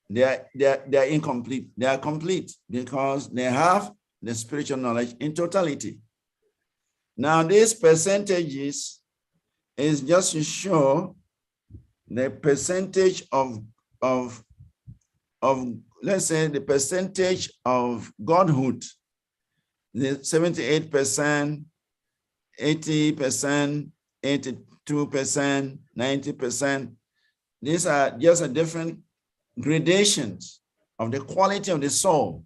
they are incomplete. They are complete because they have the spiritual knowledge in totality. Now, these percentages is just to show the percentage of let's say the percentage of godhood, the 78%, 80%, 82%, 90%. These are just a different gradations of the quality of the soul.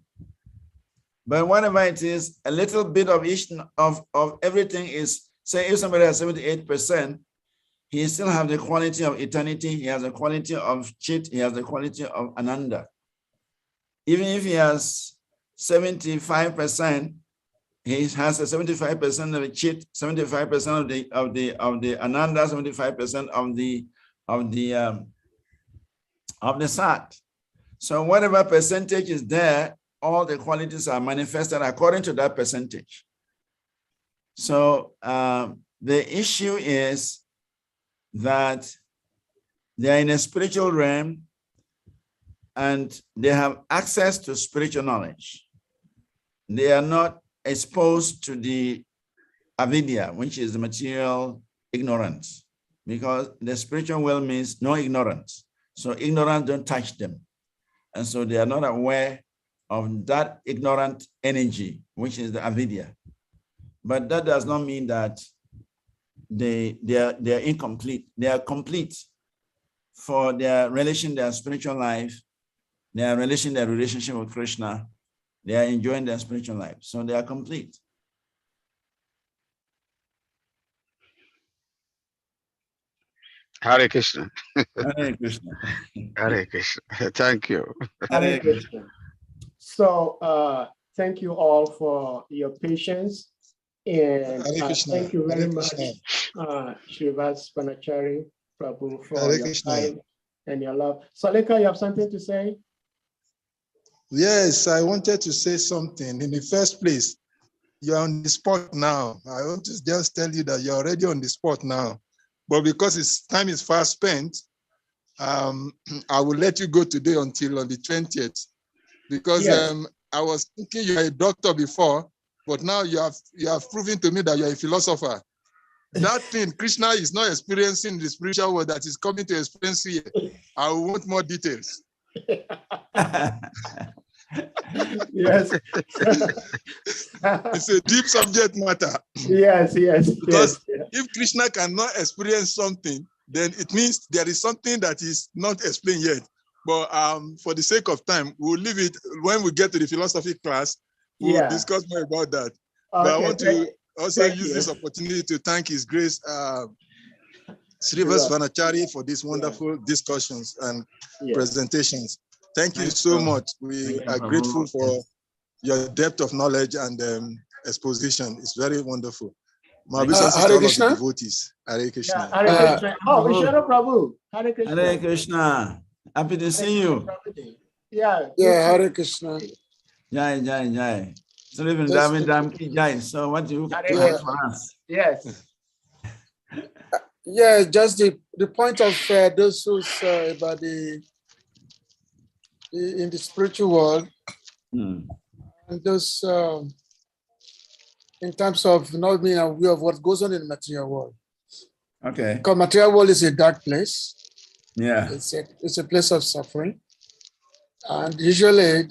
But whatever it is, a little bit of each of everything is, say if somebody has 78%, he still has the quality of eternity, he has the quality of Chit, he has the quality of Ananda. Even if he has 75%, he has a 75% of the Chit, 75% of the Ananda, 75% of the Sat. So whatever percentage is there, all the qualities are manifested according to that percentage. So the issue is that they are in a spiritual realm and they have access to spiritual knowledge. They are not exposed to the avidya, which is the material ignorance, because the spiritual world means no ignorance. So ignorance don't touch them. And so they are not aware of that ignorant energy, which is the avidya. But that does not mean that they are incomplete. They are complete for their relation, their spiritual life, their relationship with Krishna. They are enjoying their spiritual life. So they are complete. Hare Krishna. Hare Krishna. Hare Krishna. Thank you. Hare Krishna. So thank you all for your patience. And thank you very much, SRIVAS Vanacari Prabhu, for your time and your love. Salika, you have something to say? Yes, I wanted to say something. In the first place, you're on the spot now. I want to just tell you that you're already on the spot now. But because time is fast spent, I will let you go today until on the 20th. Because yes. I was thinking you're a doctor before, but now you have proven to me that you're a philosopher. That thing Krishna is not experiencing the spiritual world that is coming to experience here. I want more details. Yes. It's a deep subject matter. Yes, yes. Because yes. if Krishna cannot experience something, then it means there is something that is not explained yet. But for the sake of time, we'll leave it. When we get to the philosophy class, we'll discuss more about that. Okay, but I want to also use this opportunity to thank His Grace, SRIVAS Vanacari, for these wonderful discussions and presentations. Thank you so much. We are grateful for your depth of knowledge and exposition. It's very wonderful. My obeisances to all of the devotees. Hare Krishna. Yeah, Hare Krishna. Oh, Vishnu Prabhu. Hare Krishna. Hare Krishna. Happy to see you. Yeah. Hare Krishna. Jai, jai, jai. So even jai. So what do you have for us? Yes. Yeah, just the point of those who say about in the spiritual world, and those in terms of not being aware of what goes on in the material world. Okay. Because material world is a dark place. Yeah. It's a place of suffering. And usually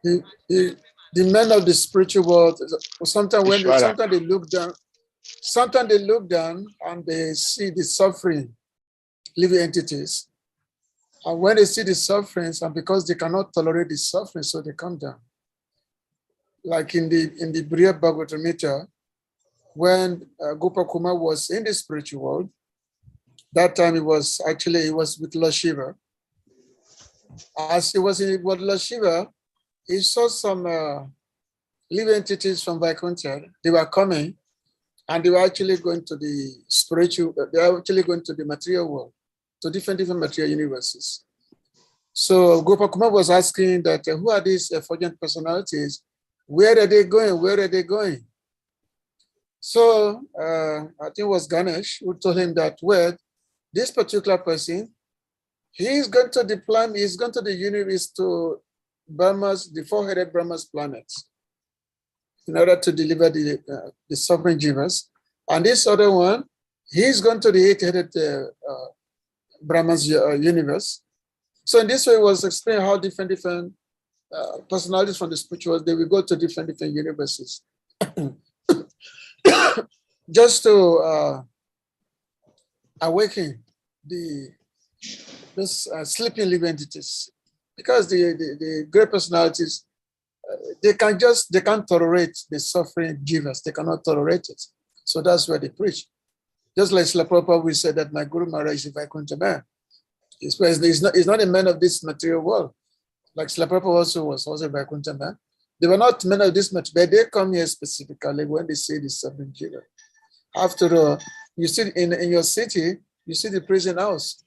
the men of the spiritual world, sometimes they look down and they see the suffering, living entities. And when they see the sufferings, and because they cannot tolerate the suffering, so they come down. Like in the BHAGAVATAM, when Gopal Kumar was in the spiritual world, that time he was with Lord Shiva. As he was with Lord Shiva, he saw some living entities from Vaikuntha. They were coming, and they were actually going to the spiritual. They were actually going to the material world, to different material universes. So Gopal Kumar was asking that who are these effulgent personalities? Where are they going? Where are they going? So I think it was Ganesh who told him that, well, this particular person, he's going to the planet, he's going to the universe, to Brahma's, the four-headed Brahma's planets, in order to deliver the suffering jivas. And this other one, he's going to the eight-headed Brahma's universe. So in this way, it was explaining how different personalities from the spiritual, they will go to different universes. Just to awaken those sleeping living entities, because the great personalities, they can't tolerate the suffering jivas. They cannot tolerate it. So that's why they preach. Just like Srila Prabhupada will say that my Guru Maharaj is a Vaikuntha man. He's not a man of this material world. Like Srila Prabhupada also was also a Vaikuntha man. They were not men of this material, but they come here specifically when they say the suffering jiva. After all, you see in your city, you see the prison house.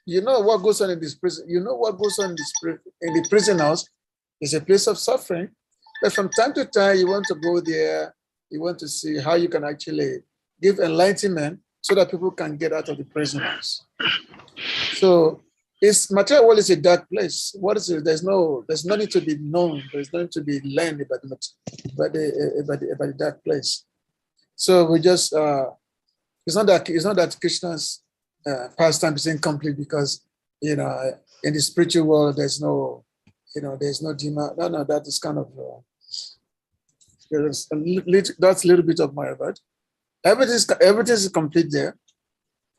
You know what goes on in this prison. You know what goes on in the prison house is a place of suffering. But from time to time, you want to go there. You want to see how you can actually give enlightenment so that people can get out of the prison house. So material world is a dark place. What is it? There's nothing to be known. There's nothing to be learned about the dark place. So we just it's not that Krishna's pastime is incomplete because in the spiritual world there's no demon. No, that is kind of that's a little bit of my word. Everything is complete there.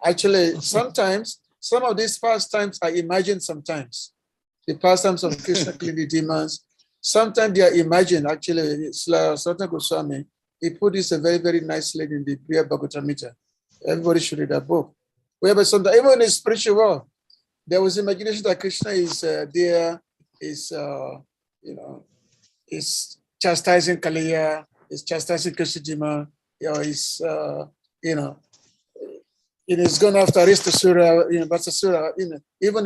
Actually, sometimes some of these pastimes are imagined. Sometimes the pastimes of Krishna killing the demons. Sometimes they are imagined. Actually, Satan Goswami, he put this very, very nicely in the BHAGAVATAM. Everybody should read that book. But sometimes, even in the spiritual world, there was imagination that Krishna is is chastising Kaliya, is chastising Krishna, is it's going after Aristasura, Vasasura, even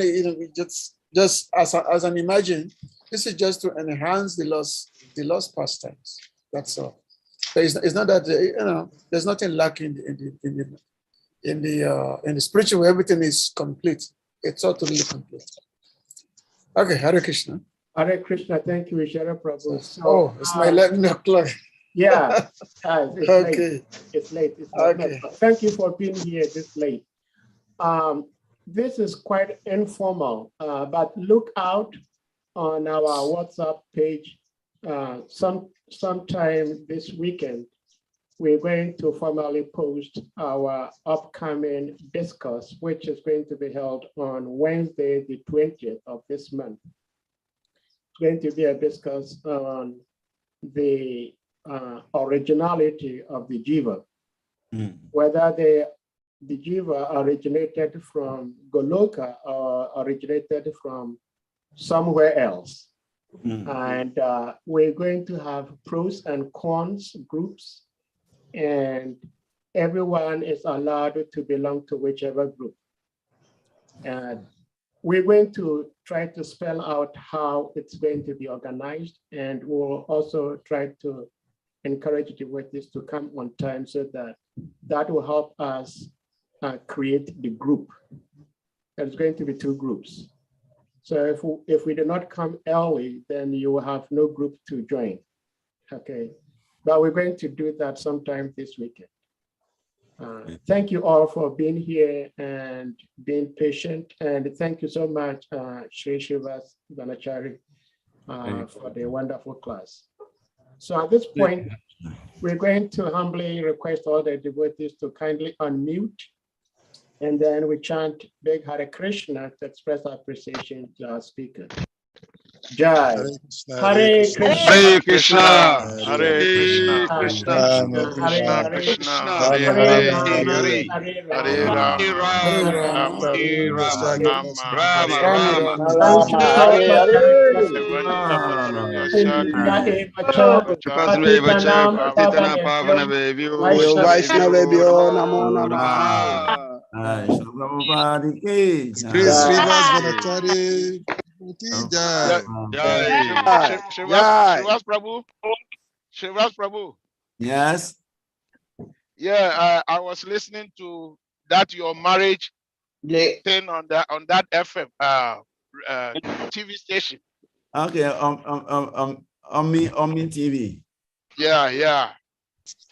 just as an imagine. This is just to enhance the lost pastimes. That's all. So it's not that there's nothing lacking in the spiritual. Everything is complete. It's totally complete. Okay, Hare Krishna. Hare Krishna. Thank you, Vishara Prabhu. So, it's my 11 o'clock. Yeah. It's okay. Late. It's late. Okay. Thank you for being here this late. This is quite informal, but look out on our WhatsApp page sometime this weekend. We're going to formally post our upcoming discourse, which is going to be held on Wednesday, the 20th of this month. It's going to be a discourse on the originality of the jiva, whether the jiva originated from Goloka or originated from somewhere else. And we're going to have pros and cons groups, and everyone is allowed to belong to whichever group. And we're going to try to spell out how it's going to be organized, and we'll also try to encourage the devotees to come on time so that will help us create the group. There's going to be 2 groups. So if we do not come early, then you will have no group to join. Okay, but we're going to do that sometime this weekend. Thank you all for being here and being patient, and thank you so much, Sri SRIVAS VANACARI, for the wonderful class. So at this point, we're going to humbly request all the devotees to kindly unmute, and then we chant Big Hare Krishna to express our appreciation to our speaker. Jai. Hare Krishna. Hare Krishna. Hare Krishna. Krishna. Krishna Krishna. Hare Hare. Hare SRIVAS Prabhu. Yes. Yeah, I was listening to that your marriage thing on that FM TV station. Okay, on me TV. Yeah.